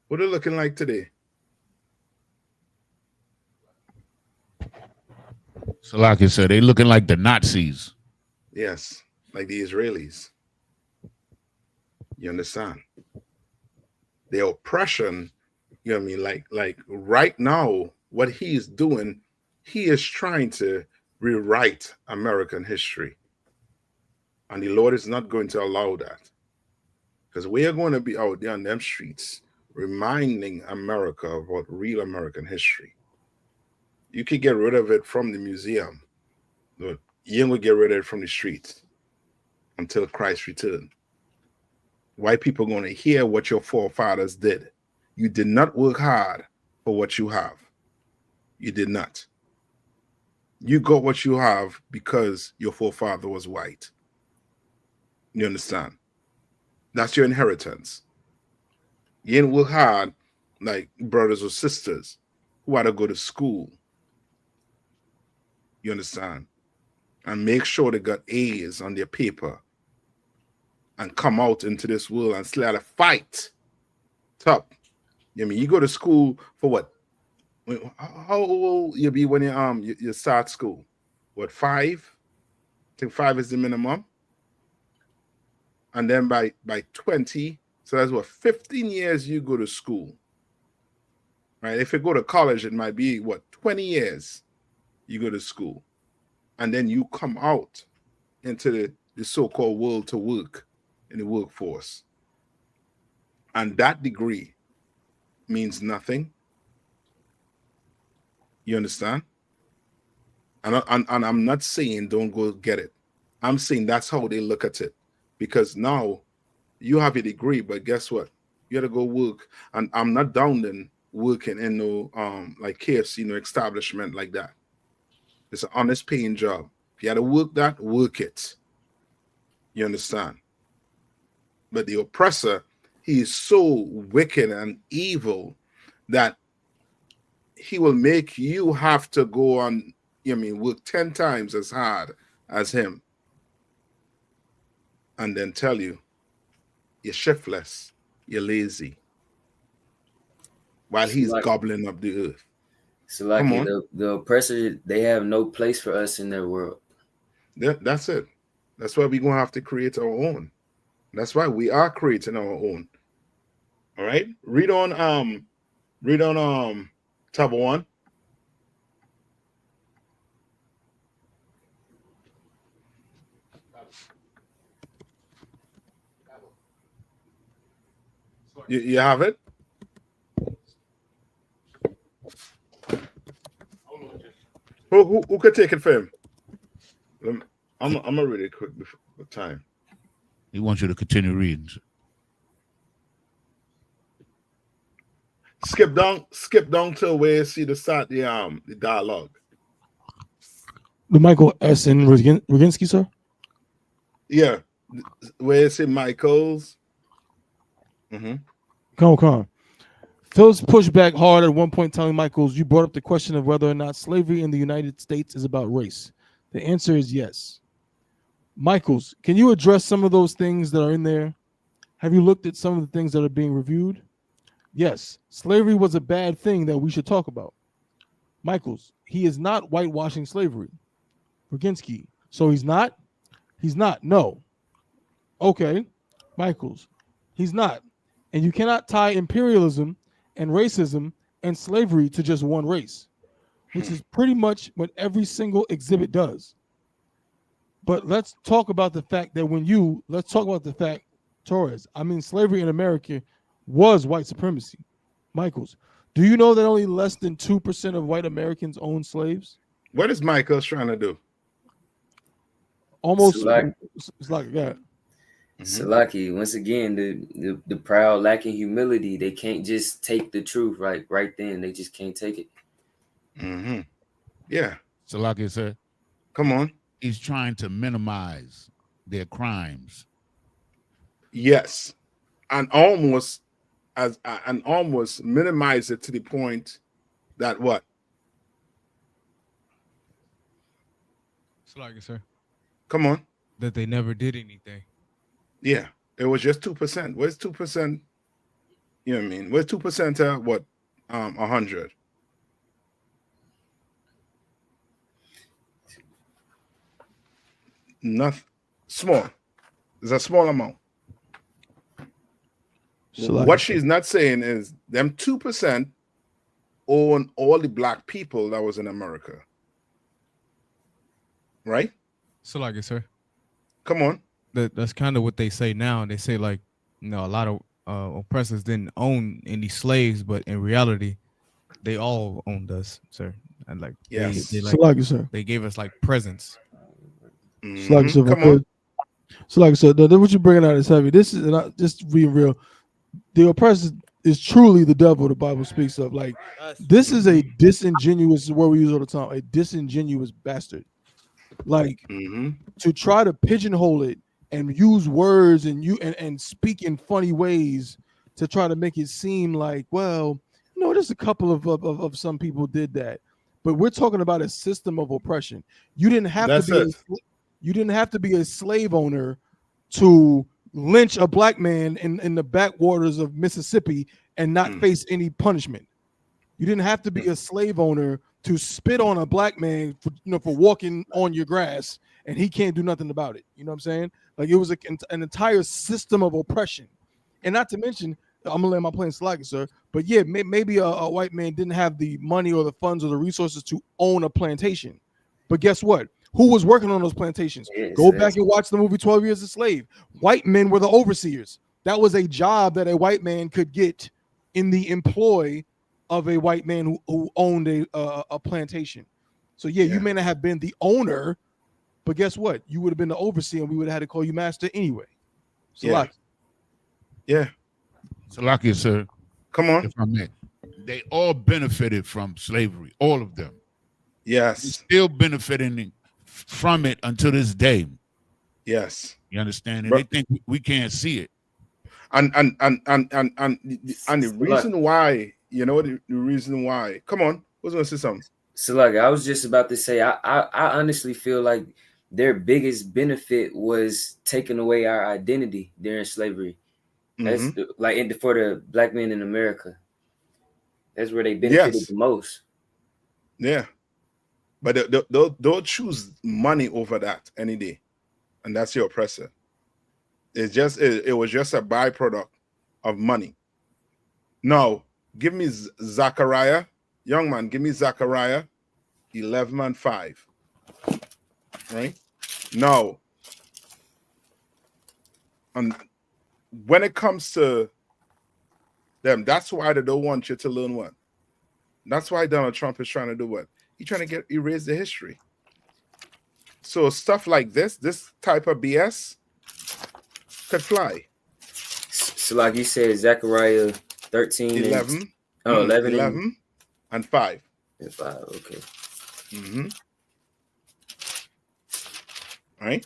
Speaker 12: What are they looking like today?
Speaker 2: So like I said, they looking like the Nazis.
Speaker 12: Yes, like the Israelis. You understand? The oppression, you know what I mean? Like right now, what he is doing, he is trying to rewrite American history. And the Lord is not going to allow that. Because we are going to be out there on them streets reminding America about real American history. You can get rid of it from the museum, but you ain't gonna get rid of it from the streets until Christ returns. White people are going to hear what your forefathers did. You did not work hard for what you have. You did not. You got what you have because your forefather was white. You understand? That's your inheritance. You ain't work hard like brothers or sisters who had to go to school. You understand? And make sure they got A's on their paper and come out into this world and still had to fight. Top. I mean, you go to school for what? How old you be when you start school? What, 5? I think 5 is the minimum. And then by 20, so that's what, 15 years you go to school. Right? If you go to college, it might be what, 20 years you go to school. And then you come out into the so-called world to work in the workforce. And that degree means nothing. You understand? And I'm not saying don't go get it. I'm saying that's how they look at it. Because now you have a degree, but guess what? You got to go work. And I'm not down then working in no like KFC, no establishment like that. It's an honest paying job. If you had to work that, work it. You understand? But the oppressor, he is so wicked and evil that he will make you have to go on, work 10 times as hard as him. And then tell you, you're shiftless, you're lazy. While he's gobbling up the earth.
Speaker 10: So like the oppressor, they have no place for us in their world.
Speaker 12: That's it. That's why we're gonna have to create our own. That's why we are creating our own. All right. Read on tab 1. You have it? Who could take it for him? I'm gonna read it quick before the time.
Speaker 2: He wants you to continue reading.
Speaker 12: Skip down to where you see the start the dialogue.
Speaker 11: The Michael S. and Roginski, sir?
Speaker 12: Yeah. Where you see Michael's.
Speaker 11: Come on. Phillips pushed back hard at one point, telling Michaels, you brought up the question of whether or not slavery in the United States is about race. The answer is yes. Michaels, can you address some of those things that are in there? Have you looked at some of the things that are being reviewed? Yes, slavery was a bad thing that we should talk about. Michaels, he is not whitewashing slavery. Roginski, so he's not? He's not, no. Okay, Michaels, he's not. And you cannot tie imperialism and racism and slavery to just one race, which is pretty much what every single exhibit does. But let's talk about the fact that Torres, slavery in America was white supremacy. Michaels, do you know that only less than 2% of white Americans own slaves?
Speaker 12: What is Michael's trying to do?
Speaker 11: Almost, it's like that.
Speaker 10: Salaki, once again, the proud lacking humility, they can't just take the truth right then. They just can't take it.
Speaker 12: Yeah.
Speaker 2: Salaki, sir.
Speaker 12: Come on.
Speaker 2: He's trying to minimize their crimes.
Speaker 12: Yes. And almost minimize it to the point that what?
Speaker 17: Salaki, sir.
Speaker 12: Come on.
Speaker 17: That they never did anything.
Speaker 12: Yeah, it was just 2%. Where's 2%? You know what I mean? Where's 2% what? 100. Nothing. Small. It's a small amount. What she's not saying is them 2% own all the black people that was in America. Right?
Speaker 17: Salaki, sir.
Speaker 12: Come on.
Speaker 17: That's kind of what they say now. They say a lot of oppressors didn't own any slaves, but in reality, they all owned us, sir. And they gave us presents.
Speaker 11: Come on. So what you're bringing out is heavy. This is not just being real. The oppressor is truly the devil the Bible speaks of. This is a disingenuous, word we use all the time, a disingenuous bastard. To try to pigeonhole it and use words and speak in funny ways to try to make it seem like, well, just a couple of some people did that. But we're talking about a system of oppression. You didn't have you didn't have to be a slave owner to lynch a black man in the backwaters of Mississippi and not face any punishment. You didn't have to be a slave owner to spit on a black man for walking on your grass, and he can't do nothing about it. You know what I'm saying? Like, it was an entire system of oppression. And not to mention, I'm gonna let my plane slide, sir. But yeah, maybe a white man didn't have the money or the funds or the resources to own a plantation. But guess what? Who was working on those plantations? Go back and watch the movie 12 Years a Slave. White men were the overseers. That was a job that a white man could get in the employ of a white man who owned a plantation. So yeah, you may not have been the owner, but guess what? You would have been the overseer, and we would have had to call you master anyway. So
Speaker 2: Salakia, sir.
Speaker 12: Come on.
Speaker 2: If I may. They all benefited from slavery, all of them.
Speaker 12: Yes.
Speaker 2: They're still benefiting from it until this day.
Speaker 12: Yes.
Speaker 2: You understand? And they think we can't see it.
Speaker 12: And the reason why, the reason why. Come on, who's gonna say something?
Speaker 10: So like I was just about to say, I honestly feel like their biggest benefit was taking away our identity during slavery. That's for the black men in America. That's where they benefited the most.
Speaker 12: Yeah. But they'll choose money over that any day. And that's your oppressor. It was just a byproduct of money. Now, give me Zechariah. Young man, give me Zechariah 11:5. Right? Now, and when it comes to them, that's why they don't want you to learn what. That's why Donald Trump is trying to do what? He's trying to erase the history. So stuff like this type of BS could fly.
Speaker 10: So like you said, Zechariah 13
Speaker 12: 11
Speaker 10: 11
Speaker 12: and 5.
Speaker 10: And 5, okay.
Speaker 12: Right?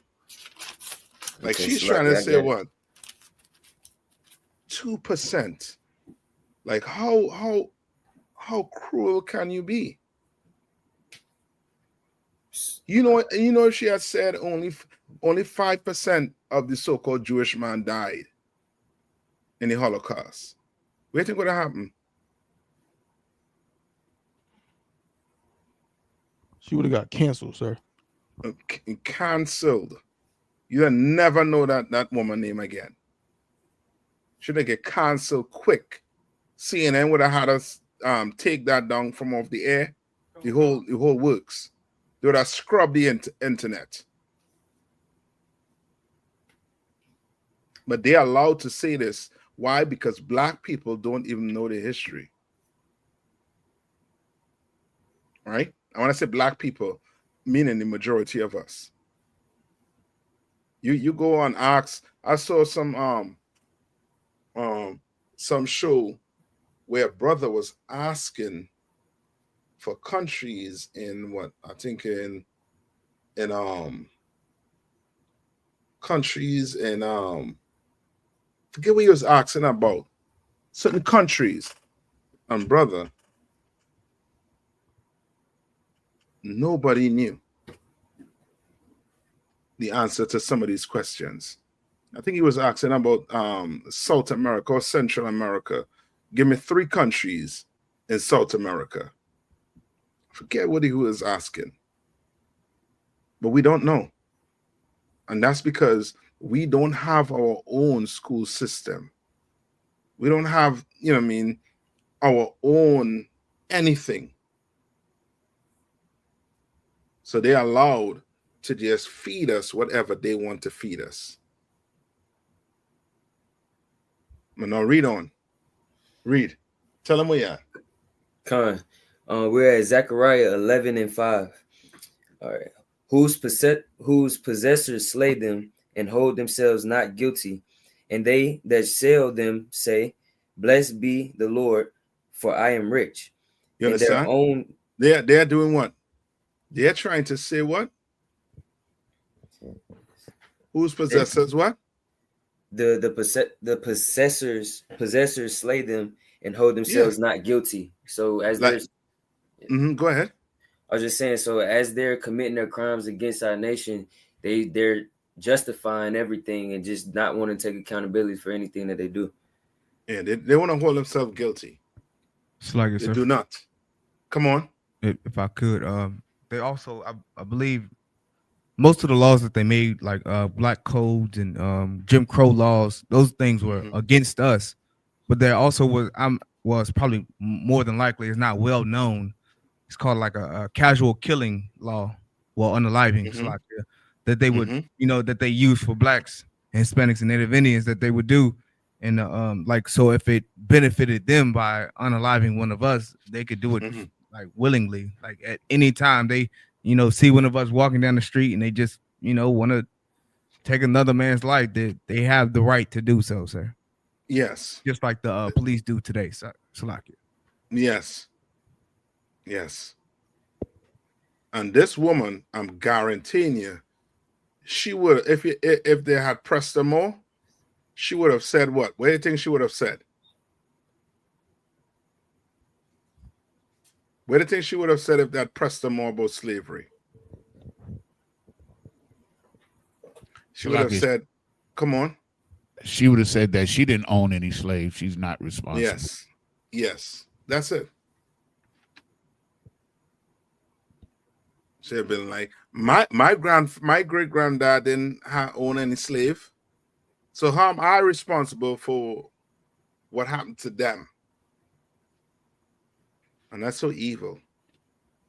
Speaker 12: Like,
Speaker 10: Okay,
Speaker 12: she's
Speaker 10: so
Speaker 12: trying to say
Speaker 10: it.
Speaker 12: what? 2%. Like, how cruel can you be? You know, she had said only 5% of the so-called Jewish man died in the Holocaust. What do you think would have happened?
Speaker 11: She would have got canceled, sir.
Speaker 12: Canceled. You'll never know that woman name again. Should they get canceled quick? CNN would have had us take that down from off the air. The whole works. They would have scrubbed the internet. But they are allowed to say this. Why? Because black people don't even know the history. Right? I want to say black people, meaning the majority of us. You go on Ask. I saw some show where a brother was asking for countries in what I think in countries in forget what he was asking about, certain countries, and brother, nobody knew the answer to some of these questions. I think he was asking about South America or Central America. Give me 3 countries in South America. Forget what he was asking. But we don't know. And that's because we don't have our own school system. We don't have, our own anything. So they're allowed to just feed us whatever they want to feed us. But now read on. Read. Tell them where you're at.
Speaker 10: We're at Zechariah 11:5. All right. Whose possessors slay them and hold themselves not guilty, and they that sell them say, "Blessed be the Lord, for I am rich."
Speaker 12: You understand? They're doing what? They're trying to say what? Whose possessors what?
Speaker 10: the possessors slay them and hold themselves not guilty. So as there's
Speaker 12: go ahead.
Speaker 10: I was just saying, so as they're committing their crimes against our nation, they're justifying everything and just not want to take accountability for anything that they do.
Speaker 12: Yeah, they want to hold themselves guilty.
Speaker 17: It's like
Speaker 12: they do not. Come on.
Speaker 17: If I could, they also, I believe, most of the laws that they made, like black codes and Jim Crow laws, those things were against us. But there also was probably more than likely, it's not well known. It's called like a casual killing law, well, unaliving, it's like that they would, that they use for blacks, Hispanics, and Native Indians that they would do. And like, so if it benefited them by unaliving one of us, they could do it like willingly. Like at any time they, see one of us walking down the street and they just, want to take another man's life, they have the right to do so, sir.
Speaker 12: Yes.
Speaker 17: Just like the police do today, Salakia.
Speaker 12: Yes. Yes. And this woman, I'm guaranteeing you, she would, if they had pressed her more, she would have said what? What do you think she would have said? What do you think she would have said if they had pressed her more about slavery? She would have said, come on.
Speaker 2: She would have said that she didn't own any slaves. She's not responsible.
Speaker 12: Yes. Yes. That's it. She'd have been like, my great granddad didn't own any slave. So how am I responsible for what happened to them? And that's so evil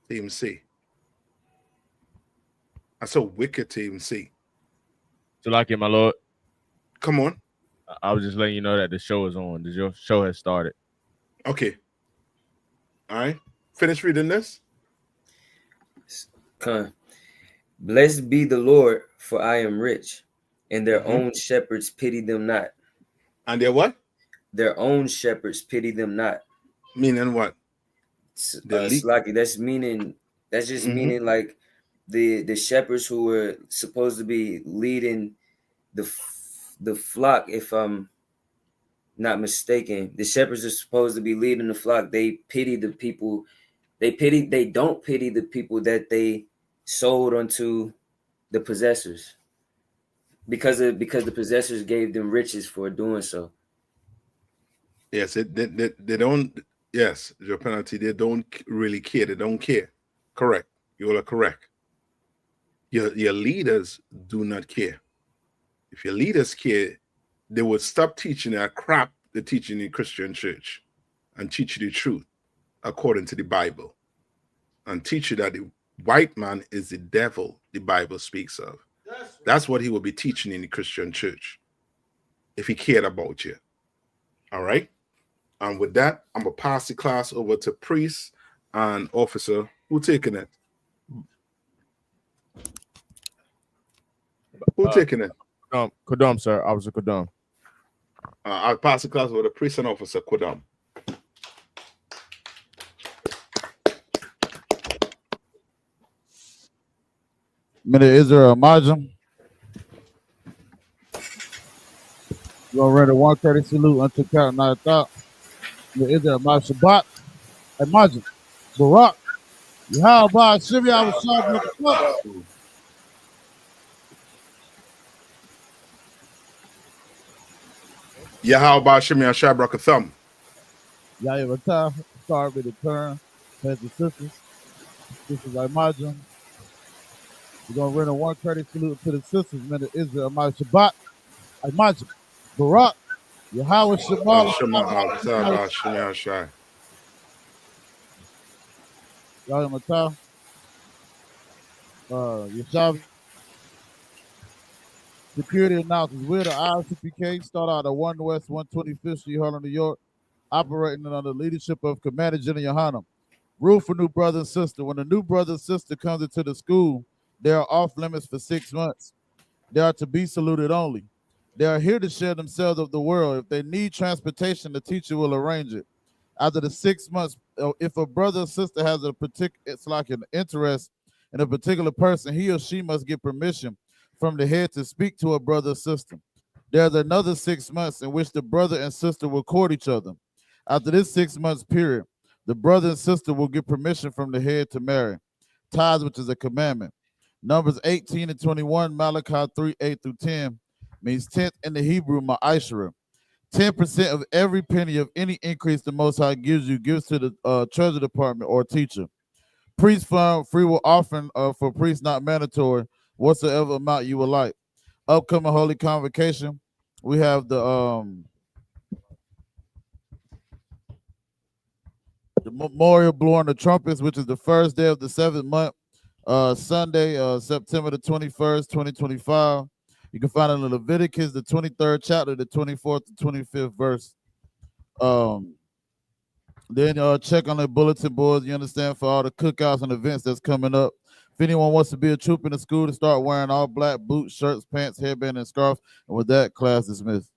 Speaker 12: to even see. That's so wicked to even see.
Speaker 15: So like it, my lord.
Speaker 12: Come on.
Speaker 15: I was just letting you know that the show is on. Your show has started.
Speaker 12: Okay. All right. Finish reading this.
Speaker 10: Blessed be the Lord, for I am rich, and their own shepherds pity them not.
Speaker 12: And their what?
Speaker 10: Their own shepherds pity them not.
Speaker 12: Meaning what?
Speaker 10: Slacky, that's just meaning like the shepherds who were supposed to be leading the flock, if I'm not mistaken. The shepherds are supposed to be leading the flock. They pity the people. They don't pity the people that they sold unto the possessors. Because the possessors gave them riches for doing so.
Speaker 12: Yes, they don't. Yes, your penalty. They don't really care. They don't care. Correct. You are correct. Your leaders do not care. If your leaders care, they would stop teaching that crap they're teaching in Christian church and teach you the truth according to the Bible, and teach you that the white man is the devil the Bible speaks of. That's what he will be teaching in the Christian church if he cared about you. All right. And with that, I'm going to pass the class over to priest and officer. Who taking it? Who taking it?
Speaker 15: Kodam, sir. Officer Kodam.
Speaker 12: I'll pass the class over to priest and officer Kodam.
Speaker 19: Minute Israel Majum. We're going to render 130 salute unto Captain Nayathaq. Minute Israel Majum Shabbat. And Majum. Barak. Yahweh Shivya I was shot with the fuck.
Speaker 12: Yahweh Shimei Shabrak a thumb.
Speaker 19: Yahweh Matah. Sorry with the turn. Heads and sisters. Sisters like Majum. We're going to render 130 salute to the sisters, men of Israel, my Shabbat, Imagine, Barak, Yahweh Shabbat, Yahweh Matah, Yeshav. Security announces we're the ISUPK, start out at 1 West 125th Street, Harlem, New York, operating under the leadership of Commander General YAHANNA. Rule for new brother and sister. When a new brother and sister comes into the school, they are off limits for 6 months. They are to be saluted only. They are here to share themselves of the world. If they need transportation, the teacher will arrange it. After the 6 months, if a brother or sister has a particular, it's like an interest in a particular person, he or she must get permission from the head to speak to a brother or sister. There's another 6 months in which the brother and sister will court each other. After this 6 months period, the brother and sister will get permission from the head to marry. Tithes, which is a commandment. Numbers 18 and 21, Malachi 3, 8 through 10, means tenth in the Hebrew, ma'ashra. 10% of every penny of any increase the Most High gives to the treasury department or teacher. Priest fund, free will offering for priests not mandatory, whatsoever amount you would like. Upcoming Holy Convocation, we have the memorial blowing the trumpets, which is the first day of the 7th month, Sunday, September the 21st, 2025. You can find it in Leviticus, the 23rd chapter, the 24th to 25th verse. Then check on the bulletin boards, you understand, for all the cookouts and events that's coming up. If anyone wants to be a troop in the school, to start wearing all black boots, shirts, pants, headband, and scarf. And with that, class dismissed.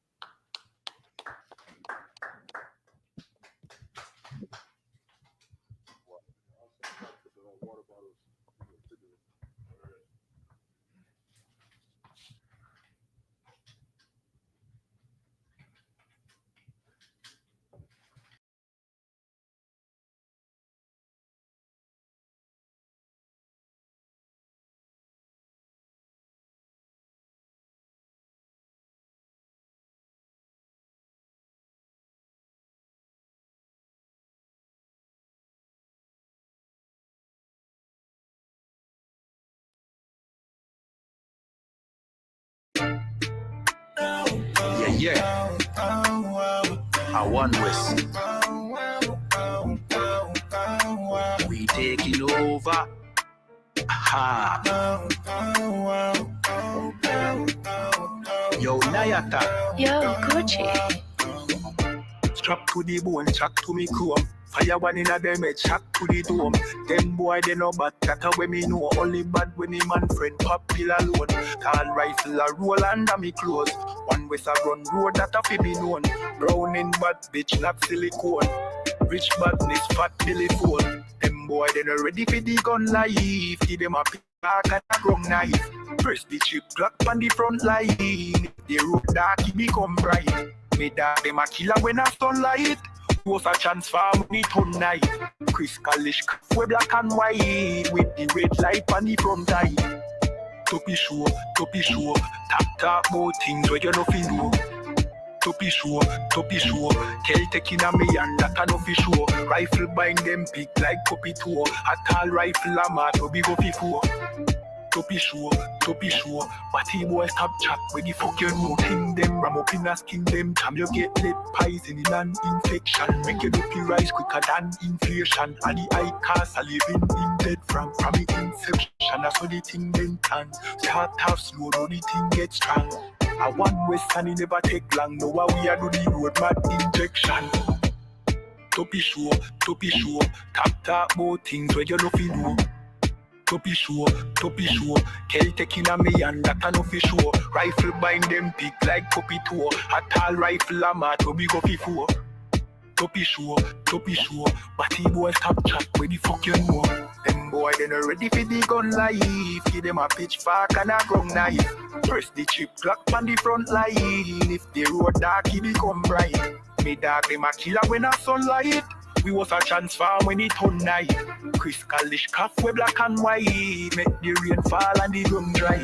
Speaker 20: Yeah. I want West. We taking over. Ha. Yo, Nayathaq.
Speaker 21: Yo, Gucci.
Speaker 20: Strap to the bone, chat to me chrome. Fire one in a them head, chat to the dome. Them boy they know bad, that's how me know. Only bad when the man friend pop pill alone. Tall rifle a roll under me clothes. One with a run road that a fi be known. Brown in bad bitch, not silicone. Rich badness, fat belly phone. Them boy they not ready for the gun life. Give them a pick and a grum knife. Press the chip clock on the front line. The road dark, it become bright. Me dog them a killer when I sunlight. Was a chance for me tonight. Chris Kalish, we black and white with the red light on the front eye. To be sure, talk about things where you no feel know. To be sure, tell taking a me and that I no fi sure. Rifle bind them big like puppy tour. A tall rifle a mad to be go fi four. To be sure, but he boy stop chat when the fuck you know. Thing them ram up in a skin them time you get lead poison in an infection. Make you look rise quicker than inflation. And the eye cast a living in dead from the inception. That's how the thing then turn. Start off slow, now the thing get strong. I one west and it never take long. Now we are do the road mad injection. To be sure, talk about things where you no feel know. To be sure, Kel taking a me and that I no fi sure. Rifle bind them big like puppy tour. A tall rifle a mad to be go fi four. To be sure, but he boy stop chat where the fuck you know. Them boy they not ready for the gun life. Give them a pitchfork and a gun knife. Press the chip clock on the front line. If the road dark, he become bright. Me dog them a killer when a sunlight. We was a chance farm when it turn night. Chris Kalish calf we black and white. Make the rain fall and the ground dry.